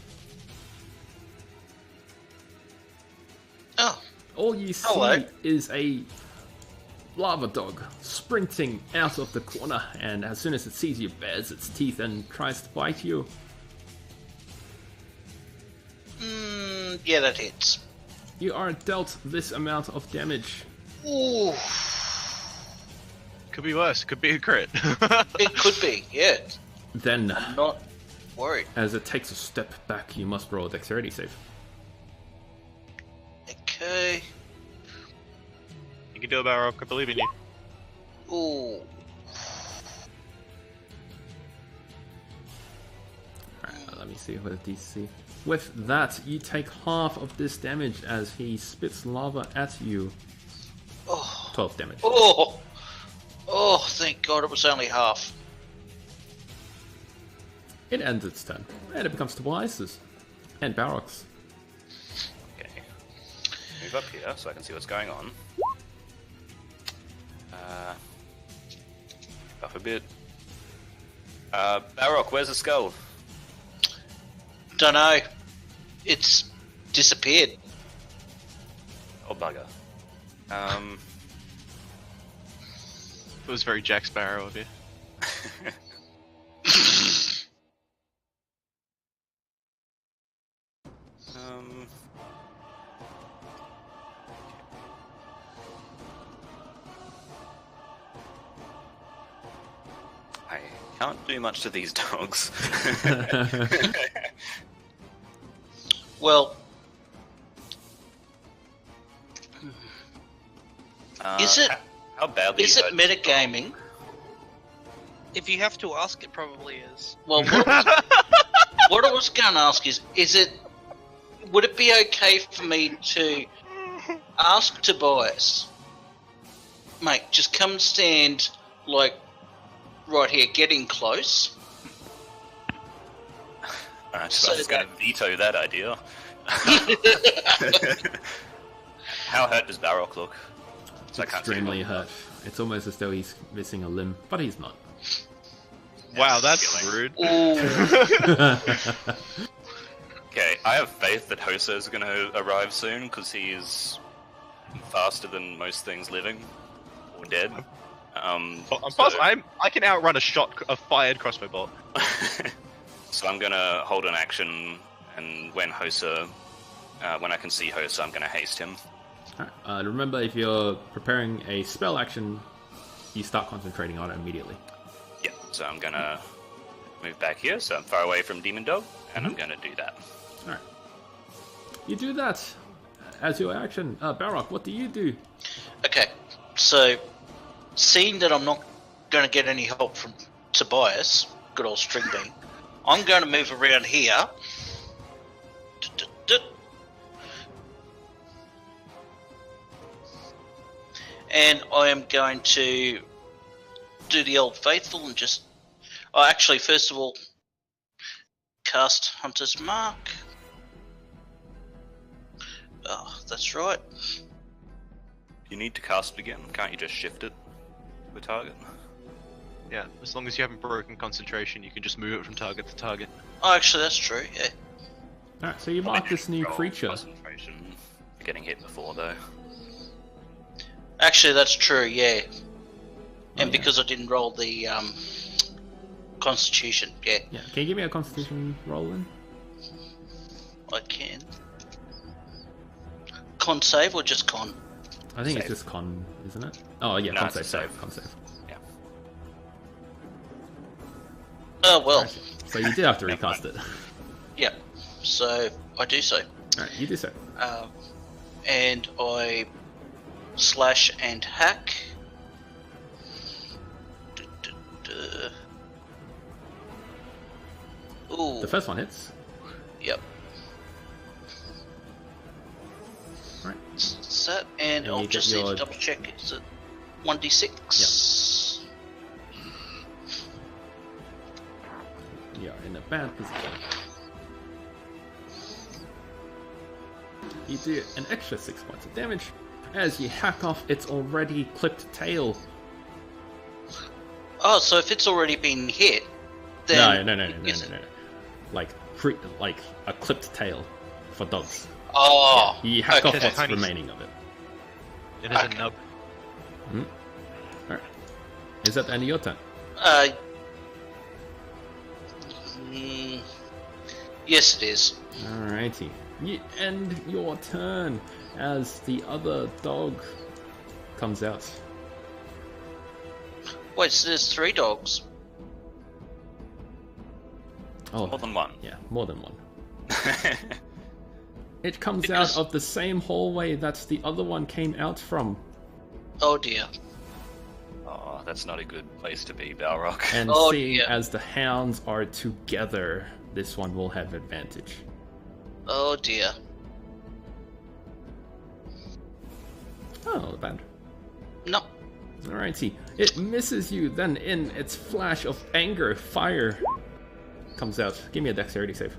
Oh, All you see Hello. is a lava dog sprinting out of the corner, and as soon as it sees you, bares its teeth and tries to bite you. yeah, that hits. You are dealt this amount of damage. Ooh, Could be worse, could be a crit. it could be, yeah. Then, I'm not worried. as it takes a step back, you must roll a dexterity save. Okay. You can do it, Barrock, I believe in you. Ooh. Alright, let me see what the DC. With that, you take half of this damage as he spits lava at you. Oh. 12 damage. Oh. Oh, thank God it was only half. It ends its turn, and it becomes Tobias's and Barrock's. Okay. Move up here so I can see what's going on. Up a bit. Barrock, where's the skull? Dunno. It's disappeared. Oh, bugger. It was very Jack Sparrow of you. I can't do much to these dogs. Well, is it how badly is it hurt- metagaming? If you have to ask, it probably is. Well, what I was going to ask is it would it be okay for me to ask Tobias, mate, just come and stand like right here, getting close? So I was going to veto that idea. How hurt does Barrock look? So I can't see Extremely him. hurt. It's almost as though he's missing a limb, but he's not. Wow, that's rude. Ooh. Okay, I have faith that Hosa is going to arrive soon because he is faster than most things living or dead. I'm fast. I can outrun a fired crossbow bolt. So I'm gonna hold an action, and when I can see Hosa, I'm gonna haste him. Alright, remember, if you're preparing a spell action, you start concentrating on it immediately. Yeah, so I'm gonna move back here, so I'm far away from Demon Dog, and I'm gonna do that. Alright. You do that as your action. Balrock, what do you do? Okay, so seeing that I'm not going to get any help from Tobias, good old string bean, I'm going to move around here. And I am going to do the old faithful and just... Oh, actually, first of all, cast Hunter's Mark. Oh, that's right. You need to cast it again. Can't you just shift it to a target? Yeah, as long as you haven't broken concentration, you can just move it from target to target. Oh, actually, that's true, yeah. Alright, so you mark this new Roll creature. Concentration for getting hit before, though. Actually, that's true, yeah. And yeah. because I didn't roll the Constitution, yeah, Yeah, can you give me a constitution roll then? I can. Con save or just con? I think it's Save. just con, isn't it? Oh yeah, No, con it's a save, sorry, save. con save. Oh, well, Alright, so you did have to recast it. yeah. So, I do so. Alright, you do so. And I slash and hack. Ooh, The first one hits. yep. Alright. Set, and And I'll you just get need to your- double check. Is it 1d6? You're in a bad position. You do an extra 6 points of damage as you hack off its already clipped tail. Oh, so if it's already been hit, then... No. Like a clipped tail for dogs. Oh, You hack okay. off what's Tiny- remaining of it. It is Okay. a nub. Alright. Is that the end of your turn? Mm, yes, it is. Alrighty. You end your turn as the other dog comes out. Wait, so there's 3 dogs. More Oh, than one. yeah, more than one. It comes Because- out of the same hallway that the other one came out from. Oh dear. Oh, that's not a good place to be, Balrock. And Oh, seeing dear. as the hounds are together, this one will have advantage. Oh dear. Oh, not bad. No. Alrighty. It misses you, then in its flash of anger, fire comes out. Give me a dexterity save.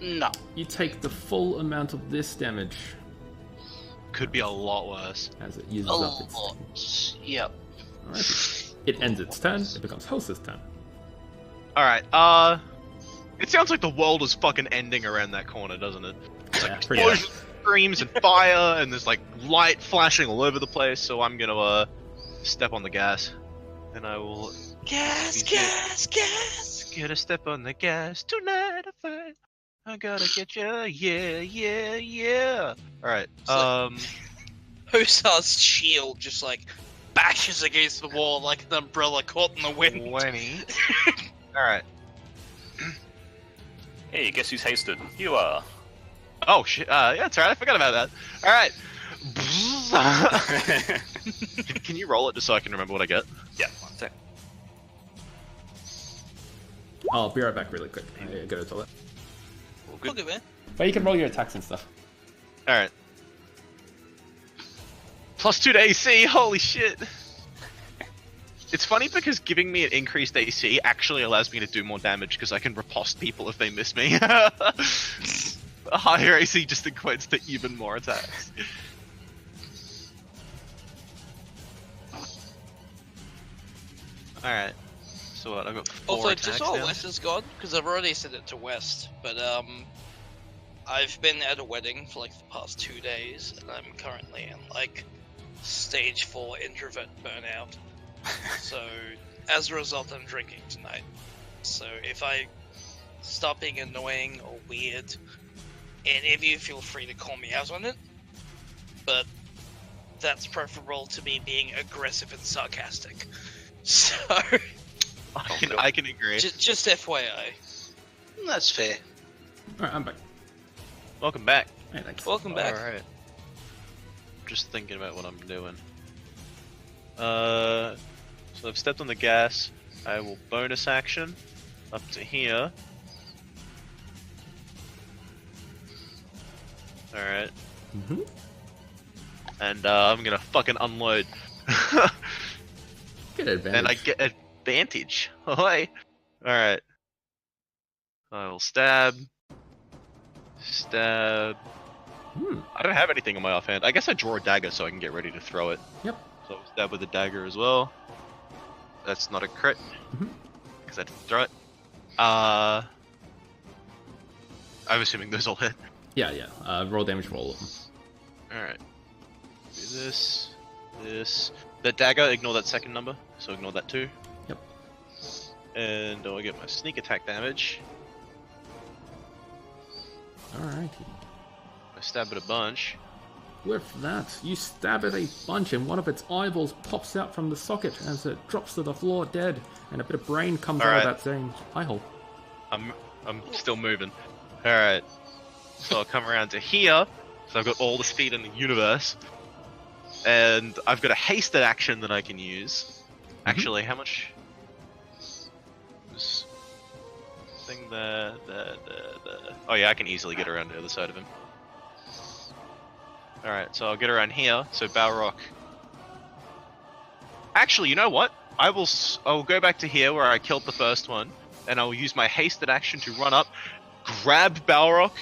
No. You take the full amount of this damage Could be a lot worse. as it uses A up its lot. thing. Yep. Alrighty. It ends its turn. It becomes Hosa's turn. Alright, it sounds like the world is fucking ending around that corner, doesn't it? Yeah, pretty Explosion, much. screams and fire, and there's like light flashing all over the place. So I'm gonna step on the gas, and I will. Gas, gas, gas. Gotta step on the gas tonight. I gotta get ya, yeah. All right. Hussar's shield just like bashes against the wall like an umbrella caught in the wind. 20. All right. Hey, guess who's hasted? You are. Oh shit! Yeah, that's right. I forgot about that. All right. Can you roll it just so I can remember what I get? Yeah, one sec. I'll be right back really quick. I go to the toilet. All good. Look at me. But you can roll your attacks and stuff. All right. +2 to AC. Holy shit! It's funny because giving me an increased AC actually allows me to do more damage because I can riposte people if they miss me. A higher AC just equates to even more attacks. Alright. So what, I've got 4 Also, attacks just all now. West is gone, because I've already sent it to West, but I've been at a wedding for like the past 2 days, and I'm currently in like stage 4 introvert burnout. So, as a result, I'm drinking tonight. So, if I stop being annoying or weird, any of you feel free to call me out on it, but that's preferable to me being aggressive and sarcastic. So, I can agree. just FYI. That's fair. Alright, I'm back. Welcome back. Hey, thanks. Welcome back. Alright. Just thinking about what I'm doing. So I've stepped on the gas. I will bonus action up to here. Alright. Mm-hmm. And I'm gonna fucking unload. Good advantage. And I get advantage. Hi. Alright. I will stab. Stab. I don't have anything in my offhand. I guess I draw a dagger so I can get ready to throw it. Yep. So I'll stab with a dagger as well. That's not a crit. Because I didn't throw it. I'm assuming those all hit. Yeah. Roll damage for all of them. Alright. Do this. This. The dagger, ignore that second number. So ignore that too. Yep. And I'll get my sneak attack damage. Alrighty. I stab it a bunch. With that, you stab it a bunch and one of its eyeballs pops out from the socket as it drops to the floor dead, and a bit of brain comes out of that same eye hole. I'm still moving. Alright. So I'll come around to here. So I've got all the speed in the universe. And I've got a hasted action that I can use. Actually, how much? This thing there. Oh yeah, I can easily get around the other side of him. Alright, so I'll get around here. So Bao Rock. Actually, you know what? I'll go back to here where I killed the first one, and I'll use my hasted action to run up, grab Bao Rock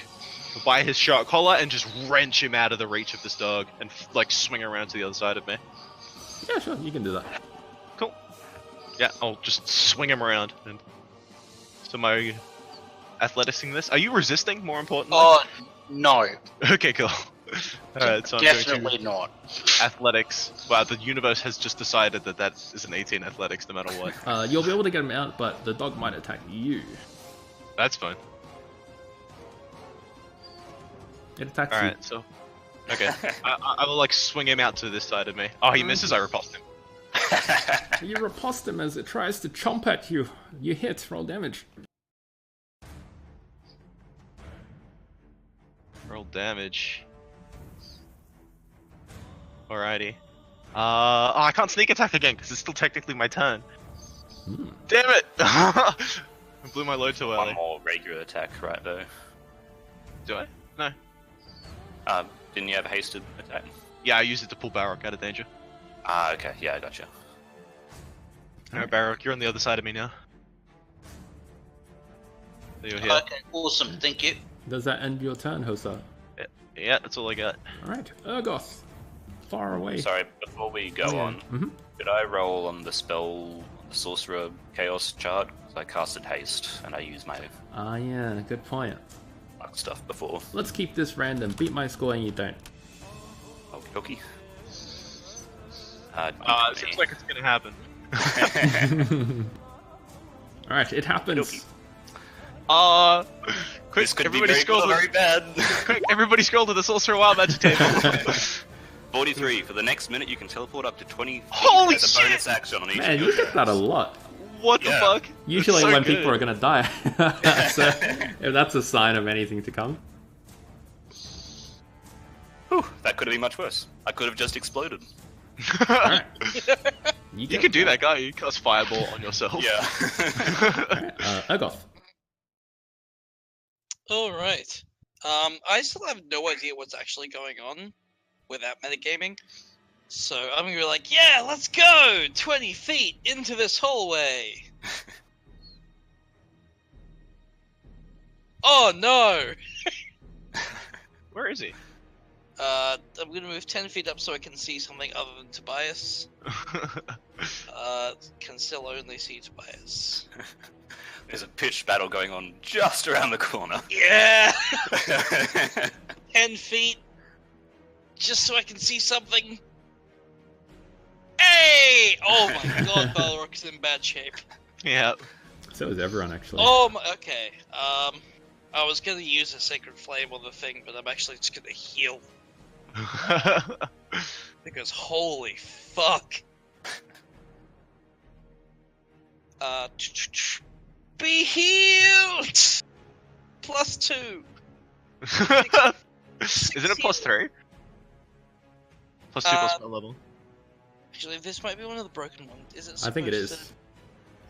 by his shark collar, and just wrench him out of the reach of this dog, and like swing around to the other side of me. Yeah, sure, you can do that. Cool. Yeah, I'll just swing him around. And so my athletics in this. Are you resisting? More importantly. Oh, no. Okay, cool. Alright, so I'm Definitely going to not. athletics. Wow, the universe has just decided that that is an 18 athletics no matter what. You'll be able to get him out, but the dog might attack you. That's fine. It attacks you. Alright, so... Okay. I will like swing him out to this side of me. Oh, he misses, I riposte him. You riposte him as it tries to chomp at you. You hit, roll damage. Roll damage. Alrighty. Oh, I can't sneak attack again because it's still technically my turn. Damn it! I blew my load too early. One more regular attack, right though. Do I? No. Didn't you have a hasted attack? Yeah, I used it to pull Barrock out of danger. Ah, okay, yeah, I gotcha. Alright, Barrock, you're on the other side of me now. So you're here. Okay, awesome. Thank you. Does that end your turn, Hosa? Yeah, that's all I got. Alright, Urgoth. Far away. Sorry, before we go on, did I roll on the spell, the Sorcerer Chaos chart? 'Cause I casted Haste, and I used my... Ah, yeah, good point. My dark stuff before. Let's keep this random. Beat my score and you don't. Okie dokie. It seems like it's gonna happen. Alright, it happens. Quick, This could be everybody very scroll good or to very bad. quick, everybody scroll to the Sorcerer Wild Magic table. 43. For the next minute, you can teleport up to 20 feet Holy as a shit! bonus action on each Man, of you your get that a turns. lot. What the Yeah. fuck? Usually That's so when good. people are gonna die. So, if that's a sign of anything to come. Whew, that could have been much worse. I could have just exploded. Alright. You can do that, guy. You cast Fireball on yourself. Yeah. Alright, Ergoth. Alright. I still have no idea what's actually going on without metagaming. So I'm gonna be like, yeah, let's go! 20 feet into this hallway! Oh no! Where is he? I'm gonna move 10 feet up so I can see something other than Tobias. Can still only see Tobias. There's a pitched battle going on just around the corner. Yeah! 10 feet! Just so I can see something. Hey! Oh my god, Balrog's in bad shape. Yeah. So is everyone, actually. Oh my, okay. I was gonna use a Sacred Flame on the thing, but I'm actually just gonna heal. Because holy fuck. Be healed! +2. Isn't it +3? +2 plus spell level. Actually, this might be one of the broken ones. Is it? I think it supposed is. to-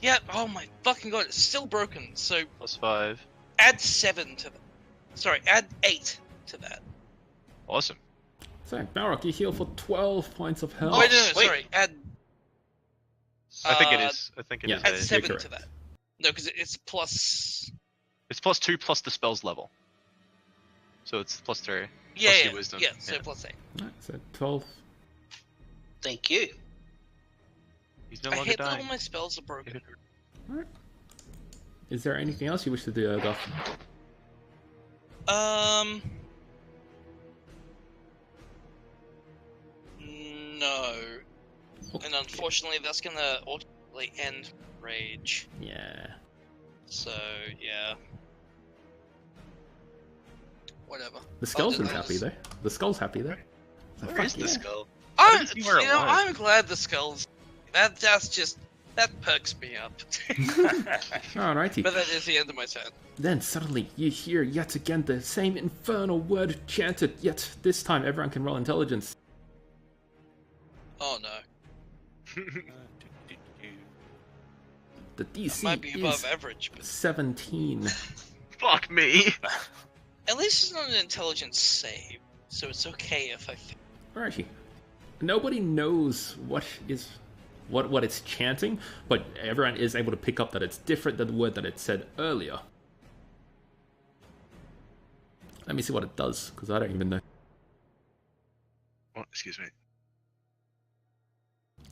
Yeah. Oh my fucking god! It's still broken. So +5. add 7 to that. Sorry, add 8 to that. Awesome. So, Balrog, you heal for 12 points of health. Oh, wait, no, sweet. sorry. Add. I think it is. I think it yeah. is. Add you're 7 correct. to that. No, because it's plus. It's +2 plus the spell's level. So it's +3. Yeah, Plus yeah, your wisdom. yeah. So Yeah. +8. Alright, so 12. Thank you. He's no I longer hate that all dying. my spells are broken. Alright. Is there anything else you wish to do, Ergoth? No. And unfortunately, that's gonna ultimately end rage. Yeah. So yeah. Whatever. The skull's do happy, those. though. The skull's happy, though. So Where fuck is the yeah. skull? I'm, didn't see where it you know, was. I'm glad the skulls. That's just that perks me up. Alrighty. But that is the end of my turn. Then suddenly you hear yet again the same infernal word chanted, yet this time everyone can roll intelligence. Oh no. The That DC might be above is average, but 17. Fuck me. at least it's not an intelligence save, so it's okay if I. Alrighty. Nobody knows what it's chanting, but everyone is able to pick up that it's different than the word that it said earlier. Let me see what it does, because I don't even know. Oh, excuse me.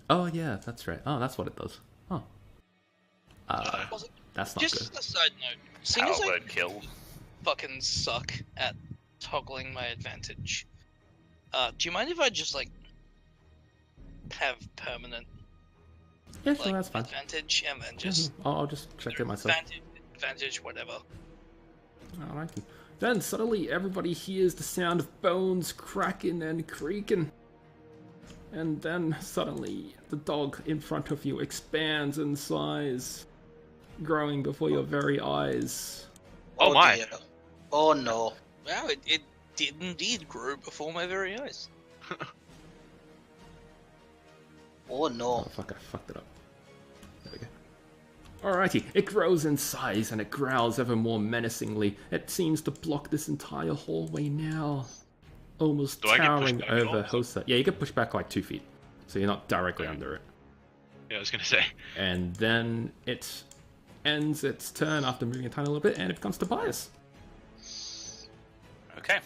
Oh yeah, that's right. Oh, that's what it does. Oh. Also, That's not just good. as a side note, seeing Power as I word kill. fucking suck at toggling my advantage, do you mind if I just like have permanent Yeah, sure, like that's fine. advantage and then just I'll just check it myself. advantage whatever. Alrighty. Then suddenly everybody hears the sound of bones cracking and creaking. And then suddenly the dog in front of you expands in size, growing before your very eyes. Oh my. Dear. Oh no. Wow, it did indeed grow before my very eyes. Oh no. Oh fuck, I fucked it up. There we go. Alrighty, it grows in size and it growls ever more menacingly. It seems to block this entire hallway now. Almost Do I get pushed towering back at all? over Hosa. Yeah, you get pushed back like 2 feet. So you're not directly under it. Yeah, I was gonna say. And then it ends its turn after moving a tiny little bit and it becomes Tobias. Okay.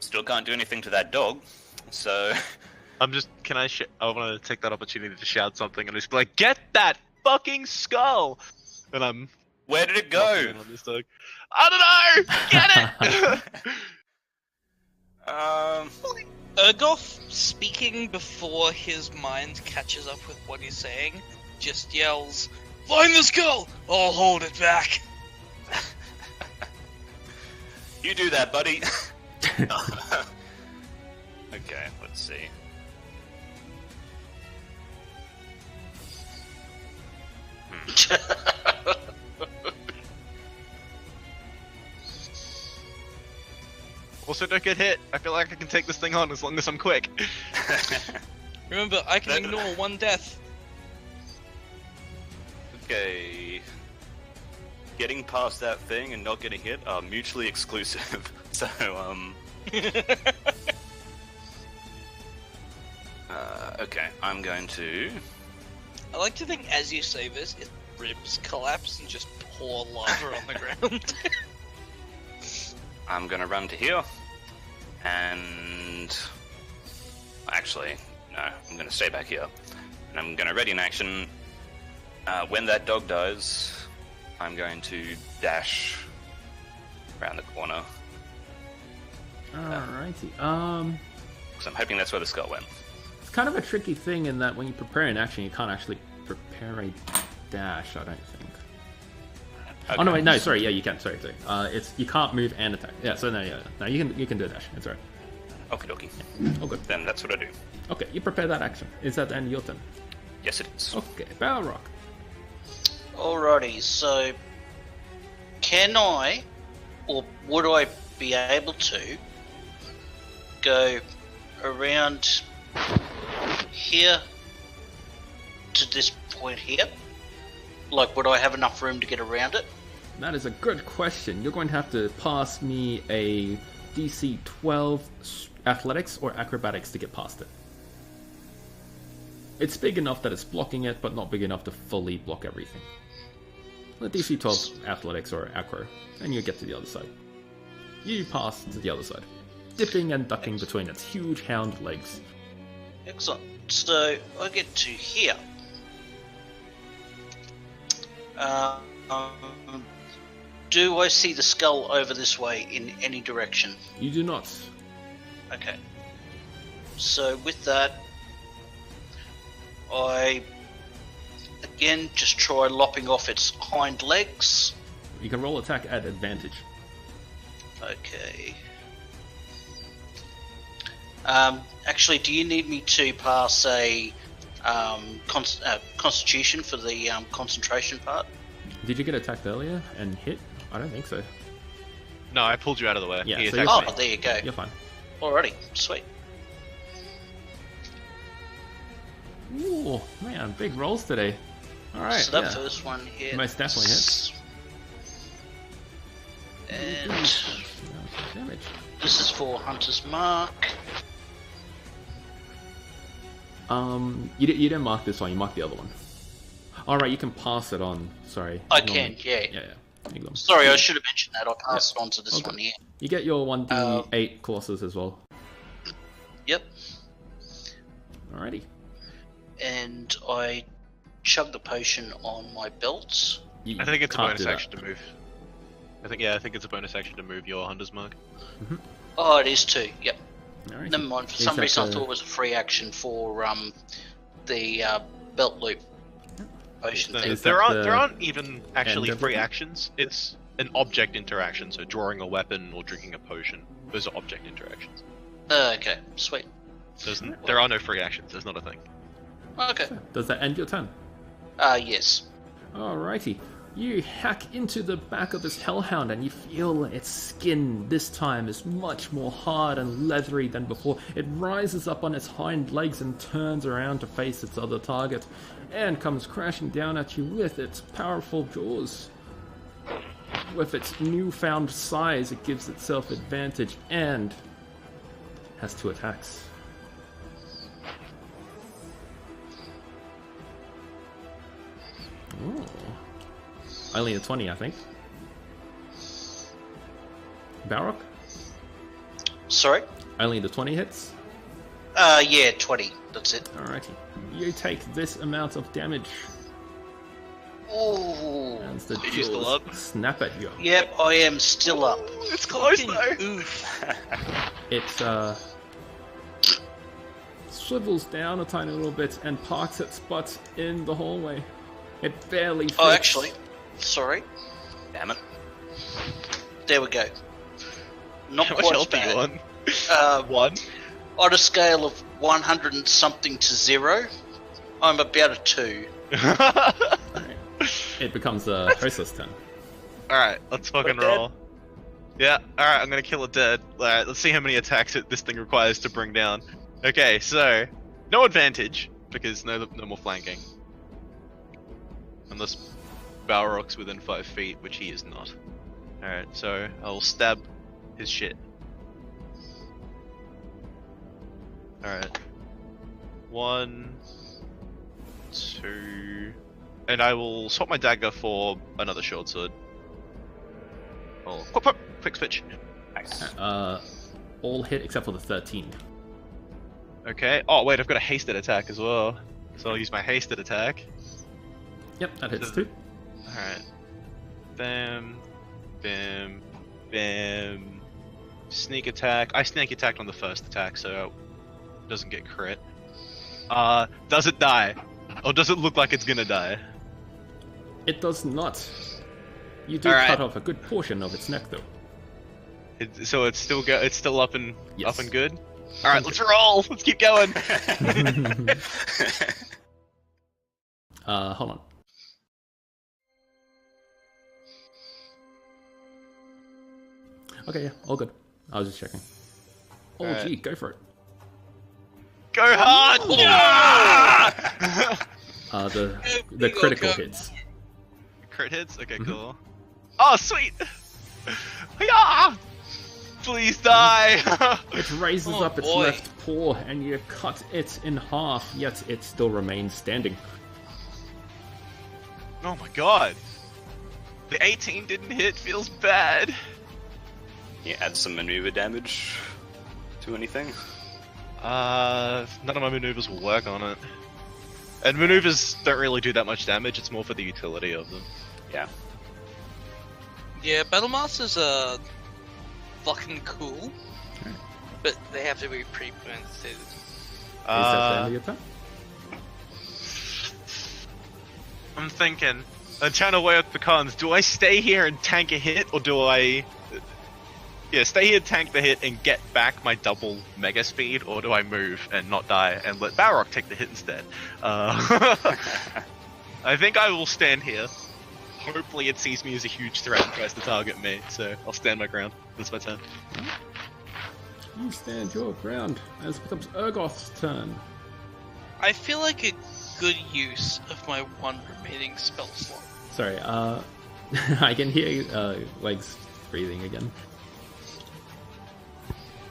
Still can't do anything to that dog, so I'm just. Can I? I want to take that opportunity to shout something and just be like, "Get that fucking skull!" And I'm Where did it go? On this dog. I don't know! Get it! Urgoth, speaking before his mind catches up with what he's saying, just yells, "Find the skull! I'll hold it back!" You do that, buddy. Okay, let's see. Also, don't get hit. I feel like I can take this thing on as long as I'm quick. Remember, I can ignore one death. Okay. Getting past that thing and not getting hit are mutually exclusive. So, okay, I'm going to... I like to think as you say this, his ribs collapse and just pour lava on the ground. I'm gonna run to here, and... Actually, no, I'm gonna stay back here. And I'm gonna ready an action. When that dog dies, I'm going to dash around the corner. Alrighty. So I'm hoping that's where the skull went. It's kind of a tricky thing in that when you prepare an action, you can't actually prepare a dash, I don't think. Okay. Oh no, wait, no, sorry, yeah, you can. Sorry. It's you can't move and attack. Yeah, so no, you can do a dash. It's alright. Okie dokie. Oh, good. Then that's what I do. Okay, you prepare that action. Is that the end of your turn? Yes, it is. Okay, Bao Rock. Alrighty, so can I, or would I be able to go around here to this point here? Like, would I have enough room to get around it? That is a good question. You're going to have to pass me a DC 12 athletics or acrobatics to get past it. It's big enough that it's blocking it, but not big enough to fully block everything. The DC 12 athletics or acro, and you get to the other side. You pass to the other side, dipping and ducking between its huge hound legs. Excellent. So I get to here. Do I see the skull over this way in any direction? You do not. Okay. So with that, I again just try lopping off its hind legs. You can roll attack at advantage. Okay. Actually, do you need me to pass a constitution for the concentration part? Did you get attacked earlier and hit? I don't think so. No, I pulled you out of the way. Yeah, He so attacked Oh, me. there you go. You're fine. Alrighty, sweet. Ooh, man, big rolls today. Alright, So that yeah. first one hits. Most definitely hits. And Damage. this is for Hunter's Mark. You didn't mark this one, you marked the other one. Alright, you can pass it on. Sorry. I Ignore can, me. yeah. Yeah. Ignore me. Sorry, I should have mentioned that. I'll pass it on to this Okay. one here. You get your 1d8 courses as well. Yep. Alrighty. And I chug the potion on my belt. You I think it's a can't bonus do that. action to move. I think it's a bonus action to move your Hunter's Mark. Oh, it is too. Yep. Alrighty. Never mind. For Is some that reason, I the- thought it was a free action for the belt loop potion thing. Is There that aren't the even actually end of free it? actions. It's an object interaction, so drawing a weapon or drinking a potion. Those are object interactions. Okay, sweet. There are no free actions. There's not a thing. Okay. Does that end your turn? Yes. Alrighty. You hack into the back of this Hellhound and you feel its skin this time is much more hard and leathery than before. It rises up on its hind legs and turns around to face its other target and comes crashing down at you with its powerful jaws. With its newfound size, it gives itself advantage and has 2 attacks. Ooh. Only a 20, I think. Balrock? Sorry? Only the 20 hits? Yeah, 20. That's it. Alrighty. You take this amount of damage. Ooh. And the You still jaws up? snap at you. Yep, I am still up. It's close Fucking though. oof. It swivels down a tiny little bit and parks its butt in the hallway. It barely fits. Oh, actually, sorry. Damn it. There we go. Not How much quite as health do you bad. on? 1. On a scale of 100 and something to 0, I'm about a 2. Alright. It becomes a hostess turn. Alright, let's fucking We're dead. roll. Yeah, alright, I'm gonna kill it dead. Alright, let's see how many attacks this thing requires to bring down. Okay, so, no advantage, because no more flanking. Unless Bao Rock's within 5 feet, which he is not. Alright, so I'll stab his shit. Alright. 1, 2... And I will swap my dagger for another short sword. Oh, quick switch. Nice. All hit except for the 13. Okay. Oh wait, I've got a hasted attack as well. So I'll use my hasted attack. Yep, that hits too. Alright. Bam. Bam. Bam. Sneak attack. I sneak attacked on the first attack, so it doesn't get crit. Does it die? Or does it look like it's gonna die? It does not. You do Alright. cut off a good portion of its neck, though. So it's still up and Yes. good? Alright, let's roll! Let's keep going! Hold on. Okay, yeah, all good. I was just checking. Oh, Alright. gee, go for it. Go hard! The critical go. hits. Crit hits? Okay, Mhm. cool. Oh, sweet! Yeah! Please die! It raises Oh, up its boy. left paw, and you cut it in half, yet it still remains standing. Oh my god. The 18 didn't hit, feels bad. You add some maneuver damage to anything? None of my maneuvers will work on it. And maneuvers don't really do that much damage, it's more for the utility of them. Yeah. Yeah, Battle Masters are fucking cool, but they have to be pre-planted. Is that the end of your turn? I'm thinking, I'm trying to weigh up the cons. Do I stay here and tank a hit, or do I... Yeah, stay here, tank the hit, and get back my double mega speed, or do I move and not die and let Bao Rock take the hit instead? I think I will stand here. Hopefully it sees me as a huge threat and tries to target me, so I'll stand my ground. That's my turn. You stand your ground as it becomes Urgoth's turn. I feel like a good use of my one remaining spell slot. Sorry, I can hear legs breathing again.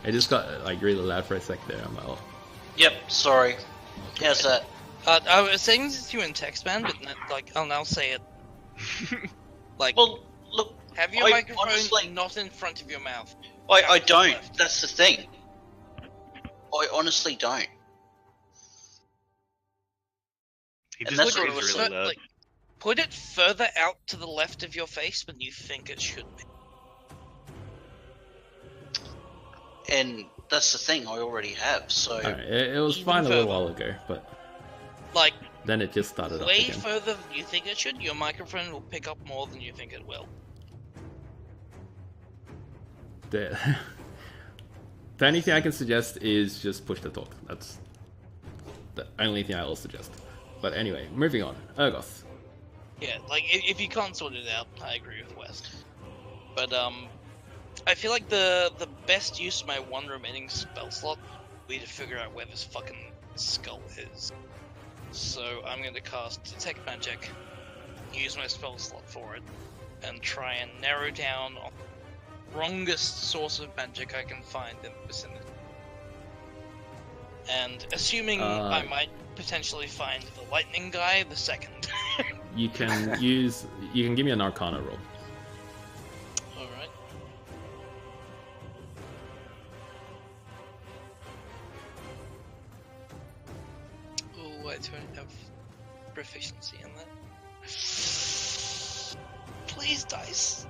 I just got like really loud for a sec there. I'm like, oh. Yep, sorry. How's that? I was saying this to you in text, man, but like I'll now say it. Like, Well, look, have your I microphone honestly- not in front of your mouth. I to the don't. left. That's the thing. I honestly don't. He And just that's looks what it was really loud. Like, put it further out to the left of your face than you think it should be. And that's the thing, I already have, so... Alright, it was Even fine a little further. while ago, but Like, then it just started up way again. further than you think it should. Your microphone will pick up more than you think it will. The only thing I can suggest is just push the talk. That's the only thing I will suggest. But anyway, moving on. Urgoth. Yeah, like if you can't sort it out, I agree with West. But I feel like the best use of my one remaining spell slot would be to figure out where this fucking skull is. So I'm going to cast Detect Magic, use my spell slot for it, and try and narrow down on the strongest source of magic I can find in the vicinity. And assuming I might potentially find the lightning guy, the second. You can give me an Arcana roll. Alright. Oh, I don't have proficiency in that. these dice.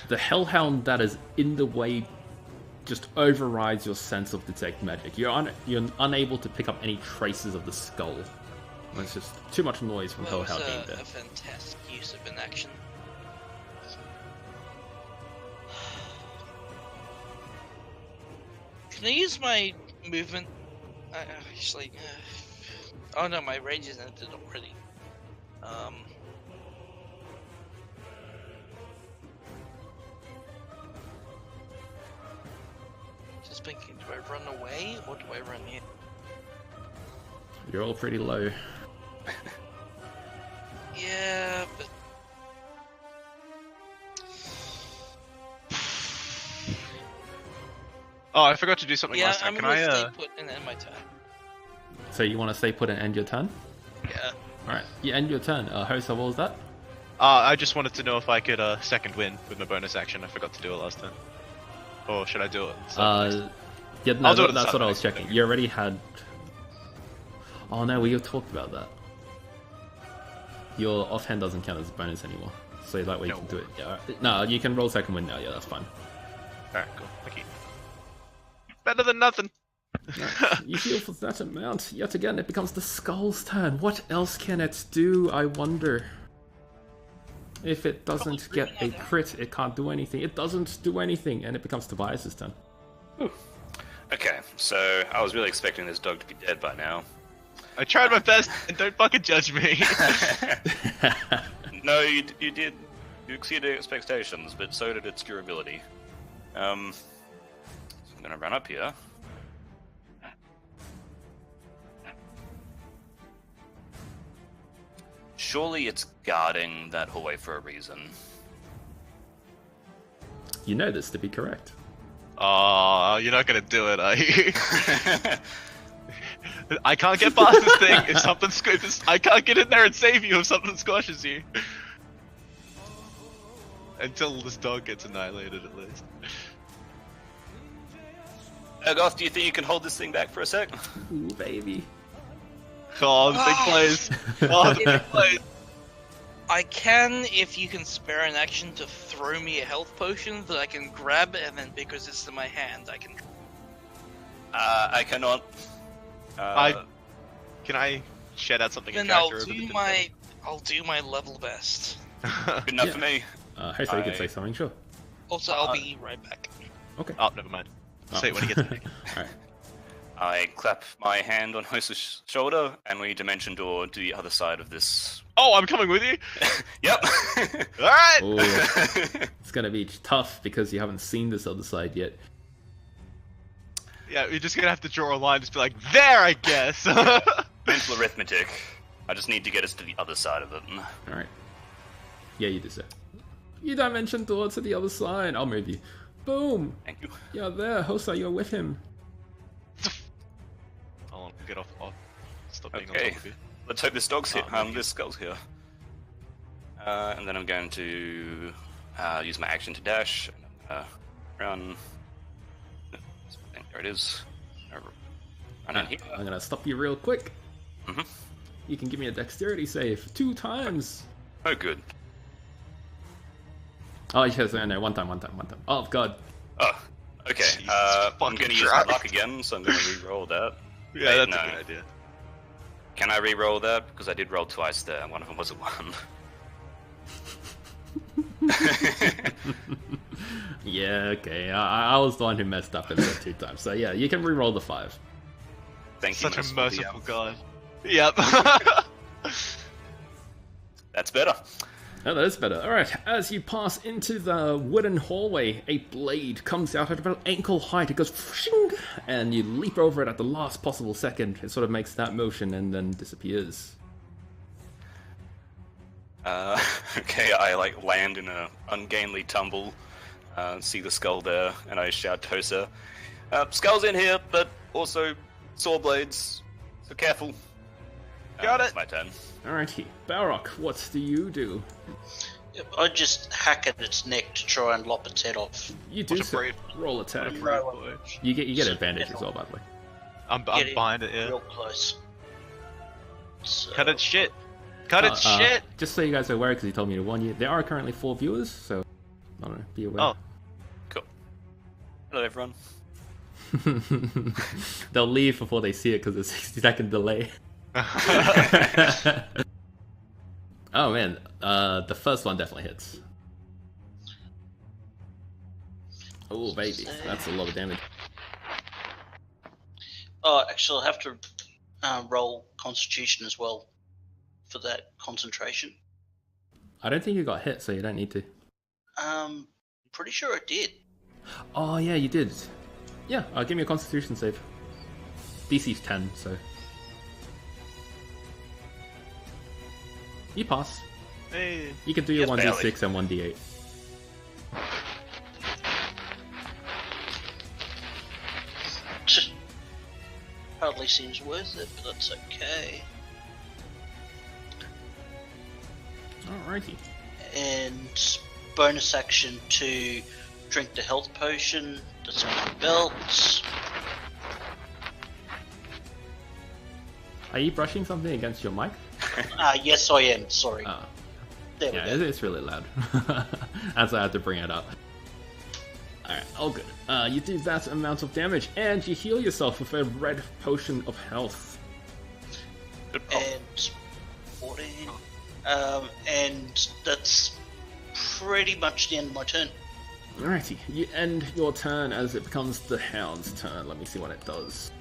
The Hellhound that is in the way just overrides your sense of detect magic. You're unable to pick up any traces of the skull. It's just too much noise from That was Hellhound being there. a fantastic use of an action. Can I use my movement? Actually, oh no, my rage is ended already. Just thinking, do I run away or do I run in? You're all pretty low. Yeah, but Oh, I forgot to do something yeah, last time. I'm Can gonna I? stay put and end my turn. So you want to stay put and end your turn? Yeah. Alright, you end your turn. Hosa, what was that? I just wanted to know if I could second win with my bonus action. I forgot to do it last time. Or should I do it? Yeah, no, I'll do it that's what I was Sunday. checking. You already had... Oh no, we talked about that. Your offhand doesn't count as a bonus anymore. So that way you No. can do it. Yeah, alright. No, you can roll second win now. Yeah, that's fine. Alright, cool. Thank you. Better than nothing. You heal for that amount. Yet again, it becomes the skull's turn. What else can it do, I wonder? If it doesn't get a crit, it can't do anything. It doesn't do anything, and it becomes Tobias' turn. Okay, so I was really expecting this dog to be dead by now. I tried my best, and don't fucking judge me. No, you did. You exceeded expectations, but so did its durability. So I'm gonna run up here. Surely it's guarding that hallway for a reason. You know this to be correct. Oh, you're not gonna do it, are you? I can't get past this thing if something squishes. I can't get in there and save you if something squashes you. Until this dog gets annihilated, at least. Ergoth, do you think you can hold this thing back for a sec? Ooh, baby. Oh, the big plays. Oh, the big plays. I can if you can spare an action to throw me a health potion that I can grab, and then because it's in my hand, I can. I cannot. Can I shed out something in Then I'll character? do my level best. Good enough for me. Hey, so you can say something, sure. Also, I'll be right back. Okay. Oh, never mind. Say it when he gets back. Alright. I clap my hand on Hosa's shoulder, and we dimension door to the other side of this. Oh, I'm coming with you. Yep. Alright! Ooh, it's gonna be tough because you haven't seen this other side yet. Yeah, we're just gonna have to draw a line, just be like, there, I guess. Mental arithmetic. I just need to get us to the other side of it. Alright. Yeah, you do so. You dimension door to the other side. I'll move you. Boom! Thank you. You're there. Hosa, you're with him. Hold on, get off. Stop being on Okay. top of you. Let's hope this dog's here. thank you. This skull's here. And then I'm going to use my action to dash. And run. There it is. Run in here. I'm gonna stop you real quick. Mhm. You can give me a dexterity save 2 times. Oh, good. Oh, yes, no, one time. Oh, God. Oh, okay. Jesus I'm fucking going to use my Christ. luck again, so I'm going to re-roll that. Yeah, Wait, that's no. a good idea. Can I re-roll that? Because I did roll twice there, and one of them was a 1. Yeah, okay. I was the one who messed up and said 2 times. So, yeah, you can re-roll the 5. Thank you, Such a merciful merciful DM. god. Yep. That's better. Oh, that is better. Alright, as you pass into the wooden hallway, a blade comes out at about ankle height. It goes fshing, and you leap over it at the last possible second. It sort of makes that motion and then disappears. Okay, I land in a ungainly tumble, see the skull there, and I shout to Hosa, skull's in here, but also saw blades, so careful. Got It's it. my turn. Alrighty, Balrock, what do you do? I just hack at its neck to try and lop its head off. You do What a so. brave- Roll attack. What a brave boy. You get advantage as well, by the way. I'm Get it behind it, yeah. Real close. So, Cut it shit. Cut it, shit! Just so you guys are aware, because he told me to warn you, there are currently 4 viewers, so I don't know, be aware. Oh. Cool. Hello, everyone. They'll leave before they see it because there's a 60-second delay. Oh man, the first one definitely hits. Oh baby, that's a lot of damage. Oh, actually, I'll have to roll Constitution as well for that concentration. I don't think you got hit, so you don't need to. Pretty sure I did. Oh yeah, you did. Yeah, give me a Constitution save. DC's 10, so you pass. Hey. You can do your Yes, 1d6 and 1d8. Hardly seems worth it, but that's okay. Alrighty. And bonus action to drink the health potion that's on my belt. Are you brushing something against your mic? Yes, I am. Sorry. There we Yeah, go. it's really loud. That's why I had to bring it up. Alright, all good. You do that amount of damage, and you heal yourself with a red potion of health. And 14. And that's pretty much the end of my turn. Alrighty, you end your turn as it becomes the Hound's turn. Let me see what it does.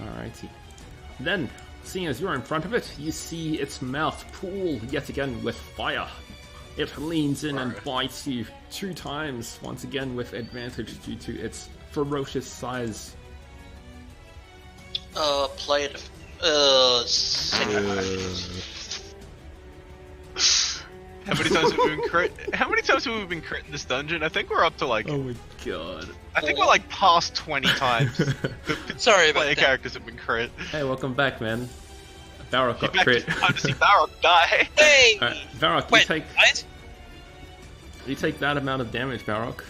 Alrighty. Then, seeing as you're in front of it, you see its mouth pool yet again with fire. It leans in and bites you 2 times, once again with advantage due to its ferocious size. Play it. How many times have we been crit? How many times have we been crit in this dungeon? I think we're up to like. Oh my god. I think we're like past 20 times. Sorry about Player that. characters have been crit. Hey, welcome back, man. Varrock got Back crit. to time to see Barrock die. Hey! Alright, Varrock, Wait, what? you take that amount of damage, Varrock.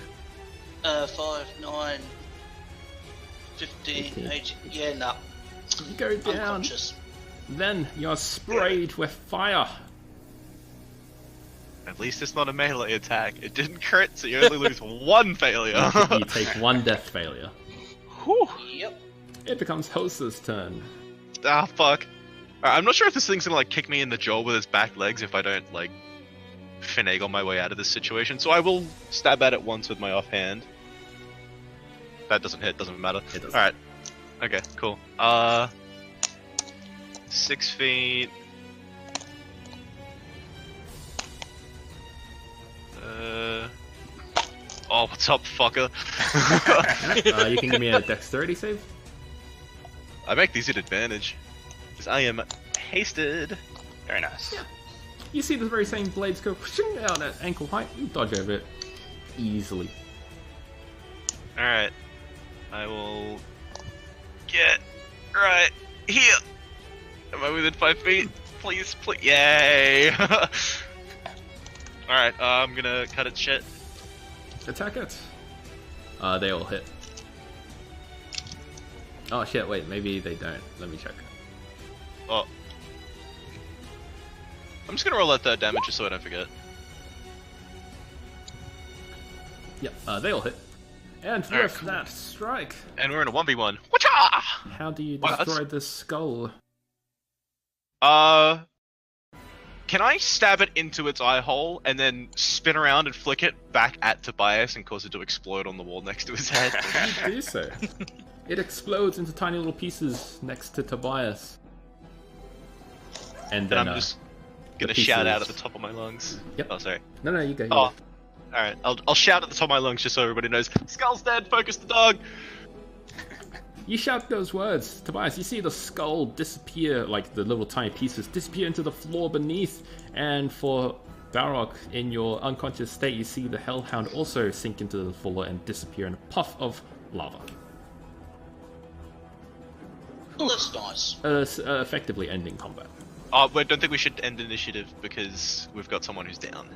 5, 9, 15, 18. Yeah, no. You go down. Unconscious. Then you're sprayed with fire. At least it's not a melee attack. It didn't crit, so you only lose 1 failure. You take 1 death failure. Whew. Yep. It becomes Hosa's turn. Ah, fuck. Alright, I'm not sure if this thing's gonna like kick me in the jaw with its back legs if I don't like finagle my way out of this situation. So I will stab at it once with my offhand. That doesn't hit, doesn't matter. It doesn't. Alright. Okay, cool. 6 feet. Oh, what's up, fucker? You can give me a dexterity save. I make these at advantage. Because I am hasted. Very nice. Yeah. You see the very same blades go out at ankle height. You dodge over it easily. Alright. I will get right here. Am I within 5 feet? Please, please. Yay! Alright, I'm gonna cut its shit. Attack it. They all hit. Oh shit, wait, maybe they don't. Let me check. Oh. I'm just gonna roll that third damage just so I don't forget. Yep, they all hit. And Alright, with cool. that strike, And we're in a 1v1. Whatcha? how do you Wow, that's- destroy the skull? Can I stab it into its eye hole and then spin around and flick it back at Tobias and cause it to explode on the wall next to his head? You do so. It explodes into tiny little pieces next to Tobias. And And then I'm just gonna the shout out at pieces- the top of my lungs. Yep. Oh, sorry. No, you go. You Oh, go. alright. I'll shout at the top of my lungs just so everybody knows. Skull's dead, focus the dog! You shout those words, Tobias. You see the skull disappear, like the little tiny pieces disappear into the floor beneath. And for Barrock, in your unconscious state, you see the Hellhound also sink into the floor and disappear in a puff of lava. Well, that's nice. Effectively ending combat. Oh, but I don't think we should end initiative because we've got someone who's down.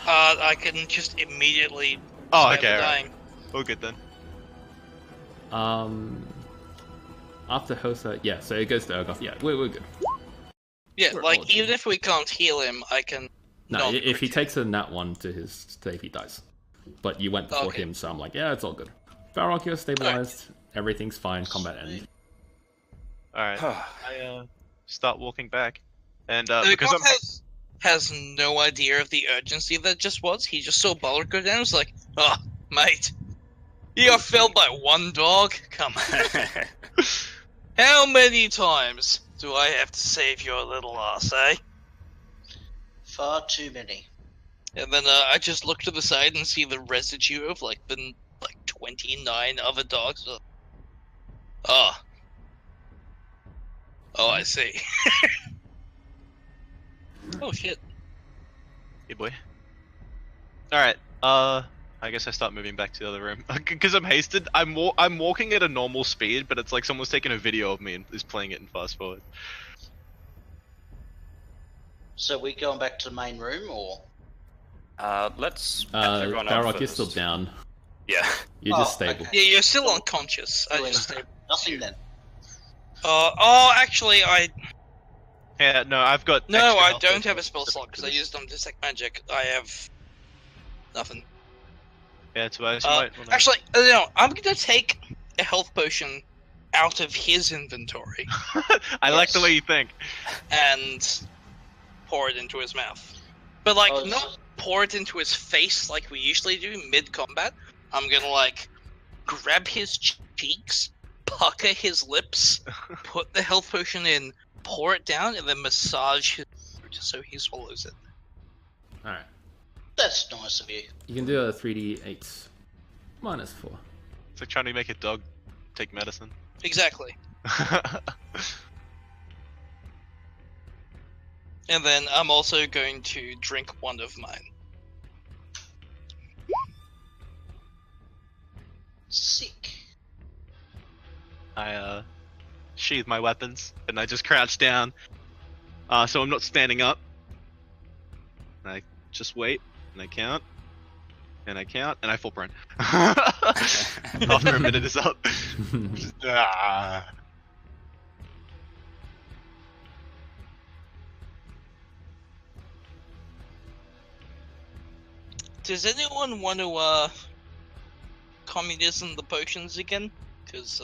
I can just immediately Oh, stab okay, the alright. dying. All good then. After Hosa, yeah, so it goes to Urgoth. Yeah, we're good. Yeah, We're like all even if we can't heal him, I can. No, not if he crit takes a nat 1 to his save, he dies. But you went before Okay. him, so I'm like, yeah, it's all good. Balrog, you're stabilized. Everything's fine. Combat end. Alright. I start walking back. And him. because I'm has no idea of the urgency that just was. He just saw Balrog go down. He was like, "Oh, mate, you got felled by one dog. Come on. How many times do I have to save your little ass, eh?" Far too many. And then I just look to the side and see the residue of like 29 other dogs. Oh, I see. Oh shit. Hey boy. Alright, I guess I start moving back to the other room. Because I'm hasted, I'm walking at a normal speed, but it's like someone's taking a video of me and is playing it in fast forward. So we going back to the main room, or? Let's patch everyone up Balrog, you're first. still down. Yeah. You're just stable. okay. Yeah, you're still unconscious. I just. Nothing then. Actually, Yeah, no, I've got. No, extra I health don't potions have a spell specific slot to because I this. used Detect Magic. I have nothing. Yeah, Tobias, you might wanna... Actually, no, I'm gonna take a health potion out of his inventory I like the way you think. and pour it into his mouth. But like, Oh, not pour it into his face like we usually do mid-combat. I'm gonna like grab his cheeks, pucker his lips, put the health potion in, pour it down, and then massage his throat so he swallows it. Alright. That's nice of you. You can do a 3d8 minus 4. It's like trying to make a dog take medicine. Exactly. And then I'm also going to drink one of mine. Sick. I sheathe my weapons and I just crouch down, so I'm not standing up. And I just wait and I count, and I count, and I full prone. After a minute is up. Just, Does anyone want to communism the potions again? Because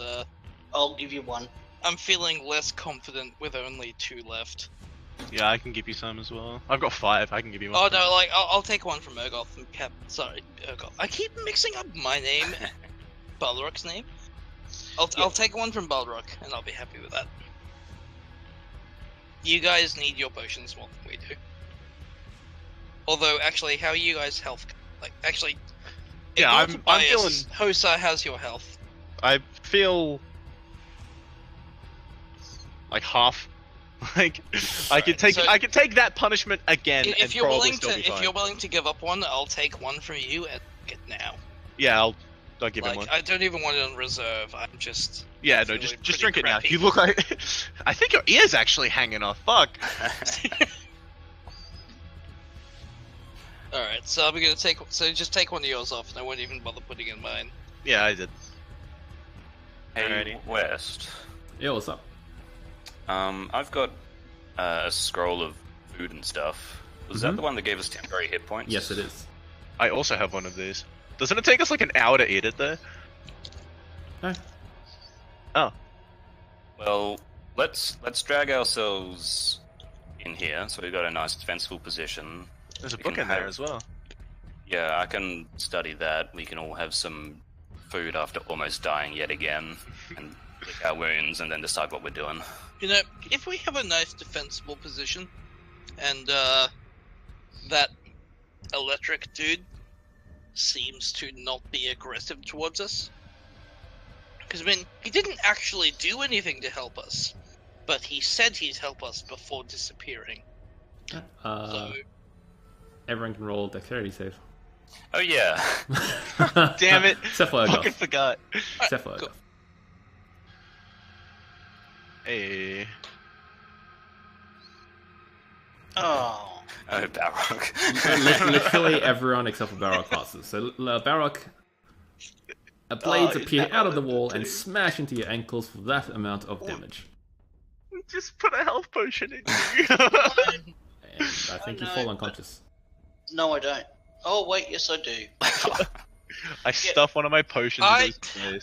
I'll give you one. I'm feeling less confident with only 2 left. Yeah, I can give you some as well. I've got 5. I can give you one. Oh no, like I'll take one from Urgoth and Sorry, Urgoth. I keep mixing up my name and Balrog's name. I'll take one from Balrog and I'll be happy with that. You guys need your potions more than we do. Although, actually, how are you guys' health? Like, actually, Yeah, ignore I'm Tobias. feeling- Hosa, how's your health? I feel like half. Like I could take So- I could take that punishment again and If you're probably willing still to, be if fine. you're willing to give up one, I'll take one from you and get now. Yeah, I'll give him Like, one. I don't even want it on reserve. I'm just. Yeah, no, feeling just pretty drink it now. crappy. You look like I think your ear's actually hanging off. Fuck. All right, so I'm gonna take. So just take one of yours off, and I won't even bother putting in mine. Yeah, I did. Hey, Alrighty. West. Yeah, what's up? I've got a scroll of food and stuff. Was that the one that gave us temporary hit points? Yes, it is. I also have one of these. Doesn't it take us like an hour to eat it though? No. Oh. Well, let's drag ourselves in here, so we've got a nice defensible position. There's a We book can in there have- as well. Yeah, I can study that. We can all have some food after almost dying yet again, and lick our wounds, and then decide what we're doing. You know, if we have a nice defensible position, and that electric dude seems to not be aggressive towards us, because I mean, he didn't actually do anything to help us, but he said he'd help us before disappearing. So Everyone can roll dexterity save. Oh yeah. Damn it. Except for Fucking Urgoth. forgot. Except for cool. Urgoth. Hey. Oh. Oh, Balrog. Literally everyone except for Balrog passes. So Balrog, blades he's appear never out of the lived wall it and too. smash into your ankles for that amount of damage. Just put a health potion in you. And I think you no, fall but- unconscious. No, I don't. Oh wait, yes I do. I stuff one of my potions into his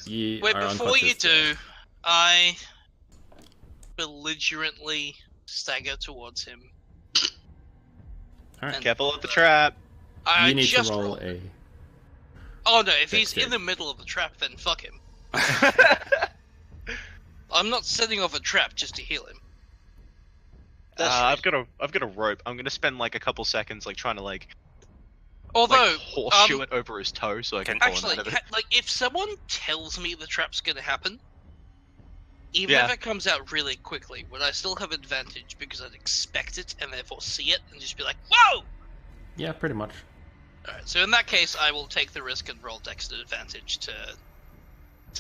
face. You Wait, are before you unconscious. do, I belligerently stagger towards him. Alright. And- Careful with the trap. I You need to just roll rolled. a. Oh no, if he's Dexterity. in the middle of the trap, then fuck him. I'm not setting off a trap just to heal him. That's I've got a rope. I'm gonna spend like a couple seconds like trying to like Although, horseshoe it over his toe so I can pull him actually, out of it. like if someone tells me the trap's gonna happen, even Yeah. if it comes out really quickly, would I still have advantage because I'd expect it and therefore see it and just be like, whoa! Yeah, pretty much. Alright, so in that case, I will take the risk and roll Dex advantage to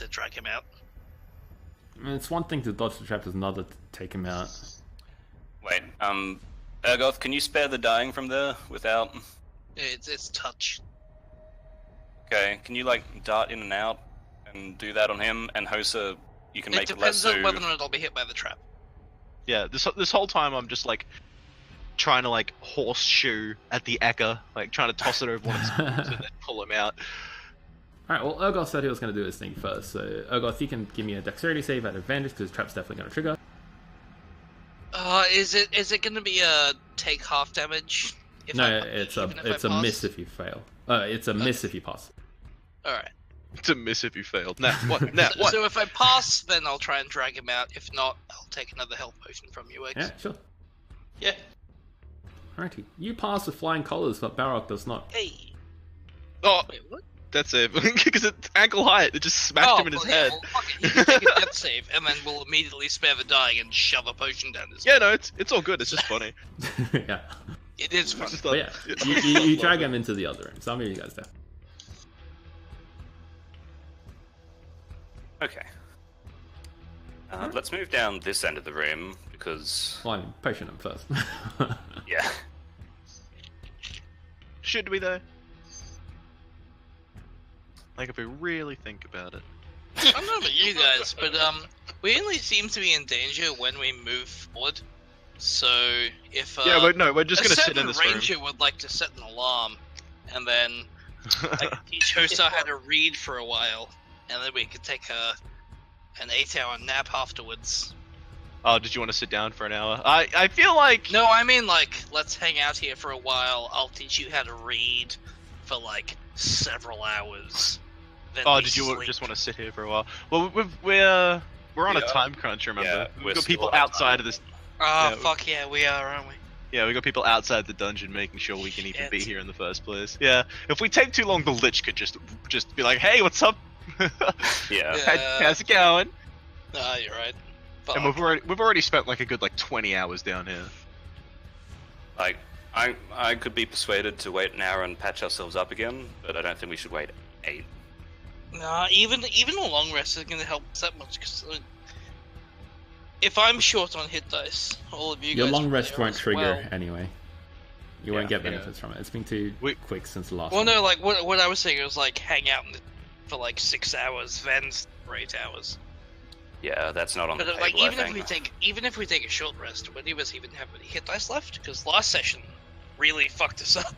drag him out. I mean, it's one thing to dodge the trap, it's another to take him out. Wait, Ergoth, can you spare the dying from there without... It's touch. Okay, can you like dart in and out and do that on him? And Hosa, you can It make depends lasso... on whether or not I'll be hit by the trap. Yeah, this whole time I'm just like trying to like horseshoe at the Eka, like trying to toss it over one of his balls and then pull him out. Alright, well, Ergoth said he was going to do his thing first, so Ergoth, you can give me a dexterity save at advantage because trap's definitely going to trigger. Is it gonna be a take half damage? If No, I- it's even if I a pass? miss if you fail. It's a miss if you pass. Alright. It's a miss if you failed. Nah, what? Nah, what? So if I pass, then I'll try and drag him out. If not, I'll take another health potion from you, X. Yeah, sure. Yeah. Alrighty. You pass with flying colours, but Barrock does not. Hey. Oh, Wait, what? that's it. Because it's ankle height. It just smashed him in his well, yeah, head. well, fuck it. He can take a death save, and then we'll immediately spare the dying and shove a potion down his Yeah, no, it's all good. It's just funny. Yeah. It is fun. It's just But like- yeah, you drag him into the other room. Some of you guys there. Okay. Let's move down this end of the room, because... Well, I mean, potion him first. Yeah. Should we though? Like if we really think about it. I don't know about you guys, but we only seem to be in danger when we move forward. So if Yeah, but no, we're just a gonna sit in certain this room. ranger would like to set an alarm, and then I could teach Hosa how to read for a while, and then we could take an 8-hour nap afterwards. Oh, did you want to sit down for an hour? I feel like No, I mean like let's hang out here for a while. I'll teach you how to read for like several hours. Then Oh, we did you sleep. just want to sit here for a while? Well, we're on a Yeah. time crunch, remember? Yeah, We've we're got still people on a outside time. of this. Ah, Yeah, fuck yeah, we are, aren't we? Yeah, we got people outside the dungeon making sure we can even be Shit. here in the first place. Yeah, if we take too long, the Lich could just be like, "Hey, what's up? Yeah. How's it going?" Ah, you're right. Fuck. And we've already spent like a good 20 hours down here. Like, I could be persuaded to wait an hour and patch ourselves up again, but I don't think we should wait 8. Nah, even a long rest isn't gonna help us that much. Cause if I'm short on hit dice, all of you Your guys long are rest there won't as trigger well. anyway. You won't Yeah, get benefits from it. It's been too We- quick since the last Well, one. no, like what I was saying was like hang out for like 6 hours, then for 8 hours. Yeah, that's not on the But table, like I even if we take a short rest, would any of us even have any hit dice left? Because last session really fucked us up.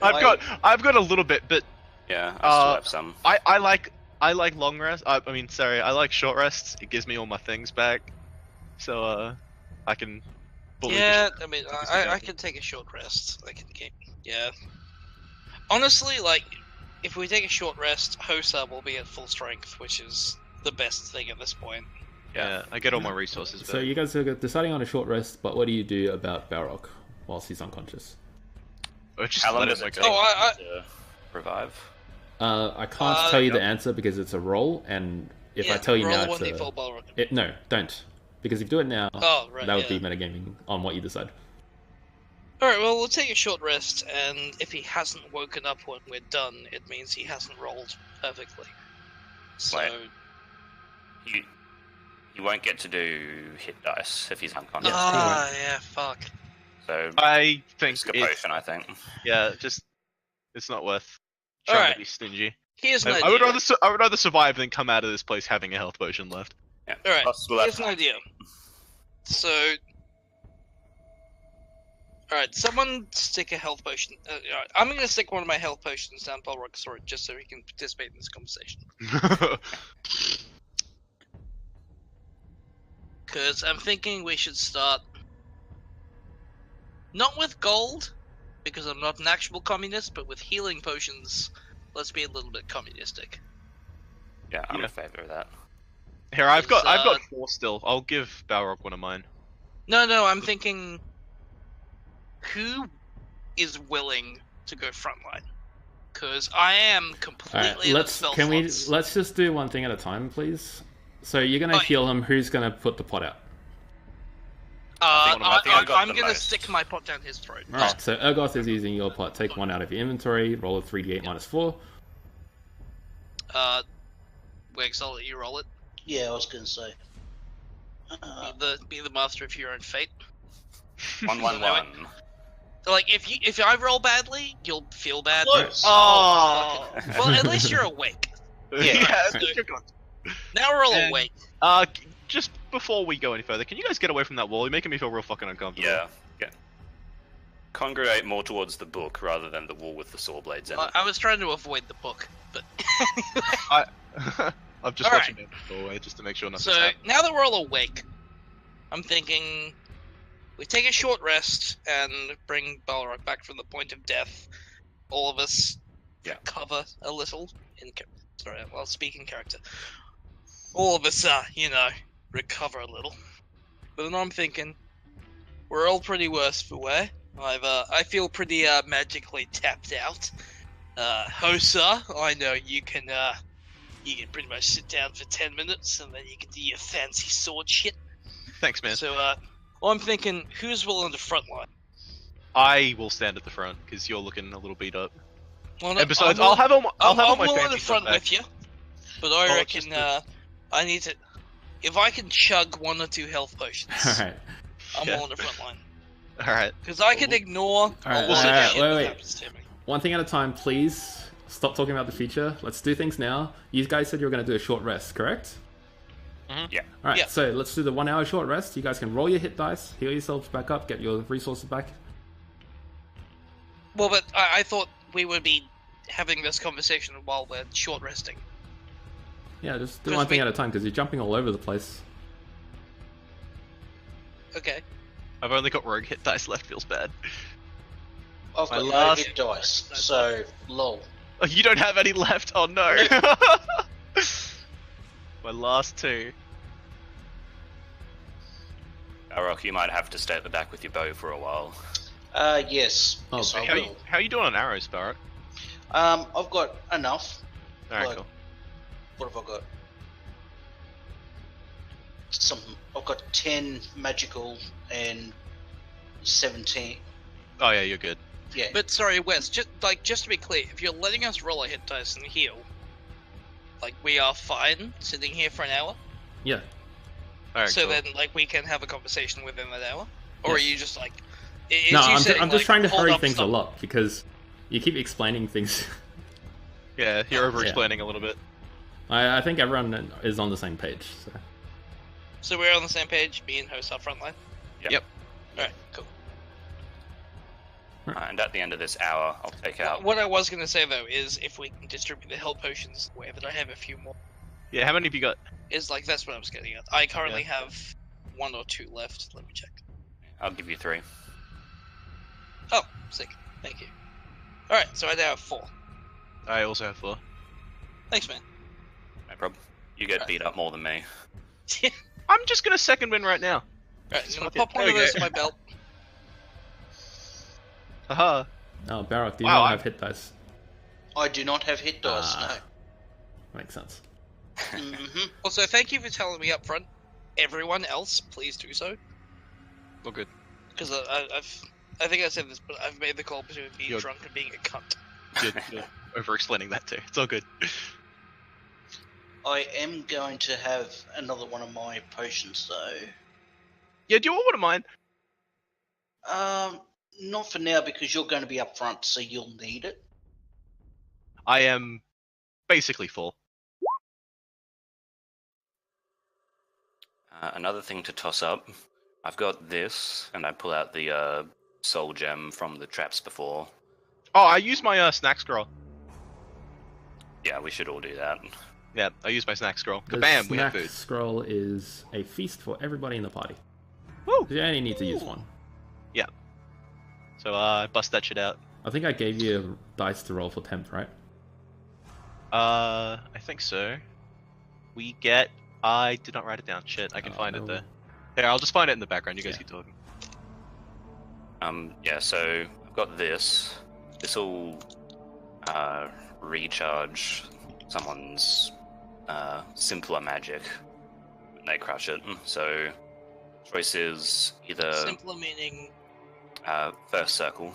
I've got a little bit, but Yeah, I still have some. I like long rest. I like short rests. It gives me all my things back, so I can. fully Yeah, just- I mean, focus I again. can take a short rest. I can get, yeah. Honestly, like, if we take a short rest, Hosa will be at full strength, which is the best thing at this point. Yeah, I get all my resources back. So you guys are deciding on a short rest, but what do you do about Barrock whilst he's unconscious? Or just How long let does him it go. take Oh, to revive? I can't tell you the answer because it's a roll, and if I tell you roll now, a it's 1d4 Balrog. no, don't, because if you do it now, Oh, right, that would yeah. be metagaming on what you decide. Alright, well, we'll take a short rest, and if he hasn't woken up when we're done, it means he hasn't rolled perfectly. So, Wait. You won't get to do hit dice if he's unconscious. yeah, fuck. So, I think risk a it's, potion, I think. yeah, just it's not worth trying Alright. to be stingy. Here's an I idea. would rather survive than come out of this place having a health potion left. Yeah. Alright, Plus, we'll here's have an idea. So... Alright, someone stick a health potion. Alright, I'm gonna stick one of my health potions down Bao Rock's throat just so he can participate in this conversation. Because I'm thinking we should start... Not with gold, because I'm not an actual communist, but with healing potions, let's be a little bit communistic. Yeah, I'm in favor of that. Here, I've got 4 still. I'll give Balrog one of mine. No, I'm thinking... Who is willing to go frontline? Because I am completely let's just do one thing at a time, please. So you're gonna heal him. Who's gonna put the pot out? I'm gonna stick my pot down his throat. Alright, so Urgoth is using your pot. Take one out of your inventory. Roll a 3d8 minus 4. Wex, I'll let you roll it. Yeah, I was gonna say. Be the master of your own fate. 1-1-1. Like if I roll badly, you'll feel bad. Close. Oh. Well, at least you're awake. Yeah. Now we're all awake. Just before we go any further, can you guys get away from that wall? You're making me feel real fucking uncomfortable. Yeah. Congregate more towards the book rather than the wall with the saw blades in it. I was trying to avoid the book, but I'm just All watching it away just to make sure nothing's so happening. now that we're all awake, I'm thinking we take a short rest and bring Balrog back from the point of death. All of us recover a little. I'll speak in character. All of us, recover a little. But then I'm thinking, we're all pretty worse for wear. I feel pretty magically tapped out. Hosa, I know you can pretty much sit down for 10 minutes and then you can do your fancy sword shit. Thanks, man. So, I'm thinking, who's willing to frontline? I will stand at the front because you're looking a little beat up. Well, And besides, I'll have all my willing fancy to front stuff back. with you, but I reckon I need to. If I can chug 1 or 2 health potions, Alright. I'm willing to frontline. Alright. Because I can ignore Alright, all the shit that wait. happens to me. One thing at a time, please. Stop talking about the future. Let's do things now. You guys said you were going to do a short rest, correct? Yeah. Alright, Yeah. so let's do the 1 hour short rest. You guys can roll your hit dice, heal yourselves back up, get your resources back. Well, but I thought we would be having this conversation while we're short resting. Yeah, just do 'Cause one thing we- at a time because you're jumping all over the place. Okay. I've only got rogue hit dice left, feels bad. I've My got no last- hit dice, so lol. Oh, you don't have any left? Oh no! My last 2. Arok, you might have to stay at the back with your bow for a while. Yes. Oh, Yes, I How will. are you doing on arrows, Barrett? I've got enough. Alright, Like- cool. What have I got? I've got 10 magical and 17. Oh yeah, you're good. Yeah. But sorry, Wes, just to be clear, if you're letting us roll a hit dice and heal, like we are fine sitting here for an hour. Yeah. Alright, So cool. then, like, we can have a conversation within that hour, or Yes. are you just like? No, is you I'm saying, just like, trying to hold hurry up, things stop? a lot because you keep explaining things. Yeah, you're over-explaining a little bit. I think everyone is on the same page. So. So we're on the same page. Me and host are frontline. Yep. All right, cool. And at the end of this hour, I'll take out. What I was gonna say though is if we can distribute the health potions the way that I have a few more, Yeah, how many have you got? is like that's what I was getting at. I currently have 1 or 2 left. Let me check. I'll give you 3. Oh, sick. Thank you. All right, so I now have 4. I also have 4. Thanks, man. No problem. You get beat up more than me. I'm just gonna second win right now. Alright, I'm gonna Okay, pop one there of we those go. in my belt. Haha. Oh, Barak, do you Wow, not I'm- have hit dice? I do not have hit dice, Ah. Makes sense. no. Mm-hmm. Also, thank you for telling me up front. Everyone else, please do so. All good. Because I think I said this, but I've made the call between being You're- drunk and being a cunt. You're over-explaining that too. It's all good. I am going to have another one of my potions, though. Yeah, do you want one of mine? Not for now because you're going to be up front, so you'll need it. I am basically full. Another thing to toss up. I've got this, and I pull out the soul gem from the traps before. Oh, I use my snack scroll. Yeah, we should all do that. Yeah, I use my snack scroll. The Kabam, we have snack food. scroll is a feast for everybody in the party. Woo! You only need to use one. Yeah. So bust that shit out. I think I gave you a dice to roll for temp, right? I think so. We get. I did not write it down. Shit, I can Oh, find it no. there. Here, I'll just find it in the background. You guys Yeah. keep talking. Yeah, so I've got this. This will recharge someone's simpler magic when they crush it. So choice is either Simpler meaning. first circle.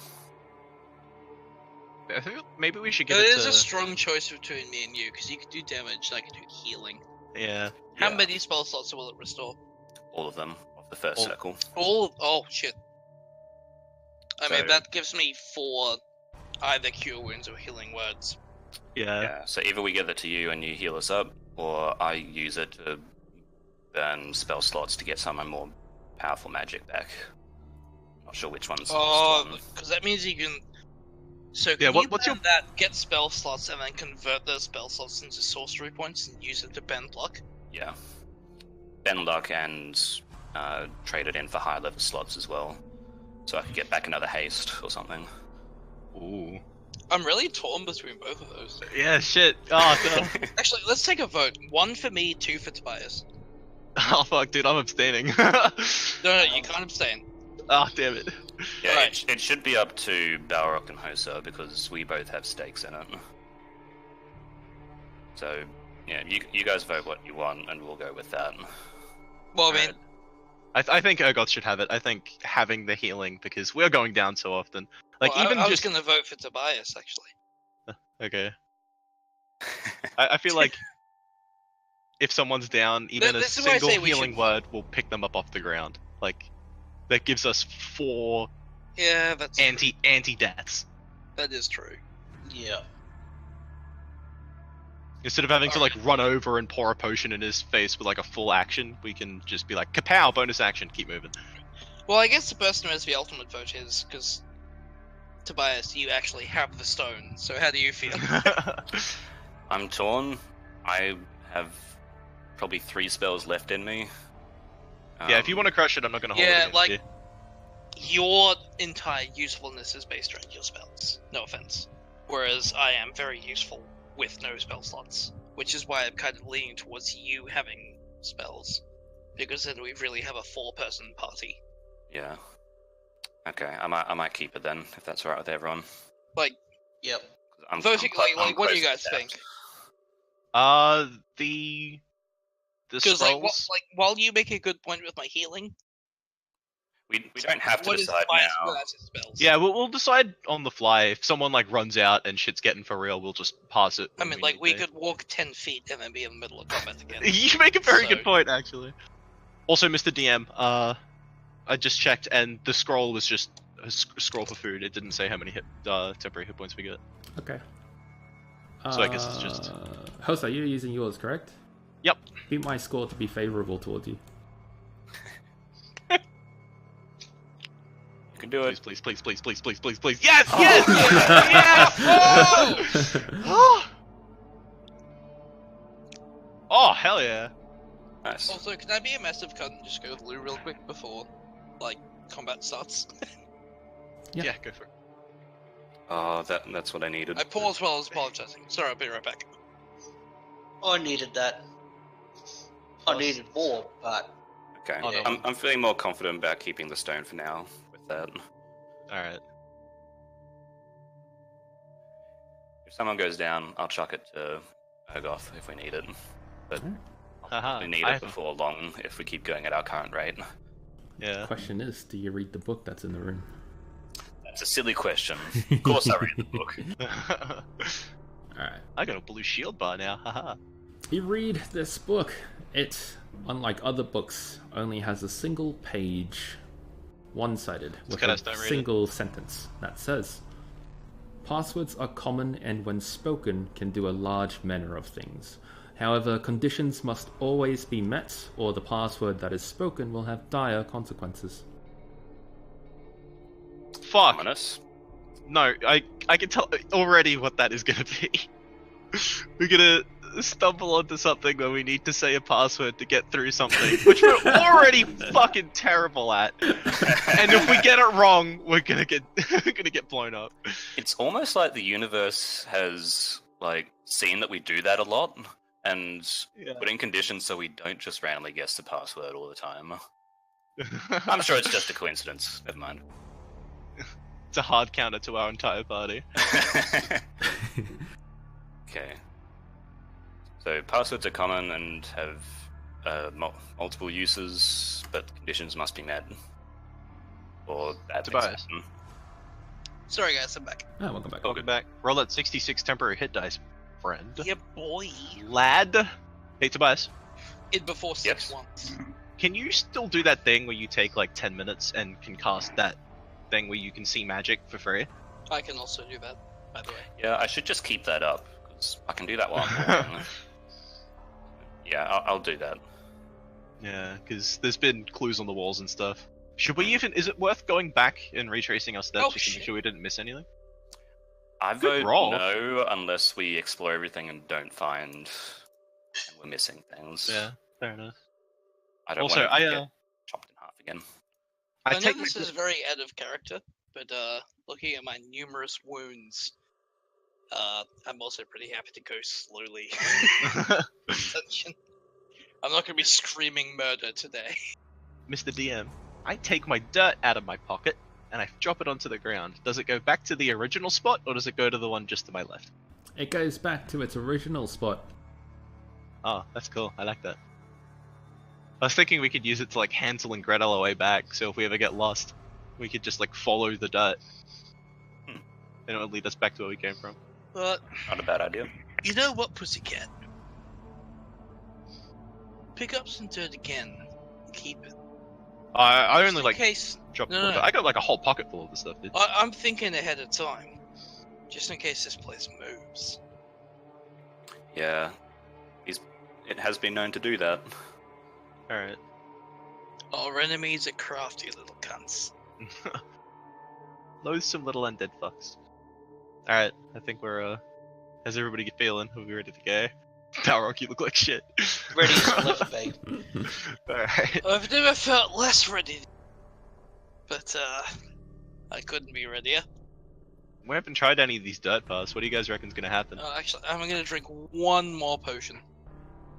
I think maybe we should give There it is to. a strong choice between me and you, because you can do damage and I can do healing. Yeah. How Yeah. many spell slots will it restore? All of them of the first All- circle. Oh shit. I mean, So- that gives me 4 either cure wounds or healing words. Yeah. Yeah, so either we give it to you and you heal us up, or I use it to burn spell slots to get some of my more powerful magic back. Not sure which one's Oh, which one. because that means you can. So can Yeah, you what's your- burn that, get spell slots, and then convert those spell slots into sorcery points and use it to bend luck? Yeah. Ben luck and trade it in for high level slots as well. So I could get back another haste or something. Ooh. I'm really torn between both of those. Yeah. Shit. Oh, God. Actually, let's take a vote. 1 for me, 2 for Tobias. Oh fuck, dude, I'm abstaining. No, you can't abstain. Oh damn it. Yeah, Right. it should be up to Balrog and Hosa because we both have stakes in it. So, yeah, you guys vote what you want and we'll go with that. Well, I mean, I think Urgoth should have it. I think having the healing because we're going down so often. Like well, even I was just gonna vote for Tobias, actually. okay. I feel like if someone's down, even a This is why I single say we healing should- word will pick them up off the ground. Like that gives us 4 Yeah, that's anti deaths that is true. Yeah. instead of having to like run over and pour a potion in his face with like a full action. We can just be like kapow, bonus action, keep moving. Well, I guess the person who has the ultimate vote is because Tobias, you actually have the stone. So how do you feel? I'm torn. I have probably 3 spells left in me. Yeah, if you want to crush it, I'm not gonna hold Yeah, it against like- you. Your entire usefulness is based around your spells. No offense. Whereas I am very useful with no spell slots, which is why I'm kind of leaning towards you having spells, because then we really have a 4-person party. Yeah. Okay, I might keep it then, if that's alright with everyone. Like, Yep. I'm voting, clo- I'm like what do you close guys to think? The Because scrolls. while you make a good point with my healing, We don't have to what is decide Tobias now. without his spells? Yeah, we'll decide on the fly. If someone like runs out and shit's getting for real, we'll just pass it. I when mean, like, we need to. could walk 10 feet and then be in the middle of combat again. You make a very So- good point, actually. Also, Mr. DM, I just checked, and the scroll was just a scroll for food. It didn't say how many temporary hit points we get. Okay. So I guess it's just- Hosa, you're using yours, correct? Yep. Beat my score to be favorable towards you. You can do it. Please, please, please, please, please, please, please. Yes, yes, yes! Oh! Oh, hell yeah! Nice. Also, can I be a massive cunt and just go with Lou real quick before, like, combat starts? Yeah. Yeah, go for it. Oh, that's what I needed. I paused while I was apologizing. Sorry, I'll be right back. I needed that. I needed more, but Okay. Oh, no. I'm feeling more confident about keeping the stone for now with that. All right. If someone goes down, I'll chuck it to Urgoth if we need it. But Haha. we need it before long if we keep going at our current rate. Yeah. Question is, do you read the book that's in the room? That's a silly question. Of course I read the book. Alright. I got a blue shield bar now. Haha. You read this book. It, unlike other books, only has a single page, one-sided, with kinda a don't read it. single sentence that says, Passwords are common and when spoken can do a large manner of things. However, conditions must always be met or the password that is spoken will have dire consequences. Fuck. Ominous. No, I can tell already what that is gonna be. We're gonna stumble onto something where we need to say a password to get through something, which we're already fucking terrible at. And if we get it wrong, we're gonna get blown up. It's almost like the universe has like seen that we do that a lot and put in conditions so we don't just randomly guess the password all the time. I'm sure it's just a coincidence. Never mind. It's a hard counter to our entire party. Okay. So passwords are common and have multiple uses, but conditions must be met. Or bad things Tobias. happen. Sorry, guys, I'm back. Ah, welcome back. Welcome back. Roll that 66 temporary hit dice, friend. Yeah, boy. Lad. Hey, Tobias. In before 6 Yes. once. Can you still do that thing where you take like 10 minutes and can cast that thing where you can see magic for free? I can also do that, by the way. Yeah, I should just keep that up, because I can do that while I'm walking. Yeah, I'll do that. Yeah, because there's been clues on the walls and stuff. Should we even? Is it worth going back and retracing our steps Oh, just to make shit. sure we didn't miss anything? I Good vote roll. no unless we explore everything and don't find and we're missing things. Yeah, fair enough. I don't Also, want to I get chopped in half again. I, I know take this my- is very out of character, but looking at my numerous wounds, I'm also pretty happy to go slowly. Attention. I'm not going to be screaming murder today. Mr. DM. I take my dirt out of my pocket and I drop it onto the ground. Does it go back to the original spot or does it go to the one just to my left? It goes back to its original spot. Oh, that's cool. I like that. I was thinking we could use it to like Hansel and Gretel our way back, so if we ever get lost, we could just like follow the dirt. And it would lead us back to where we came from. But, Not a bad idea. you know what, pussycat? Pick up some dirt again and keep it. I Just only in like case. dropped No, a little no. bit. I got like a whole pocket full of this stuff, dude. I'm thinking ahead of time. Just in case this place moves. Yeah, it has been known to do that. Alright. Our enemies are crafty little cunts. Loathsome little undead fucks. Alright, I think we're how's everybody feeling? Are we ready to go? Bao Rock, you look like shit. Ready to lift, babe. Alright. I've never felt less ready. But, I couldn't be readier. We haven't tried any of these dirt paths. What do you guys reckon's gonna happen? Actually, I'm gonna drink one more potion.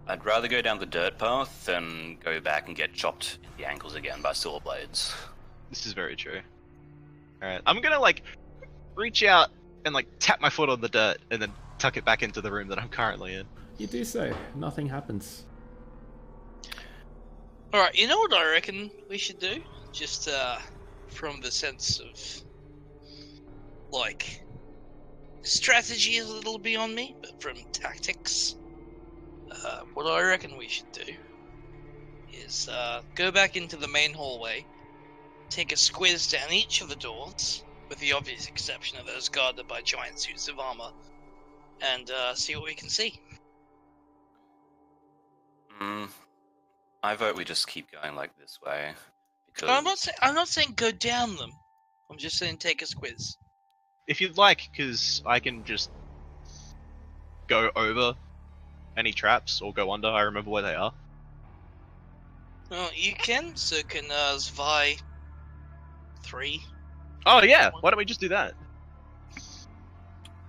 I'd rather go down the dirt path than go back and get chopped in the ankles again by silver blades. This is very true. Alright, I'm gonna like reach out and like tap my foot on the dirt and then tuck it back into the room that I'm currently in. You do so. Nothing happens. Alright, you know what I reckon we should do? Just, from the sense of, like, strategy is a little beyond me, but from tactics, what I reckon we should do is, go back into the main hallway, take a squiz down each of the doors, with the obvious exception of those guarded by giant suits of armor, and, see what we can see. I vote we just keep going like this way. Because I'm not saying go down them. I'm just saying take a squiz. If you'd like, because I can just go over any traps or go under. I remember where they are. Well, you can, so can Zvi 3. Oh yeah, why don't we just do that?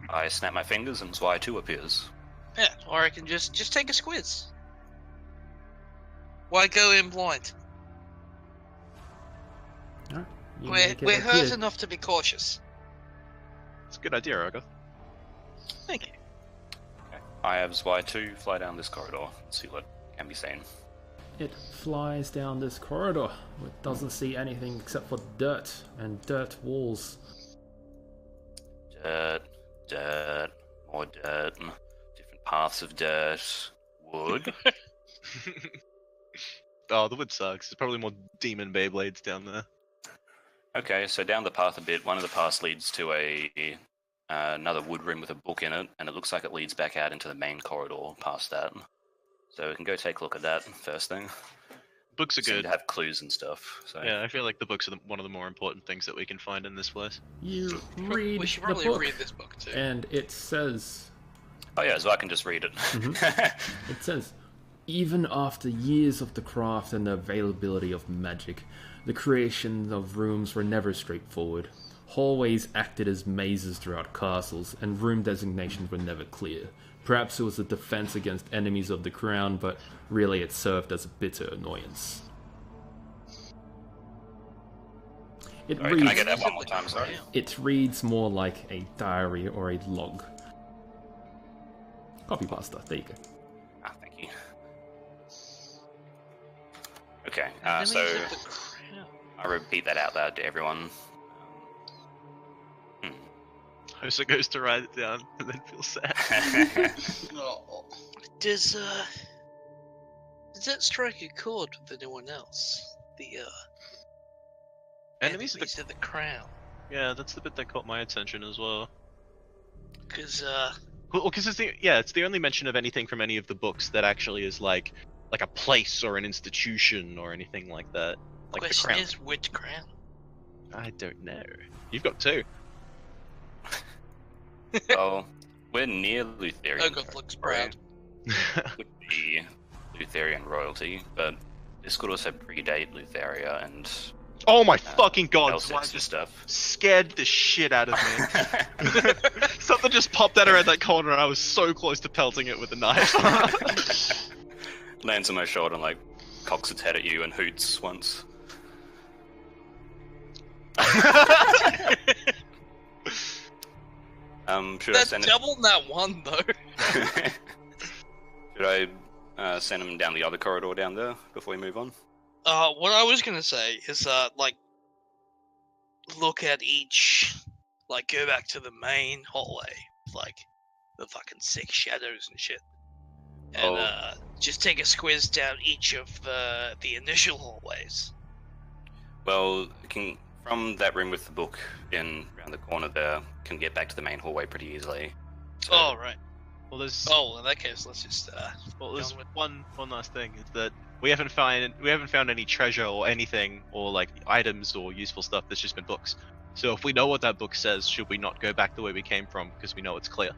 I snap my fingers and Zwei 2 appears. Yeah, or I can just take a squiz. Why go in blind? Alright. you We're make it hurt appear. enough to be cautious. It's a good idea, Roger. Thank you. I have Zwei 2 fly down this corridor and see what can be seen. It flies down this corridor. It doesn't see anything except for dirt and dirt walls. Dirt, more dirt, different paths of dirt, wood. Oh, the wood sucks. There's probably more demon Beyblades down there. Okay, so down the path a bit, one of the paths leads to a another wood room with a book in it, and it looks like it leads back out into the main corridor past that. So we can go take a look at that first thing. Books are Seem good. to have clues and stuff. So Yeah, I feel like the books are one of the more important things that we can find in this place. You read We should the probably book, read this book too. and it says, Oh yeah, so I can just read it. it says, even after years of the craft and the availability of magic, the creation of rooms were never straightforward. Hallways acted as mazes throughout castles, and room designations were never clear. Perhaps it was a defense against enemies of the crown, but really it served as a bitter annoyance. It Sorry, can I get that one more time? Sorry. It reads more like a diary or a log. Copy pasta, there you go. Ah, thank you. Okay, Enemies so of the crown. I repeat that out loud to everyone. Hosa goes to write it down and then feels sad. Oh, Does that strike a chord with anyone else? The Enemies enemies of the crown. Yeah, that's the bit that caught my attention as well. Because Well, because it's the only mention of anything from any of the books that actually is like a place or an institution or anything like that. Like the question crown. is which crown? I don't know. You've got two. Well, we're near Lutherian. Oh god, looks proud. Could be Lutherian royalty, but this could also predate Lutheria and Oh my fucking god! L6 and stuff. Scared the shit out of me. Something just popped out around that corner, and I was so close to pelting it with a knife. Lands on my shoulder and like cocks its head at you and hoots once. Should I That's send double that one though. it? Should I send him down the other corridor down there before we move on? What I was gonna say is like look at each, like go back to the main hallway, like the fucking 6 shadows and shit, and just take a squiz down each of the initial hallways. Well, from that room with the book in around the corner there, can get back to the main hallway pretty easily. So, Oh right. Well, there's In that case, let's just there's go with- one last thing is that we haven't found any treasure or anything or like items or useful stuff. There's just been books. So if we know what that book says, should we not go back the way we came from because we know it's clear?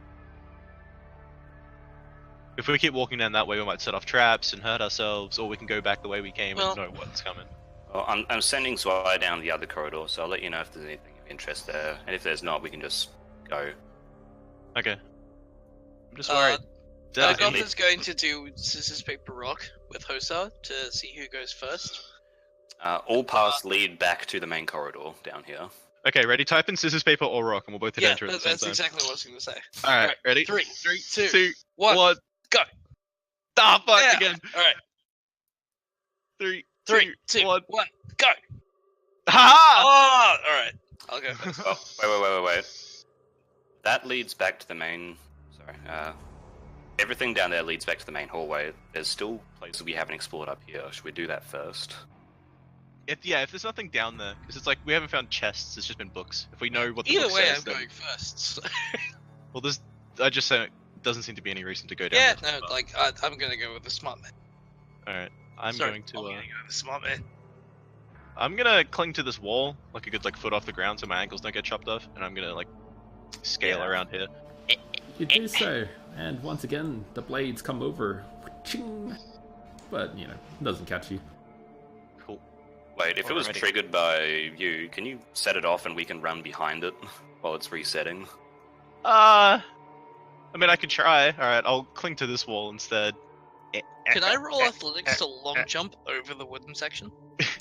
If we keep walking down that way, we might set off traps and hurt ourselves, or we can go back the way we came Well- and know what's coming. well, I'm sending Zwei down the other corridor, so I'll let you know if there's anything of interest there, and if there's not, we can just go. Okay. I'm just worried. Goth is going to do scissors paper rock with Hosa to see who goes first. All paths lead back to the main corridor down here. Okay, ready? Type in scissors, paper, or rock, and we'll both hit Yeah, enter at the same that's time. exactly what I was going to say. Alright, Alright, ready? 3, 2, 2, 1, 1. go! Ah, fuck Yeah. again. All right, 3, 3, 2, 1. 1, go! Ha! Oh, all right, I'll go first. Oh, wait. That leads back to the main... Sorry, everything down there leads back to the main hallway. There's still places we haven't explored up here. Should we do that first? If there's nothing down there, because it's like we haven't found chests, it's just been books. If we know what the Either book way, says, I'm then... going first. So. Well, I just said doesn't seem to be any reason to go down Yeah, there. no, like I'm gonna go with the smart man. Alright, I'm Sorry, going to... I'm gonna go with the smart man. I'm gonna cling to this wall, like a good foot off the ground so my ankles don't get chopped off, and I'm gonna scale around here. You do so, and once again, the blades come over. Ching! But, it doesn't catch you. Cool. Wait, if it was Alrighty. triggered by you, can you set it off and we can run behind it while it's resetting? I mean, I could try. Alright, I'll cling to this wall instead. Can I roll athletics to long jump over the wooden section?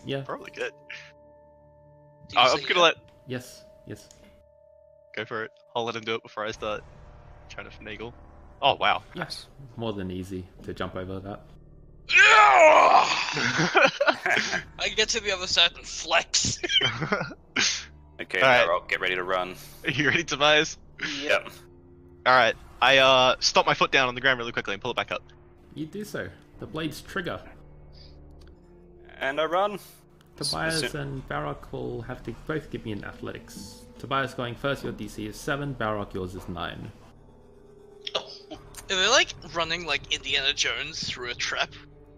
Yeah, Probably good. Do you I'm say gonna yeah? let... yes. Go for it. I'll let him do it before I start trying to finagle. Oh, wow. Yes. More than easy to jump over that. I get to the other side and flex. Okay, Alright. Barok, get ready to run. Are you ready, Tobias? Yep. Alright, I stop my foot down on the ground really quickly and pull it back up. You do so. The blades trigger. And I run. Tobias and Barak will have to both give me an athletics Tobias going first, your DC is 7, Bao Rock, yours is 9. Oh, Are they like running like Indiana Jones through a trap?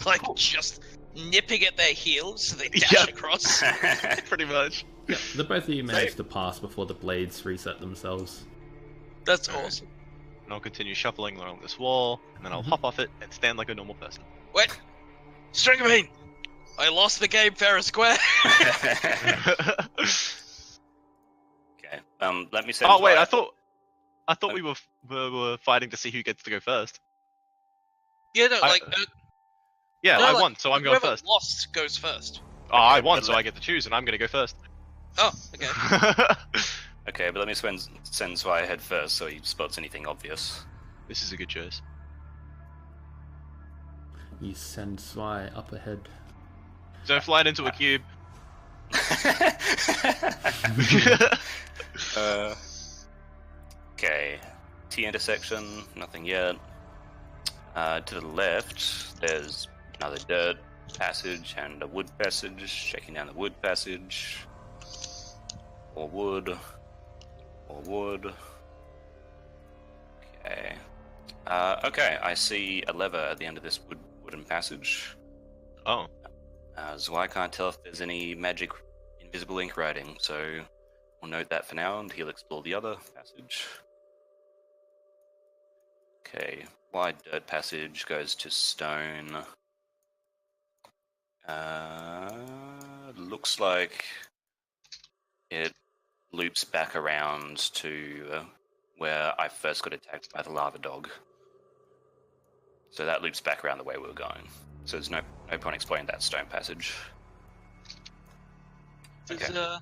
Like just nipping at their heels so they dash Yep. across? Pretty much. Yep, the both of you managed to pass before the blades reset themselves. That's Alright. awesome. And I'll continue shuffling along this wall, and then I'll hop off it and stand like a normal person. Wait! Stringbean! I lost the game fair and square! Okay. Let me send. Oh wait, Via- I thought we were fighting to see who gets to go first. Yeah, no, like... Yeah, no, I like, won, so I'm going whoever first. lost goes first. Oh, I won, so I get to choose, and I'm gonna go first. Oh, okay. Okay, but let me send Zwei ahead first so he spots anything obvious. This is a good choice. You send Zwei up ahead. Don't fly it into a cube. Okay. T intersection, nothing yet. To the left, there's another dirt passage and a wood passage. Checking down the wood passage. Or wood. Or wood. Okay. Okay, I see a lever at the end of this wooden passage. Oh. So I can't tell if there's any magic invisible ink writing, so we'll note that for now, and he'll explore the other passage. Okay, wide dirt passage goes to stone. Looks like it loops back around to where I first got attacked by the lava dog. So that loops back around the way we were going. So there's no point exploring that stone passage. Okay. So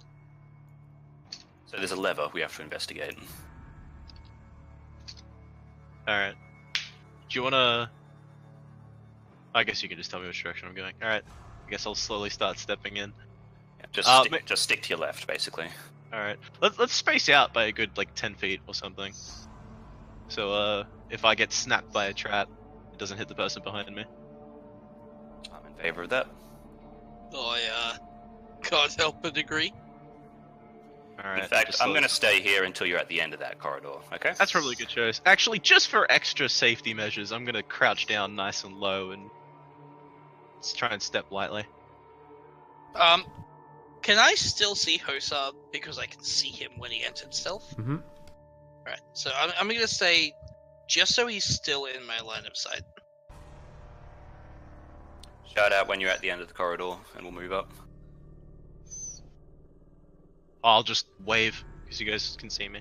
there's a lever we have to investigate. Alright. Do you wanna... I guess you can just tell me which direction I'm going. Alright. I guess I'll slowly start stepping in. Yeah, just stick to your left, basically. Alright. Let's space out by a good, like, 10 feet or something. So, if I get snapped by a trap, it doesn't hit the person behind me. I'm in favor of that. I can't help but agree. Alright. In fact, I'm going to stay here until you're at the end of that corridor, okay? That's probably a good choice. Actually, just for extra safety measures, I'm gonna crouch down nice and low and let's try and step lightly. Can I still see Hosar because I can see him when he entered stealth? Mm-hmm. Right, so I'm gonna say, just so he's still in my line of sight. Shout out when you're at the end of the corridor, and we'll move up. I'll just wave because you guys can see me.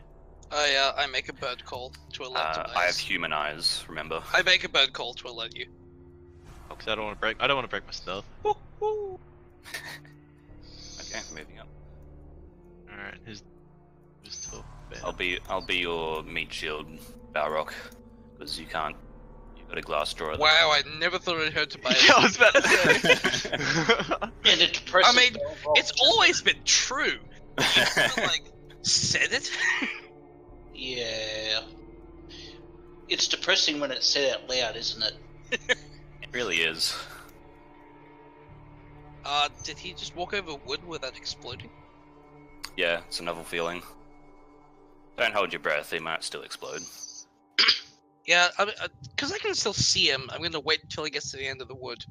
I make a bird call to alert Tobias. I have human eyes, remember? I make a bird call to alert you. Because I don't want to break my stealth. Okay, moving up. Alright, who's talk about? I'll be your meat shield, Balrog, because you've got a glass drawer. Wow, I never thought I'd heard Tobias. Yeah, I was about to say. and it depresses I mean, the overall- it's always been true. You never, like, said it? Yeah. It's depressing when it's said out loud, isn't it? It really is. Did he just walk over wood without exploding? Yeah, it's a novel feeling. Don't hold your breath, they might still explode. Yeah, because I can still see him, I'm gonna wait until he gets to the end of the wood.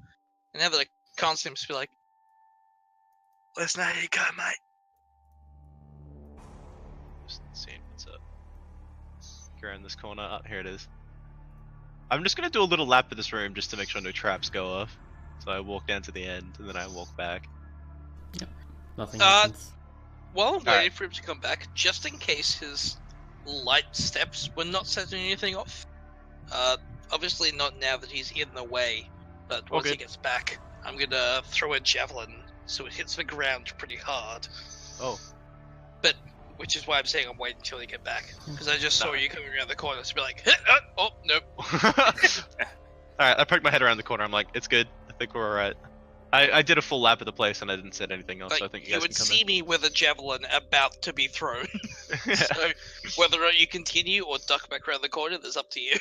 And have the constants be like, listen, how you go, mate? Just seeing what's up. Go around this corner. Oh, here it is. I'm just gonna do a little lap of this room just to make sure no traps go off. So I walk down to the end, and then I walk back. Nothing happens. While I'm waiting Alright. for him to come back, just in case his light steps were not setting anything off. Obviously not now that he's in the way, but once he good. gets back, I'm gonna throw a javelin so it hits the ground pretty hard. Oh. Which is why I'm saying I'm waiting until they get back. Because I just saw Nah. you coming around the corner, so be like, oh, nope. Alright, I poked my head around the corner. I'm like, it's good. I think we're alright. I did a full lap of the place and I didn't say anything else, so I Like, think you you guys would can come see me with a javelin about to be thrown. in. So whether or not you continue or duck back around the corner, that's up to you.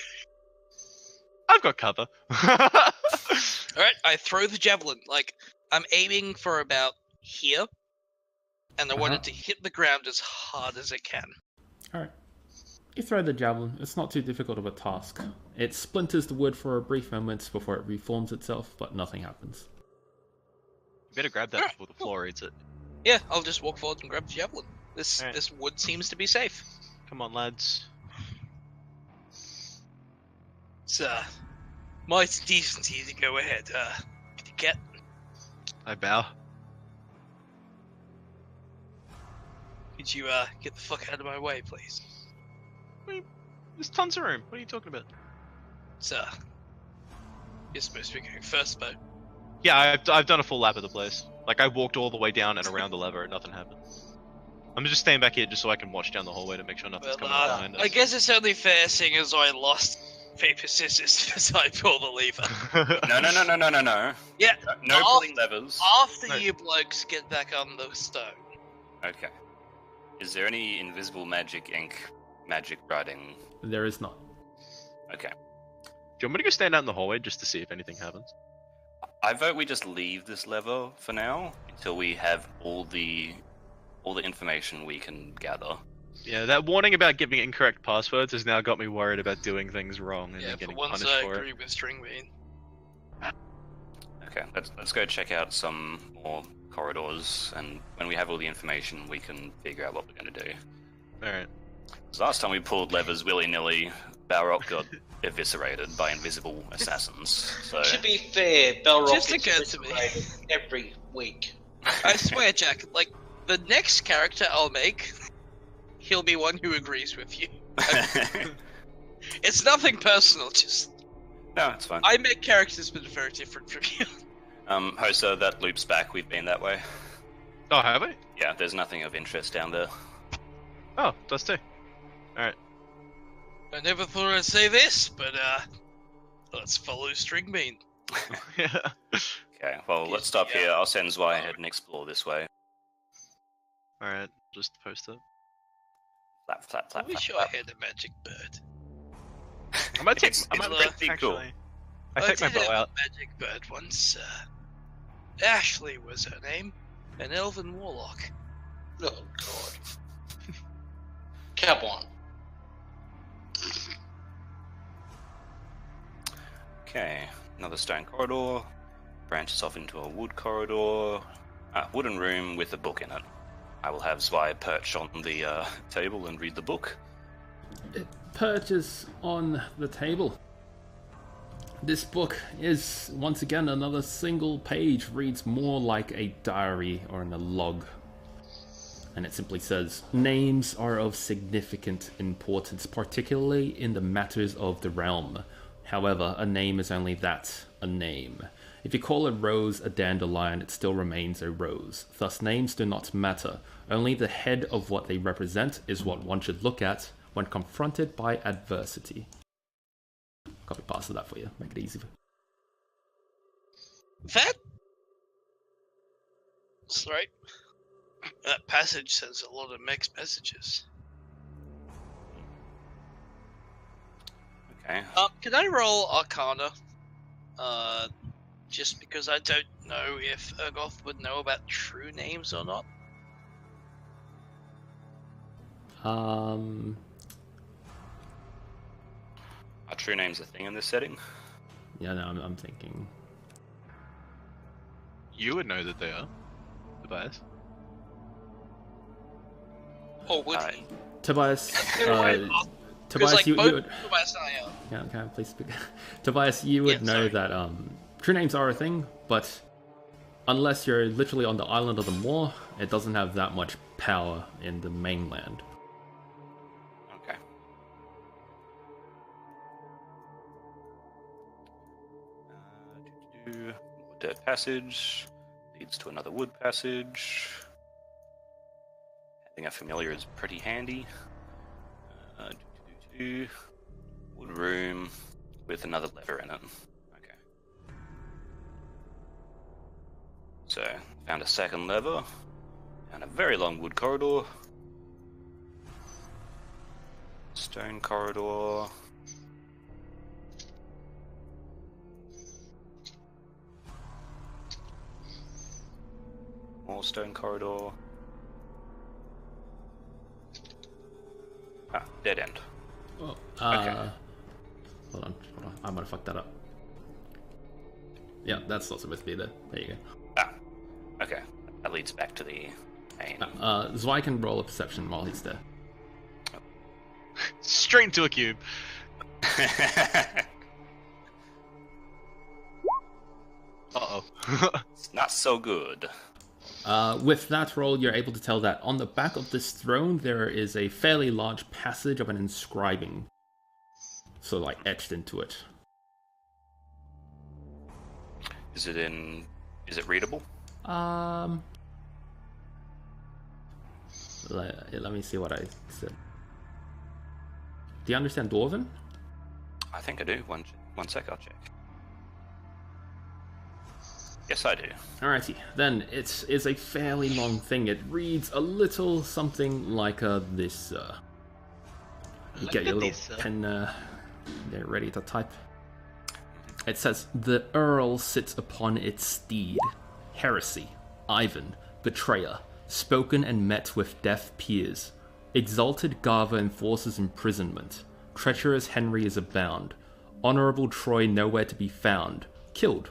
I've got cover. Alright, I throw the javelin. Like, I'm aiming for about here. and I want it to hit the ground as hard as it can. Alright. You throw the javelin. It's not too difficult of a task. It splinters the wood for a brief moment before it reforms itself, but nothing happens. You better grab that before the floor eats it. Yeah, I'll just walk forward and grab the javelin. Alright. This wood seems to be safe. Come on, lads. It's mighty decency to go ahead. Could you get? I bow. Could you get the fuck out of my way, please? There's tons of room. What are you talking about? It's you're supposed to be going first, but Yeah, I've done a full lap of the place. Like, I walked all the way down and around the lever and nothing happened. I'm just staying back here just so I can watch down the hallway to make sure nothing's coming behind us. I guess it's only fair seeing as I lost paper scissors as I pull the lever. No. Yeah, No pulling levers. After you blokes get back on the stone. Okay. Is there any invisible magic ink magic writing? There is not. Okay. Do you want me to go stand out in the hallway just to see if anything happens? I vote we just leave this lever for now until we have all the information we can gather. Yeah, that warning about giving incorrect passwords has now got me worried about doing things wrong and Yeah, then for getting once punished I for agree it. with Stringbean. Okay, let's go check out some more corridors, and when we have all the information, we can figure out what we're going to do. Alright. Last time we pulled levers willy-nilly, Balrog got eviscerated by invisible assassins. So To be fair, Balrog Just gets occurred to me. eviscerated every week. I swear, Jack, like, the next character I'll make, he'll be one who agrees with you. It's nothing personal, just... no, it's fine. I make characters that are very different from you. Hosa, that loops back. We've been that way. Oh, have we? Yeah, there's nothing of interest down there. Oh, does too. Alright. I never thought I'd say this, but, let's follow Stringbean. Yeah. Okay, well, let's stop here. I'll send Zwei ahead and explore this way. Alright, just post it. Flap, flap, I flap, wish flap, I flap. had a magic bird. I might take. It's I might pretty cool. actually. I take my did bow have out. a magic bird once. Ashley was her name, an elven warlock. Oh god. Come on. Okay, another stone corridor. Branches off into a wood corridor. Wooden room with a book in it. I will have Zwei perch on the table and read the book. It perches on the table. This book is, once again, another single page, reads more like a diary or in a log. And it simply says, names are of significant importance, particularly in the matters of the realm. However, a name is only that, a name. If you call a rose a dandelion, it still remains a rose. Thus, names do not matter. Only the head of what they represent is what one should look at when confronted by adversity. Copy pasta that for you, make it easy. That's right. That passage sends a lot of mixed messages. Okay. Can I roll Arcana? Just because I don't know if Ergoth would know about true names or not. Are true names a thing in this setting? Yeah, no, I'm thinking. You would know that they are. Tobias. Or would Alright. he? Tobias, Because Tobias, like you both would. Tobias and I are. Yeah, okay, please speak. Tobias, you would Yeah, know sorry. that true names are a thing, but unless you're literally on the island of the Moor, it doesn't have that much power in the mainland. Okay. More dirt passage leads to another wood passage. Having a familiar is pretty handy. Wood room with another lever in it. Okay. So, found a second lever. Found a very long wood corridor. Stone corridor. More stone corridor. Ah, dead end. Oh, Okay. hold on. I might have fucked that up. Yeah, that's not supposed to be there. There you go. Ah, okay. That leads back to the main. Zwei can roll a perception while he's there. Straight into a cube. Uh-oh. It's not so good. With that roll, you're able to tell that on the back of this throne there is a fairly large passage of an inscribing, so like etched into it. Is it readable? Let me see what I said. Do you understand Dwarven? I think I do. One sec, I'll check. Yes, I do. Alrighty, then it's a fairly long thing. It reads a little something like this. You get your little pen there ready to type. It says, "The Earl sits upon its steed. Heresy, Ivan, betrayer, spoken and met with deaf peers. Exalted Garva enforces imprisonment. Treacherous Henry is abound. Honourable Troy nowhere to be found. Killed.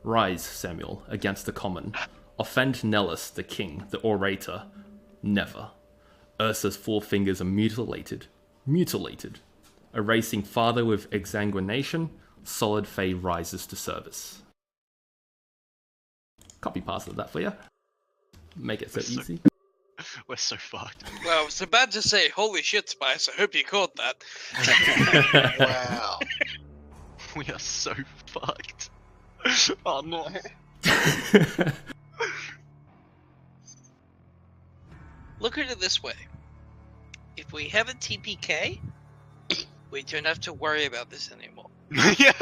Rise, Samuel, against the common. Offend Nellis, the king, the orator. Never. Ursa's forefingers are mutilated. Erasing father with exsanguination, solid Fae rises to service." Copy paste that for you. Make it so easy. We're so fucked. Well, I was about to say, holy shit, Spice, I hope you caught that. Wow. We are so fucked. Oh no. Look at it this way. If we have a TPK, we don't have to worry about this anymore. Yeah.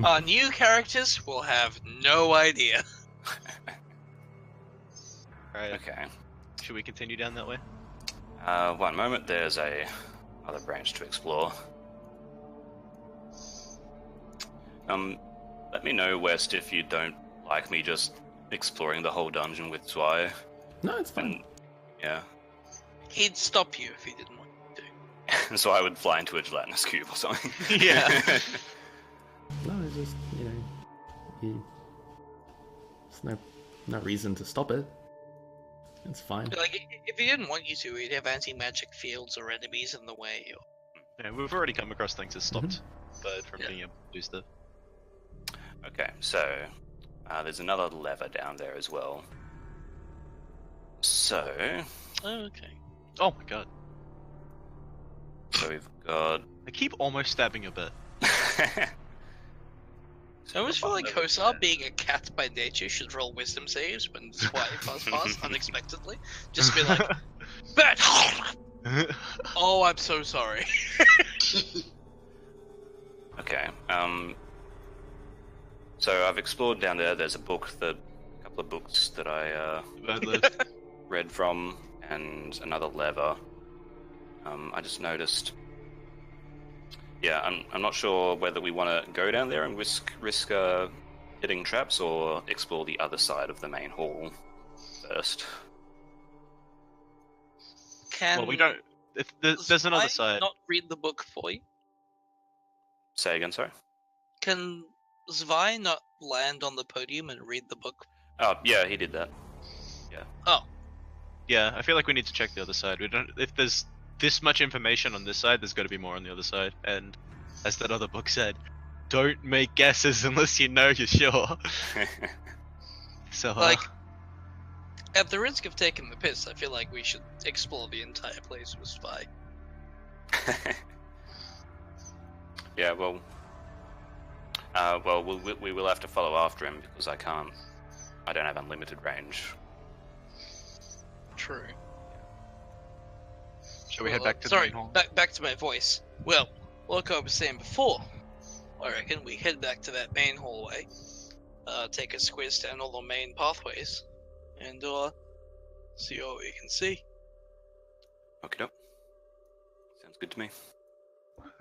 Our new characters will have no idea. Alright, Okay. should we continue down that way? One moment. There's another branch to explore. Let me know, West, if you don't like me just exploring the whole dungeon with Zwei. No, it's fine. And, yeah. He'd stop you if he didn't want to. So I would fly into a gelatinous cube or something. Yeah. No, it's just, there's no reason to stop it. It's fine. Like, if he didn't want you to, he'd have anti-magic fields or enemies in the way. Or... Yeah, we've already come across things that stopped Bird from Yeah. being able to do stuff. Okay, so there's another lever down there as well. So Oh, okay. Oh my god. we've got. I keep almost stabbing a bit. I always feel like Button over Kosar, there. being a cat by nature, should roll wisdom saves when Zwei pass unexpectedly. Just be like, "Bet!" Oh, I'm so sorry. Okay. So I've explored down there. There's a couple of books that I read from, and another lever. I just noticed. Yeah, I'm not sure whether we want to go down there and risk hitting traps or explore the other side of the main hall first. Can Well, we don't. There's another Zwei side. not read the book for you? Say again, sorry. Can Zwei not land on the podium and read the book? Oh, yeah, he did that. Oh, Yeah, I feel like we need to check the other side. We don't. If there's this much information on this side, there's got to be more on the other side. And as that other book said, don't make guesses unless you know you're sure. So, like, at the risk of taking the piss, I feel like we should explore the entire place with Zwei. Yeah, well, we will have to follow after him because I don't have unlimited range. True. shall we head back to Sorry, the main hall? back to my voice. Well, like I was saying before, I reckon we head back to that main hallway, take a squiz down all the main pathways, and see what we can see. Okay, doke. Sounds good to me.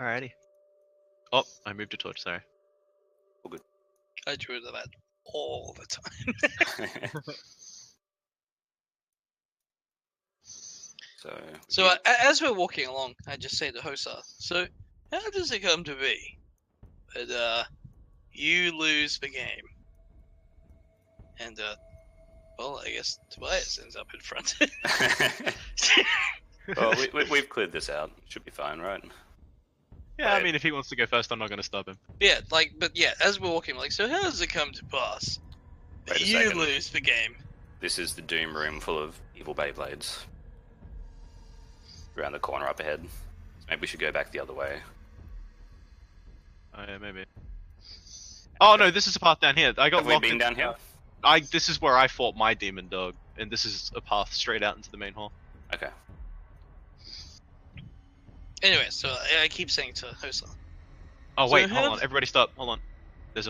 Alrighty. Oh, I moved a torch. Sorry. I drew that all the time. So as we're walking along, I just say to Hosa, so how does it come to be that you lose the game? And well, I guess Tobias ends up in front. Well, we've cleared this out. Should be fine, right? Yeah, I mean, if he wants to go first, I'm not going to stop him. Yeah, but as we're walking, so how does it come to pass? Wait a You second. lose the game. This is the Doom Room full of evil Beyblades. Around the corner up ahead. Maybe we should go back the other way. Oh, yeah, maybe. Oh, no, this is a path down here. I got Have we locked been in- down here? This is where I fought my demon dog, and this is a path straight out into the main hall. Okay. Anyway, so I keep saying to Hosa. Oh, So wait, how- hold on. Everybody stop. Hold on. There's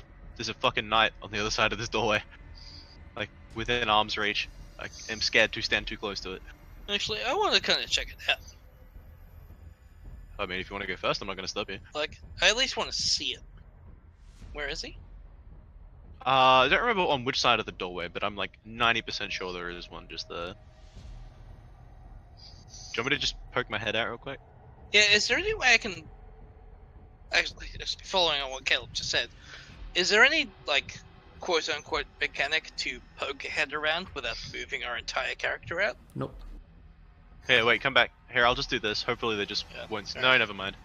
a fucking knight on the other side of this doorway. Like, within arm's reach. I am scared to stand too close to it. Actually, I want to kind of check it out. I mean, if you want to go first, I'm not going to stop you. Like, I at least want to see it. Where is he? I don't remember on which side of the doorway, but I'm like 90% sure there is one just there. Do you want me to just poke my head out real quick? Yeah, is there any way I can... Actually, just following on what Caleb just said, is there any, like, quote-unquote mechanic to poke a head around without moving our entire character out? Nope. Here, wait, come back. Here, I'll just do this. Hopefully they just won't... No, alright. never mind.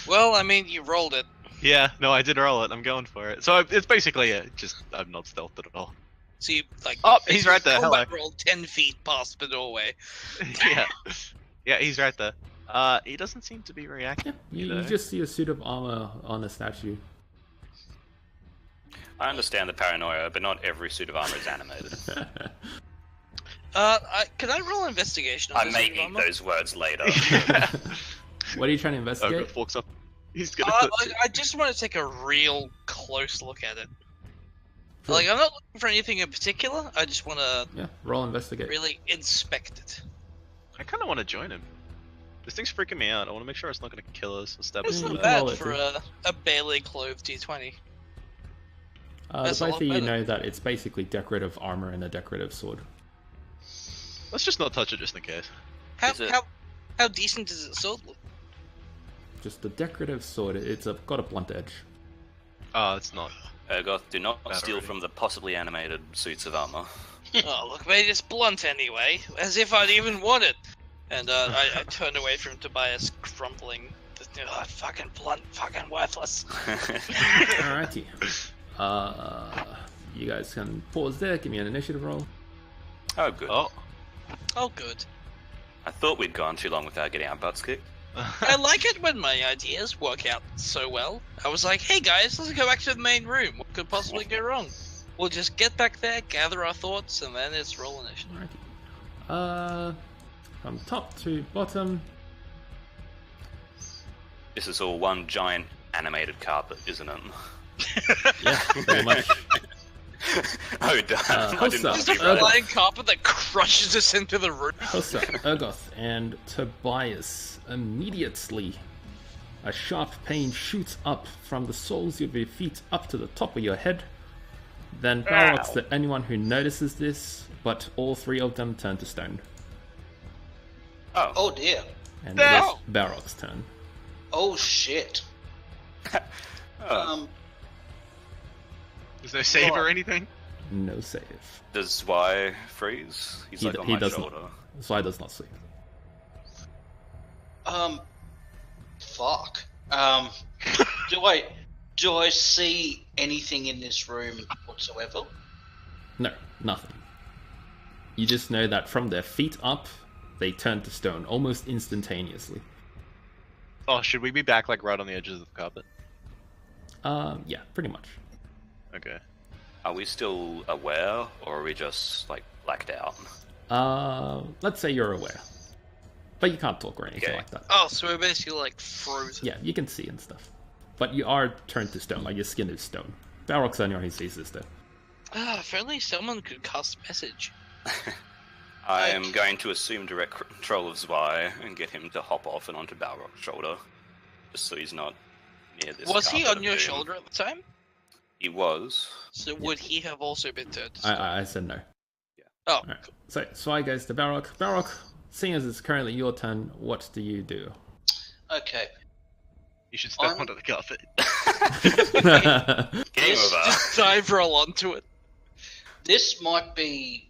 Well, I mean, you rolled it. Yeah, no, I did roll it. I'm going for it. So it's basically just I'm not stealthed at all. So you, like... Oh, he's right there. combat Hello. rolled 10 feet past the doorway. Yeah, yeah, he's right there. He doesn't seem to be reacting. You just see a suit of armor on a statue. I understand the paranoia, but not every suit of armor is animated. Can I roll investigation on I this may suit of eat armor? those words later. What are you trying to Oh, investigate? got forks up. He's gonna. I just want to take a real close look at it. Like, I'm not looking for anything in particular, I just want to Yeah, roll investigate. really inspect it. I kind of want to join him. This thing's freaking me out. I want to make sure it's not gonna kill us or stab It's us. you not can roll bad it for too. a barely clothed D20. The That's a both lot of you better. know that it's basically decorative armor and a decorative sword. Let's just not touch it just in case. How, Is it- how decent does it sword look? Just a decorative sword. It's got a blunt edge. Oh, it's not. Ergoth, do not Bad steal already. from the possibly animated suits of armor. Oh, look, mate, it's blunt anyway, as if I'd even want it. And I turned away from Tobias, grumbling, fucking blunt, fucking worthless. Alrighty. You guys can pause there. Give me an initiative roll. Oh, good. Oh. Oh, good. I thought we'd gone too long without getting our butts kicked. I like it when my ideas work out so well. I was like, hey guys, let's go back to the main room. What could possibly go wrong? We'll just get back there, gather our thoughts, and then it's roll initiative. Alrighty. From top to bottom. This is all one giant animated carpet, isn't it? Yeah, pretty much. Oh, damn. I didn't Hossa. want It's to a be right. flying carpet that crushes us into the room. Hossa, Ergoth, and Tobias immediately. A sharp pain shoots up from the soles of your feet up to the top of your head. Then Balrog's Ow. to anyone who notices this, but all three of them turn to stone. Oh, Oh dear. And No! it is Balrog's turn. Oh shit. oh. There's no save or Right. anything? No save. Does Y freeze? He's He like d- on he my does shoulder. not. Zai does not save. Fuck. Do I see anything in this room whatsoever? No, nothing. You just know that from their feet up, they turn to stone almost instantaneously. Oh, should we be back like right on the edges of the carpet? Yeah, pretty much. Okay. Are we still aware, or are we just like blacked out? Let's say you're aware. But you can't talk or anything Okay. like that. Oh, so we're basically like frozen. Yeah, you can see and stuff. But you are turned to stone, like your skin is stone. Balrog's the only one who sees this though. Ah, if only someone could cast message. I am going to assume direct control of Zwei and get him to hop off and onto Balrog's shoulder, just so he's not near this. Was he carpet on of your doom. shoulder at the time? He was. So would he have also been turned to I said no. Oh, Alright, so Zwei goes to Bao Rock. Bao Rock, seeing as it's currently your turn, what do you do? Okay. You should step onto the carpet. Game over. just dive roll onto it. This might be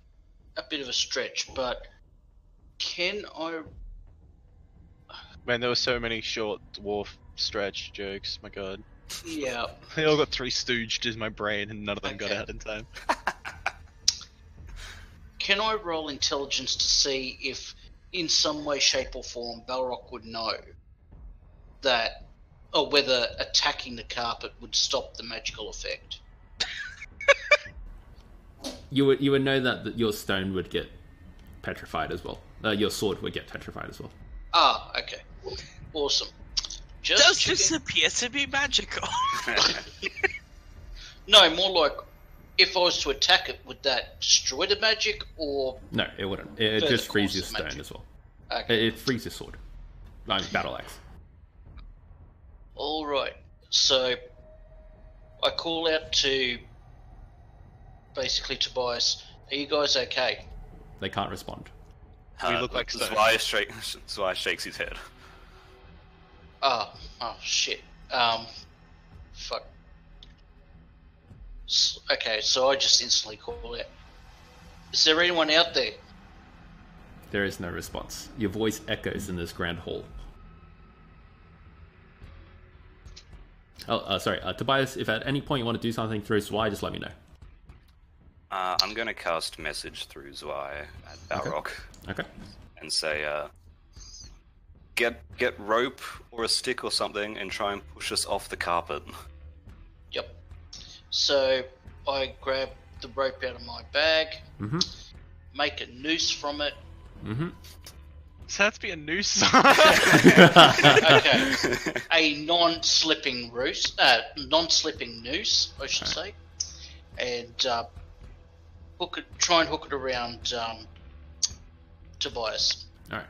a bit of a stretch, but can I? Man, there were so many short dwarf stretch jokes. My god. Yeah. They all got three stooged in my brain, and none of them got Okay. out in time. Can I roll intelligence to see if, in some way, shape, or form, Balrog would know that, or whether attacking the carpet would stop the magical effect? You would know that your stone would get petrified as well. Your sword would get petrified as well. Ah, okay. Awesome. Does checking- this appear to be magical? No, more like, if I was to attack it, would that destroy the magic, or... No, it wouldn't. It Further just frees your course of stone magic. as well. Okay. It frees your sword. Like battle axe. Alright, so I call out to basically Tobias, are you guys okay? They can't respond. We look like stone. Zwei shakes his head. Oh shit. Fuck. Okay, so I just instantly call out. Is there anyone out there? There is no response. Your voice echoes in this grand hall. Oh, sorry. Tobias, if at any point you want to do something through Zwei, just let me know. I'm gonna cast message through Zwei at Balrog Okay. and say, get rope or a stick or something and try and push us off the carpet. Yep. So I grab the rope out of my bag, Mm-hmm. make a noose from it. Mm-hmm. Does that have to be a noose? Okay. A non-slipping noose, I should say, and try and hook it around Tobias. Alright.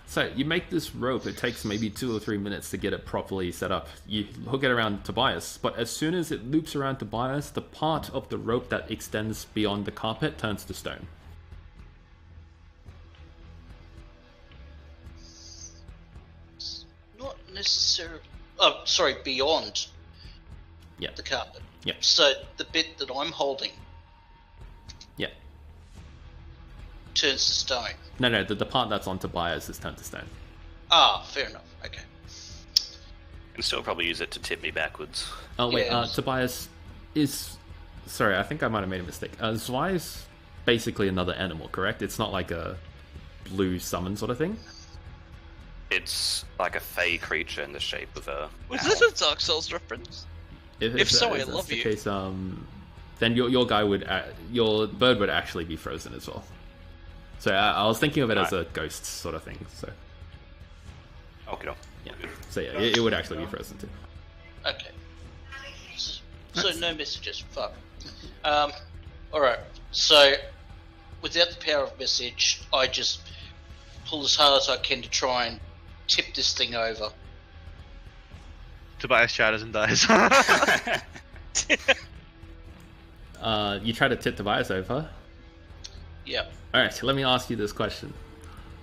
So you make this rope, it takes maybe 2 or 3 minutes to get it properly set up. You hook it around Tobias, but as soon as it loops around Tobias, the part of the rope that extends beyond the carpet turns to stone. Not necessarily. Oh, sorry, beyond Yeah. the carpet. Yeah. So the bit that I'm holding Yeah. turns to stone. No, the part that's on Tobias is turned to stone. Ah, fair enough. Okay. And still probably use it to tip me backwards. Oh wait, Yeah. Tobias is... Sorry, I think I might have made a mistake. Zwei is basically another animal, correct? It's not like a blue summon sort of thing? It's like a fey creature in the shape of a Was owl. this a Dark Souls reference? If so, I that's love the you. Case, then your guy would... your bird would actually be frozen as well. So I was thinking of it as a ghost sort of thing, so... Okay, no. Yeah. So yeah, it would actually be frozen too. Okay. So no messages. Fuck. Alright. So, without the power of message, I just pull as hard as I can to try and tip this thing over. Tobias shatters and dies. You try to tip Tobias over. Yep. Alright, so let me ask you this question.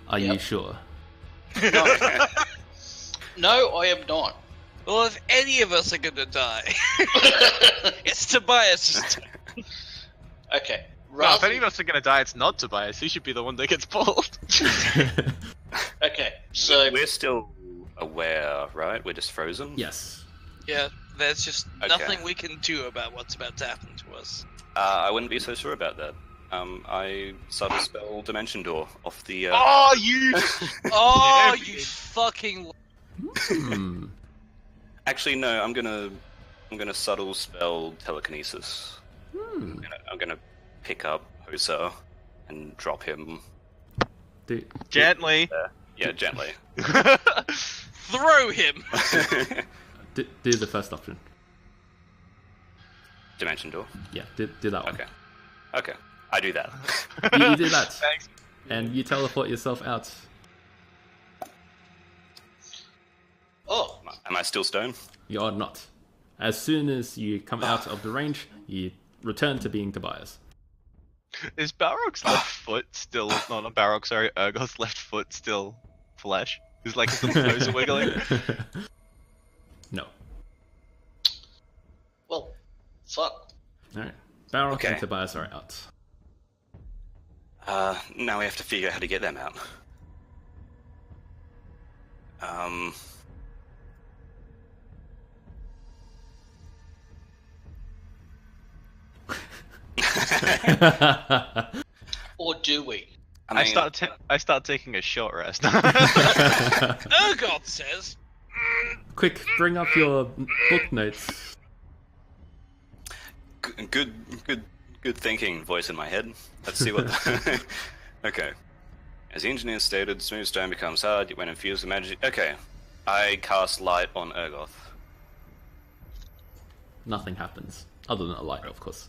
Are you Yep. sure? No. No, I am not. Well, if any of us are gonna die, it's Tobias. Okay. Well, if any of us are gonna die, it's not Tobias. He should be the one that gets pulled. Okay, so We're still aware, right? We're just frozen? Yes. Yeah, there's just Okay. nothing we can do about what's about to happen to us. I wouldn't be so sure about that. I subtle spell Dimension Door off the... Oh, you! Oh, Yeah, you fucking... Hmm. Actually, no, I'm gonna subtle spell Telekinesis. I'm gonna pick up Hosa and drop him Do, Gently. there. Yeah, gently. Throw him! do the first option. Dimension Door. Yeah, do that one. Okay. I do that. You do that, Thanks. and you teleport yourself out. oh, Am I still stone? You're not. As soon as you come out of the range, you return to being Tobias. Is Balrog's left foot still not Balrog? Sorry, Urgoth's left foot still flesh? Is like his little toes are wiggling? No. Well, fuck. Alright. Balrog Okay. and Tobias are out. Now we have to figure out how to get them out. Or do we? I start taking a short rest. Urgoth says, Quick, bring up your book notes. Good thinking, voice in my head. Let's see what. Okay. As the engineer stated, smooth stone becomes hard when infused with magic. Okay. I cast light on Urgoth. Nothing happens. Other than a light, of course.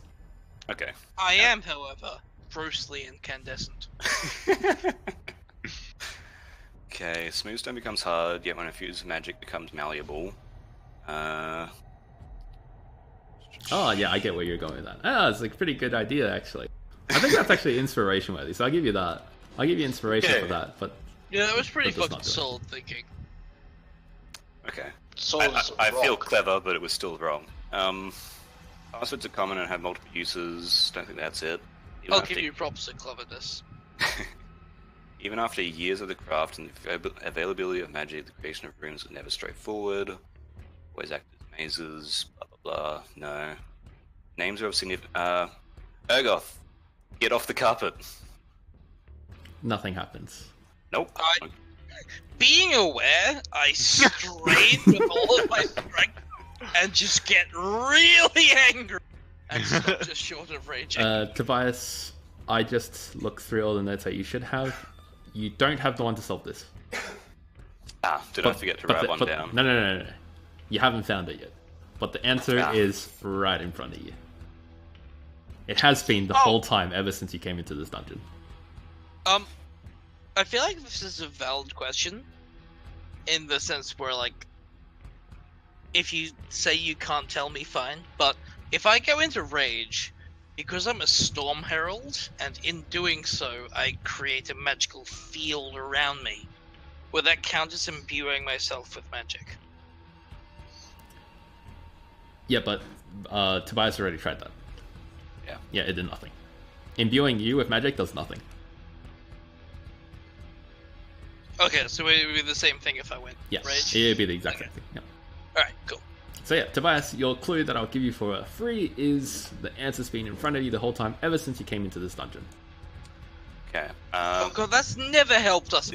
Okay. I am, however, grossly incandescent. Okay, smooth stone becomes hard, yet when infused with magic becomes malleable. Oh, yeah, I get where you're going with that. It's a pretty good idea, actually. I think that's actually inspiration worthy, so I'll give you that. I'll give you inspiration Okay. for that, but... Yeah, that was pretty That does fucking not do it. solid thinking. Okay. Soul is a I feel rock. clever, but it was still wrong. Passwords are common and have multiple uses. Don't think that's it. Even I'll after, give you props for cleverness. even after years of the craft and the availability of magic, the creation of runes was never straightforward. Always act as mazes. Blah blah blah. No. Names are of significant. Urgoth, get off the carpet. Nothing happens. Nope. Being aware, I strain with all of my strength and just get really angry and stop just short of raging. Tobias, I just looked through all the notes that you should have. You don't have the one to solve this. Did I forget to write one down? No. You haven't found it yet. But the answer Ah. is right in front of you. It has been the whole time ever since you came into this dungeon. I feel like this is a valid question in the sense where, like, if you say you can't tell me, fine, but if I go into rage, because I'm a storm herald, and in doing so, I create a magical field around me, would that count as imbuing myself with magic? Yeah, but Tobias already tried that. Yeah. Yeah, it did nothing. Imbuing you with magic does nothing. Okay, so it would be the same thing if I went Yes, rage? it would be the exact same thing. Yeah. Alright, cool. So yeah, Tobias, your clue that I'll give you for free is the answer's been in front of you the whole time ever since you came into this dungeon. Okay. Oh god, that's never helped us.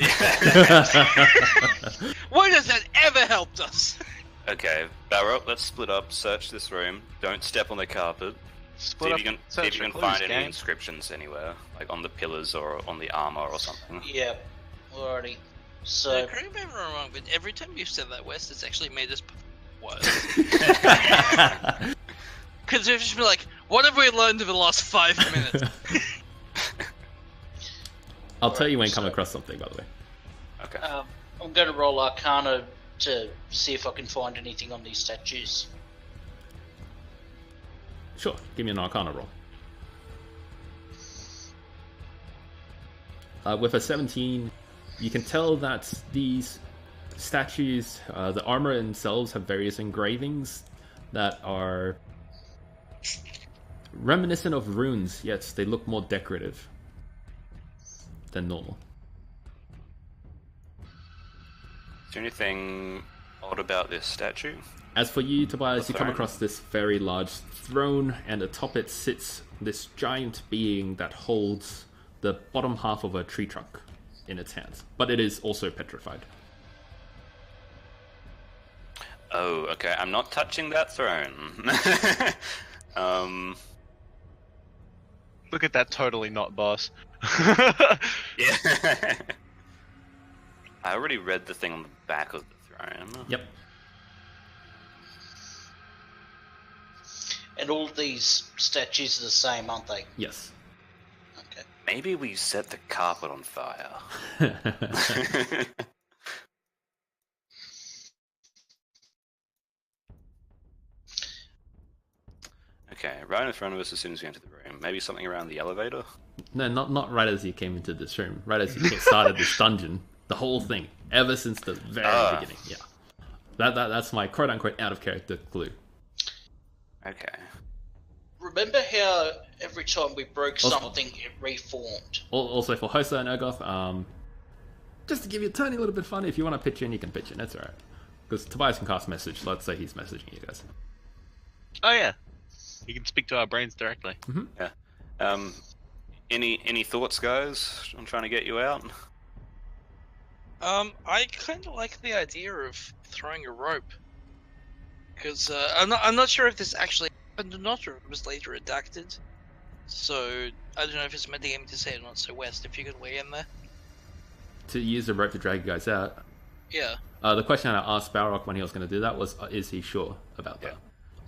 Why does that ever helped us? Okay, Balrog, let's split up, search this room, don't step on the carpet. Split See up if you can, and see if search you for can clues, find any gang. inscriptions anywhere, like on the pillars or on the armor or something. Yeah, alrighty. So, Correct me if I'm wrong, but every time you've said that, West, it's actually made us worse. Because they've just been like, what have we learned over the last 5 minutes? I'll tell you when you come So- across something, by the way. Okay. I'm going to roll Arcana to see if I can find anything on these statues. Sure, give me an Arcana roll. With a 17, you can tell that these statues, the armor themselves have various engravings that are reminiscent of runes, yet they look more decorative than normal. Is there anything odd about this statue? As for you, Tobias, The you come throne? across this very large throne, and atop it sits this giant being that holds the bottom half of a tree trunk in its hands. But it is also petrified. Oh, okay, I'm not touching that throne. Look at that totally not boss. Yeah. I already read the thing on the back of the throne. Yep. And all these statues are the same, aren't they? Yes. Okay. Maybe we set the carpet on fire. Okay, right in front of us as soon as we enter the room. maybe something around the elevator? No, not right as you came into this room. Right as you started this dungeon. The whole thing. Ever since the very beginning. Yeah. That's my quote-unquote out-of-character clue. Okay. Remember how every time we broke something, it reformed? Also for Hosa and Ergoth, just to give you a tiny little bit of fun, if you want to pitch in, you can pitch in. That's alright. Because Tobias can cast message, so let's say he's messaging you guys. Oh yeah, you can speak to our brains directly. Mm-hmm. Yeah. Any thoughts, guys, on trying to get you out? I kind of like the idea of throwing a rope, because I'm not sure if this actually happened or not, or it was later redacted. So I don't know if it's metagaming to say it or not. So West, if you could weigh in there. To use the rope to drag you guys out. Yeah. The question I asked Bao Rock when he was going to do that was, is he sure about that?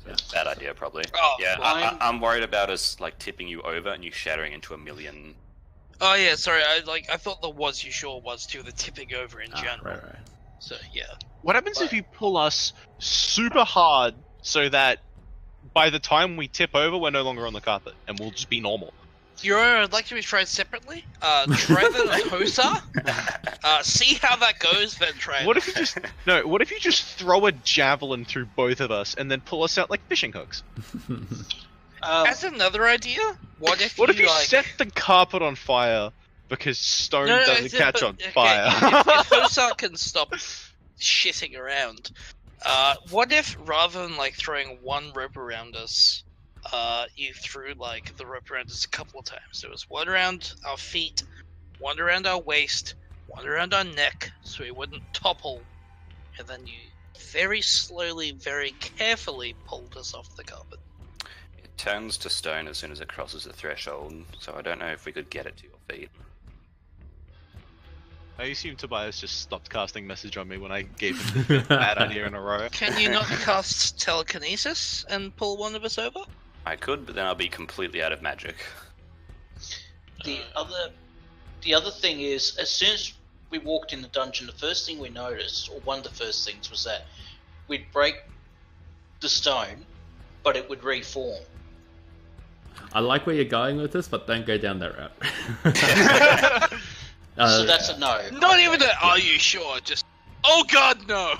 Yeah. Bad idea, probably. Oh, yeah, well, I'm worried about us like tipping you over and you shattering into a million. Oh yeah, sorry. I thought the "was you sure" was to the tipping over in general. Right. So yeah. What happens if you pull us super hard so that by the time we tip over, we're no longer on the carpet and we'll just be normal? I'd like to be tried separately. Try that on Hosa. See how that goes, then try it. What if you just What if you just throw a javelin through both of us and then pull us out like fishing hooks? That's another idea. What if What if you like... set the carpet on fire because stone doesn't catch on okay, fire? if Hosa can stop shitting around, what if rather than like throwing one rope around us, you threw like the rope around us a couple of times? There was one around our feet, one around our waist, one around our neck, so we wouldn't topple, and then you very slowly, very carefully pulled us off the carpet. It turns to stone as soon as it crosses the threshold, so I don't know if we could get it to your feet. I assume Tobias just stopped casting message on me when I gave him the bad idea in a row. Can you not cast telekinesis and pull one of us over? I could, but then I'll be completely out of magic. The other thing is, as soon as we walked in the dungeon, the first thing we noticed, or one of the first things, was that we'd break the stone, but it would reform. I like where you're going with this, but don't go down that route. So that's a no. Not even a, are you sure? Just, oh god, no!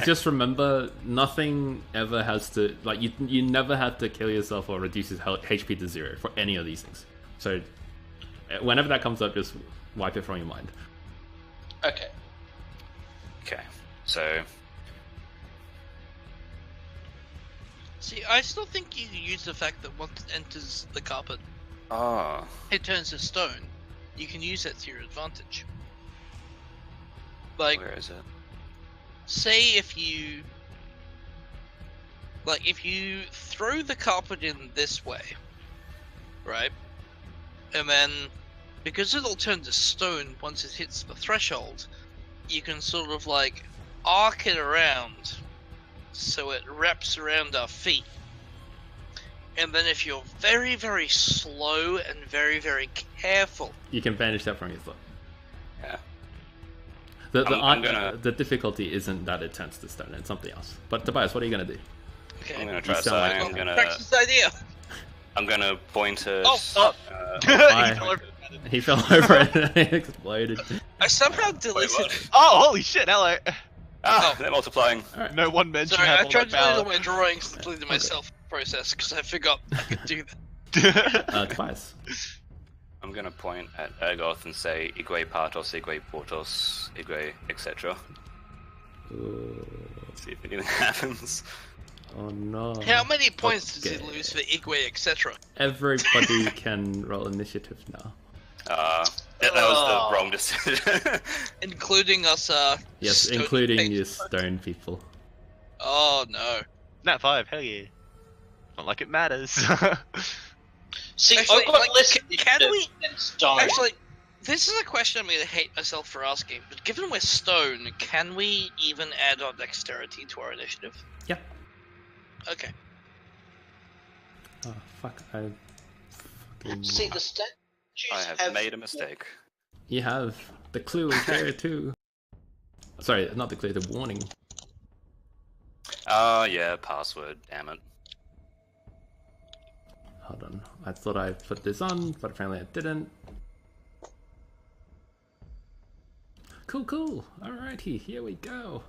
just remember, nothing ever has to, like, you never have to kill yourself or reduce your HP to 0 for any of these things. So, whenever that comes up, just wipe it from your mind. Okay. Okay, so... See, I still think you use the fact that once it enters the carpet, Oh. it turns to stone. You can use that to your advantage. Like, Where is it? say if you throw the carpet in this way, right? And then, because it'll turn to stone once it hits the threshold, you can sort of like arc it around so it wraps around our feet. And then if you're very, very slow and very, very careful... You can banish that from your thought. Yeah. The difficulty isn't that it turns to stone, it's something else. But Tobias, what are you going to do? Okay. I'm gonna try You sound something. like- Practice idea! I'm gonna point at... Oh, He fell over and it exploded. I somehow deleted... Oh, holy shit, hello! they're multiplying. No one mentioned Sorry, I have all tried that to do all power. my drawings and deleted myself process because I forgot I could do that. Tobias. I'm gonna point at Ergoth and say Igwe Partos, Igwe Portos, Igwe, etc. See if anything happens. Oh no. How many points does he Okay. lose for Igwe, etc.? Everybody can roll initiative now. That was the wrong decision. Including us, Yes, stone including paint. you stone people. Oh no. Nat 5, hell yeah. Not like it matters. See, Actually, I've got like, less can we- initiative than stone. Actually, this is a question I'm gonna hate myself for asking, but given we're stone, can we even add on dexterity to our initiative? Yeah. Okay. Oh fuck! I fucking... See, the statues I have made a mistake. You have the clue is there too. Sorry, not the clue. The warning. Oh yeah, password. Damn it. hold on. I thought I put this on, but apparently I didn't. Cool. Alrighty, here we go.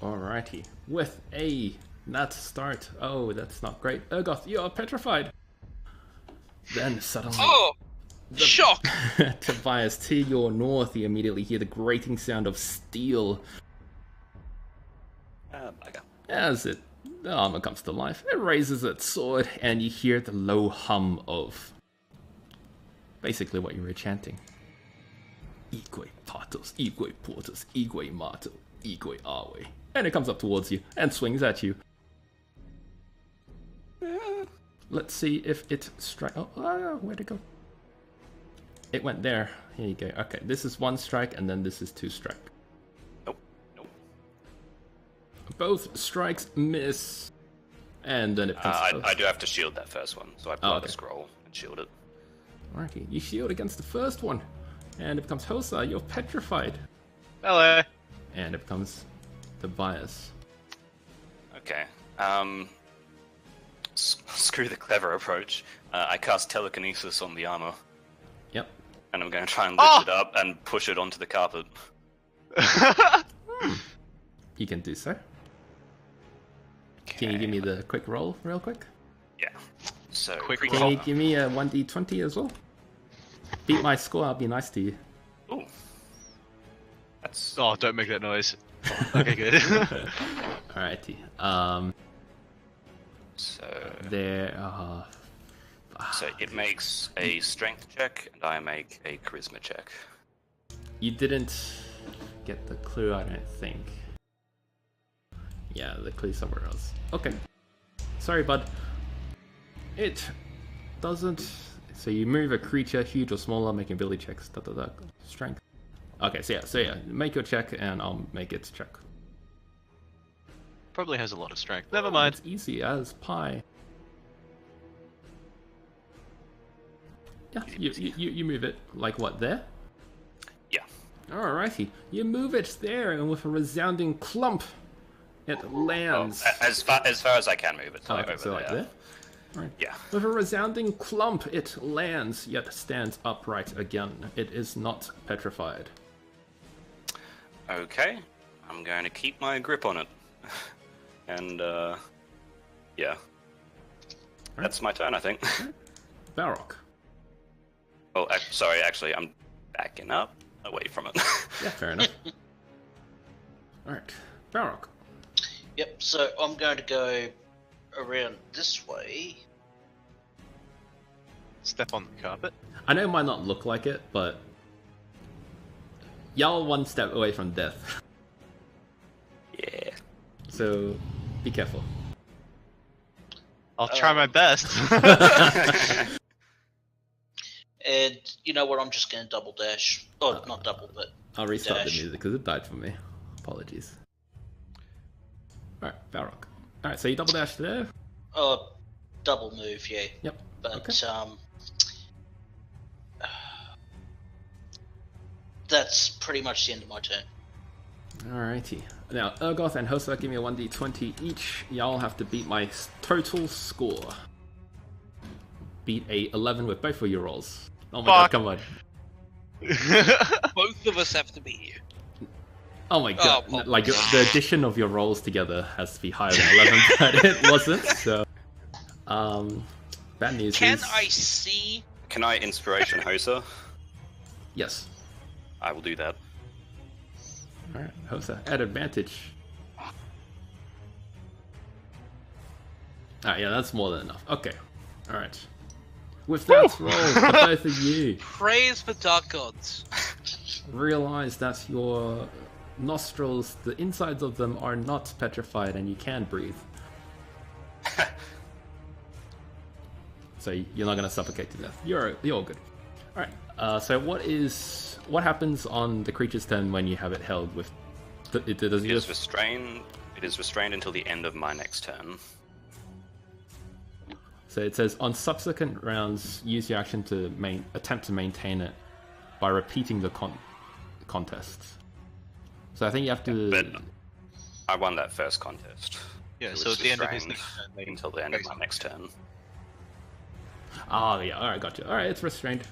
Alrighty, with a nat start. Oh, that's not great. Urgoth, you are petrified. Then suddenly... Oh! Shock! Tobias, to your north, you immediately hear the grating sound of steel. As the armor comes to life, it raises its sword, and you hear the low hum of basically what you were chanting. Igue patos, igue portos, igue mato, igue awe. And it comes up towards you and swings at you. Let's see if it strikes. Oh, where'd it go? It went there. Here you go. Okay, this is 1 strike, and then this is 2 strike. Nope. Both strikes miss. And then it comes I do have to shield that first one, so I pull out a scroll and shield it. Alrighty, you shield against the first one. And it becomes Hosa, you're petrified. Hello. And it becomes Tobias. Okay. Screw the clever approach. I cast telekinesis on the armor. Yep. And I'm going to try and lift it up and push it onto the carpet. You can do so. Okay. Can you give me the quick roll real quick? Yeah. So Can you give me a 1d20 as well? Beat my score, I'll be nice to you. Ooh. That's Oh, don't make that noise. Okay, good. Alrighty. so There are... So it makes a strength check, and I make a charisma check. You didn't get the clue, I don't think. Yeah, the clue's somewhere else. Okay. Sorry, bud. It doesn't... So you move a creature, huge or smaller, making ability checks. Strength. Okay, so yeah, make your check, and I'll make its check. Probably has a lot of strength. Never mind. It's easy as pie. Yeah, you move it, like what, there? Yeah. Alrighty, you move it there, and with a resounding clump, it lands. As far as I can move it. Oh, Like okay, over so like there. there? Right. Yeah. With a resounding clump, it lands, yet stands upright again. It is not petrified. Okay. I'm going to keep my grip on it. And, yeah. That's my turn, I think. Barrock. Oh, sorry, actually, I'm backing up away from it. Yeah, fair enough. Alright, Barrock. Yep, so I'm going to go around this way. Step on the carpet. I know it might not look like it, but y'all 1 step away from death. Yeah. So, be careful. I'll try my best. And you know what, I'm just going to double dash. Oh, not double, but I'll restart the dash. music because it died for me. Apologies. Alright, Barrock. Alright, so you double dash there? Double move, yeah. Yep. But, Okay. That's pretty much the end of my turn. Alrighty. Now, Urgoth and Hosa, give me a 1d20 each. Y'all have to beat my total score. Beat a 11 with both of your rolls. Oh my god, come on. Both of us have to be here. Oh my god. Oh, Like, the addition of your rolls together has to be higher than 11, but it wasn't, so... Bad news Can is... I see? Can I inspiration Hosa? Yes. I will do that. Alright, Hosa, at advantage. Alright, yeah, that's more than enough. Okay. Alright. With that roll, for both of you, Praise the dark gods. realize that your nostrils, the insides of them, are not petrified and you can breathe. So you're not going to suffocate to death. You're all good. Alright, so what happens on the creature's turn when you have it held with... Does it It is just... restrained. It is restrained until the end of my next turn. So it says, on subsequent rounds, use your action to attempt to maintain it by repeating the contests. So I think you have to. But I won that first contest. Yeah, It so was at the end of his restrained next turn, they until the end of face my off. next turn. Oh yeah, alright, gotcha. Alright, it's restrained.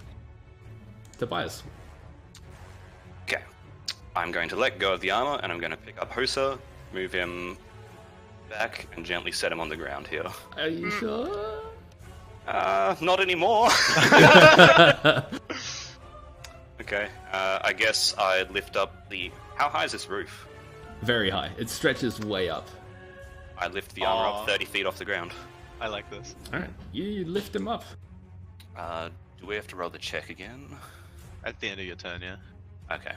Tobias. Okay. I'm going to let go of the armor and I'm going to pick up Hosa, move him back, and gently set him on the ground here. Are you sure? Not anymore. Okay, I guess I lift up the. How high is this roof? Very high. It stretches way up. I lift the armor Aw. up 30 feet off the ground. I like this. Alright, you lift him up. Do we have to roll the check again? At the end of your turn, yeah. Okay.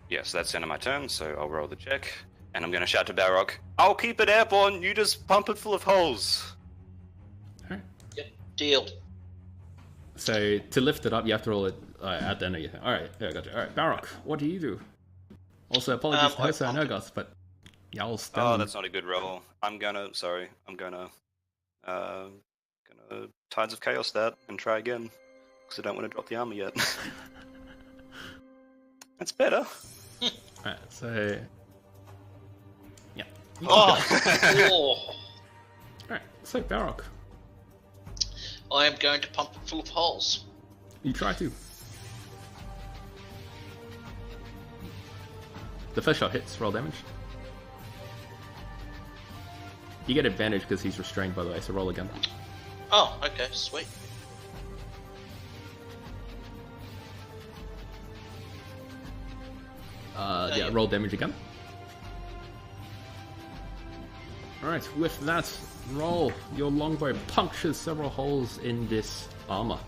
Yes, that's the end of my turn, so I'll roll the check. And I'm going to shout to Bao Rock, I'll keep it airborne, you just pump it full of holes. Alright. Yep, deal. So to lift it up, you have to roll it at the end of your thing. Alright, yeah, gotcha. Alright, Barrock, what do you do? Also, apologies to Hosa and Ergos, but y'all Oh, that's not a good roll. I'm gonna Tides of Chaos that and try again. Because I don't want to drop the armor yet. That's better. Alright, so. Yeah. Oh, oh. Alright, so Barrock, I am going to pump it full of holes. you try to. The first shot hits, roll damage. You get advantage because he's restrained, by the way, so roll again. Oh, okay, sweet. Yeah, roll damage again. Alright, with that roll, your longbow punctures several holes in this armor.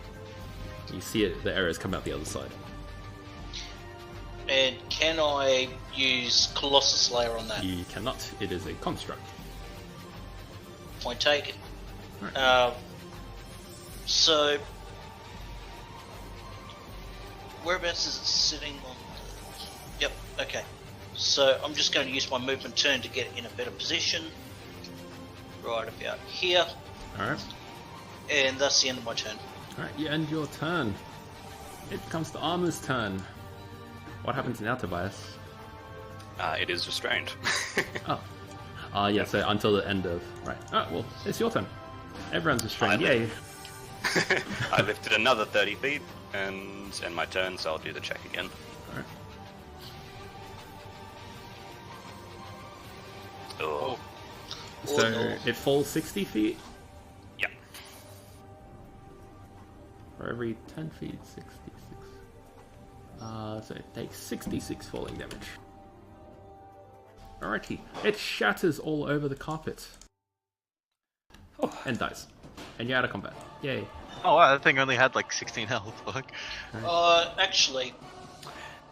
You see it, the arrows come out the other side. And can I use Colossus Lair on that? You cannot, it is a construct. Point taken. Alright. So, whereabouts is it sitting on? Yep, okay. So I'm just going to use my movement turn to get in a better position. Right about here. Alright. And that's the end of my turn. Alright, you end your turn. It comes to Armor's turn. What happens now, Tobias? It is restrained. Oh. Yeah, so until the end of... Right. Oh, well, it's your turn. Everyone's restrained, yay. I lifted another 30 feet and end my turn, so I'll do the check again. Alright. Oh. So no. it falls 60 feet. Yeah. For every 10 feet, 66. So it takes 66 falling damage. Alrighty. It shatters all over the carpet. Oh, and dies. And you're out of combat. Yay. Oh wow, that thing only had like 16 health. Look. Actually,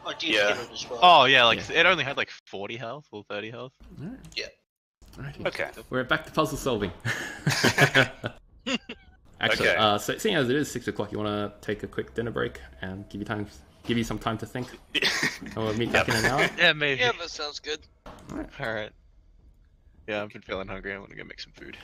I did Yeah. hit it as well. Oh yeah, like it only had like 40 health or 30 health. Alright. Yeah. Alrighty. Okay. We're back to puzzle solving. Actually, Okay. so seeing as it is 6 o'clock, you want to take a quick dinner break and give you some time to think. And we'll meet back in an hour. Yeah, maybe. Yeah, that sounds good. Alright. Yeah, I've been feeling hungry. I'm gonna go make some food.